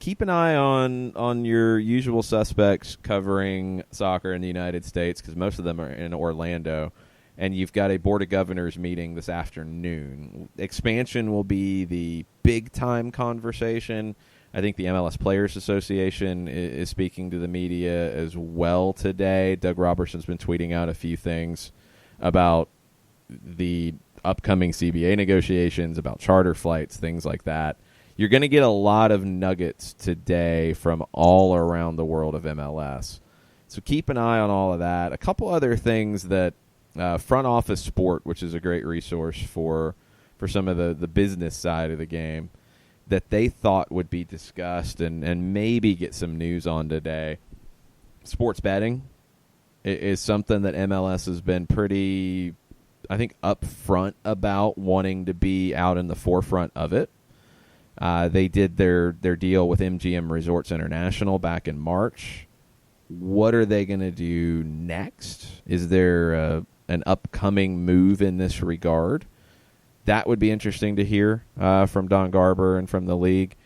Keep an eye on your usual suspects covering soccer in the United States, because most of them are in Orlando. And you've got a Board of Governors meeting this afternoon. Expansion will be the big-time conversation. I think the MLS Players Association is speaking to the media as well today. Doug Robertson's been tweeting out a few things about the upcoming CBA negotiations, about charter flights, things like that. You're going to get a lot of nuggets today from all around the world of MLS. So keep an eye on all of that. A couple other things that Front Office Sport, which is a great resource for some of the business side of the game, that they thought would be discussed and maybe get some news on today. Sports betting is something that MLS has been pretty, I think, upfront about wanting to be out in the forefront of it. They did their deal with MGM Resorts International back in March. What are they going to do next? Is there an upcoming move in this regard? That would be interesting to hear from Don Garber and from the league.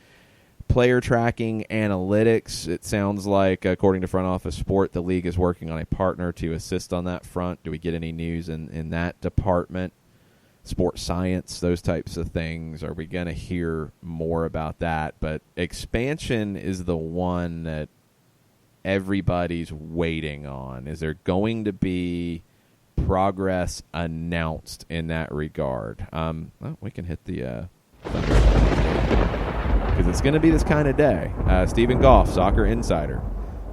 Player tracking analytics, it sounds like, according to Front Office Sport, the league is working on a partner to assist on that front. Do we get any news in that department? Sports science, those types of things. Are we going to hear more about that? But expansion is the one that everybody's waiting on. Is there going to be progress announced in that regard? Well, we can hit the because it's going to be this kind of day. Stephen Goff, Soccer Insider,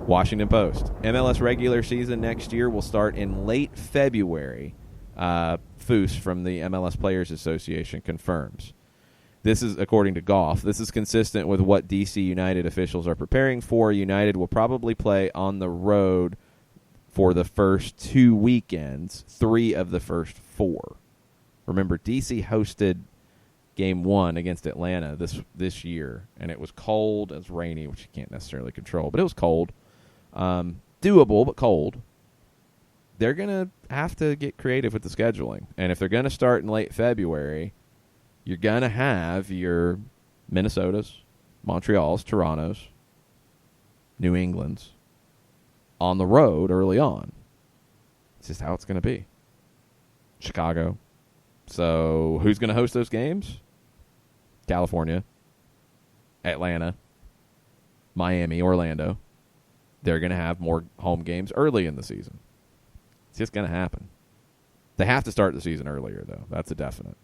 Washington Post. MLS regular season next year will start in late February. Foose from the MLS Players Association confirms. This is, according to Goff, this is consistent with what DC United officials are preparing for. United will probably play on the road for the first 2 weekends, 3 of the first 4. Remember, DC hosted Game 1 against Atlanta this year, and it was cold, it was rainy, which you can't necessarily control, but it was cold. Doable, but cold. they're going to have to get creative with the scheduling. And if they're going to start in late February, you're going to have your Minnesotas, Montreals, Torontos, New Englands on the road early on. It's just how it's going to be. Chicago. So who's going to host those games? California, Atlanta, Miami, Orlando. They're going to have more home games early in the season. It's just going to happen. They have to start the season earlier, though. That's a definite.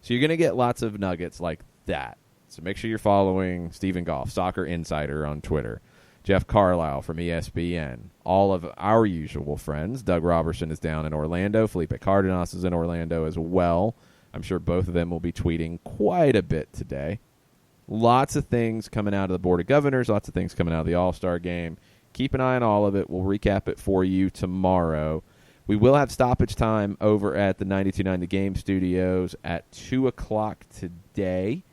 So you're going to get lots of nuggets like that. So make sure you're following Stephen Goff, Soccer Insider on Twitter, Jeff Carlisle from ESPN, all of our usual friends. Doug Robertson is down in Orlando. Felipe Cardenas is in Orlando as well. I'm sure both of them will be tweeting quite a bit today. Lots of things coming out of the Board of Governors, lots of things coming out of the All-Star game. Keep an eye on all of it. We'll recap it for you tomorrow. We will have stoppage time over at the 92.9 The Game studios at 2 o'clock today.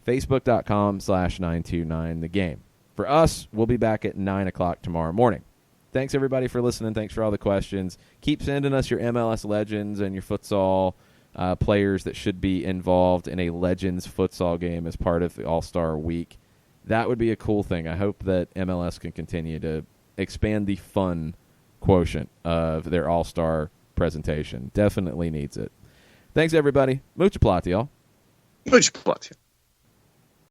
Facebook.com/929 The Game. For us, we'll be back at 9 o'clock tomorrow morning. Thanks, everybody, for listening. Thanks for all the questions. Keep sending us your MLS legends and your futsal players that should be involved in a Legends futsal game as part of the All-Star Week. That would be a cool thing. I hope that MLS can continue to expand the fun quotient of their All-Star presentation. Definitely needs it. Thanks, everybody. Mucha plata, y'all. Mucha plata.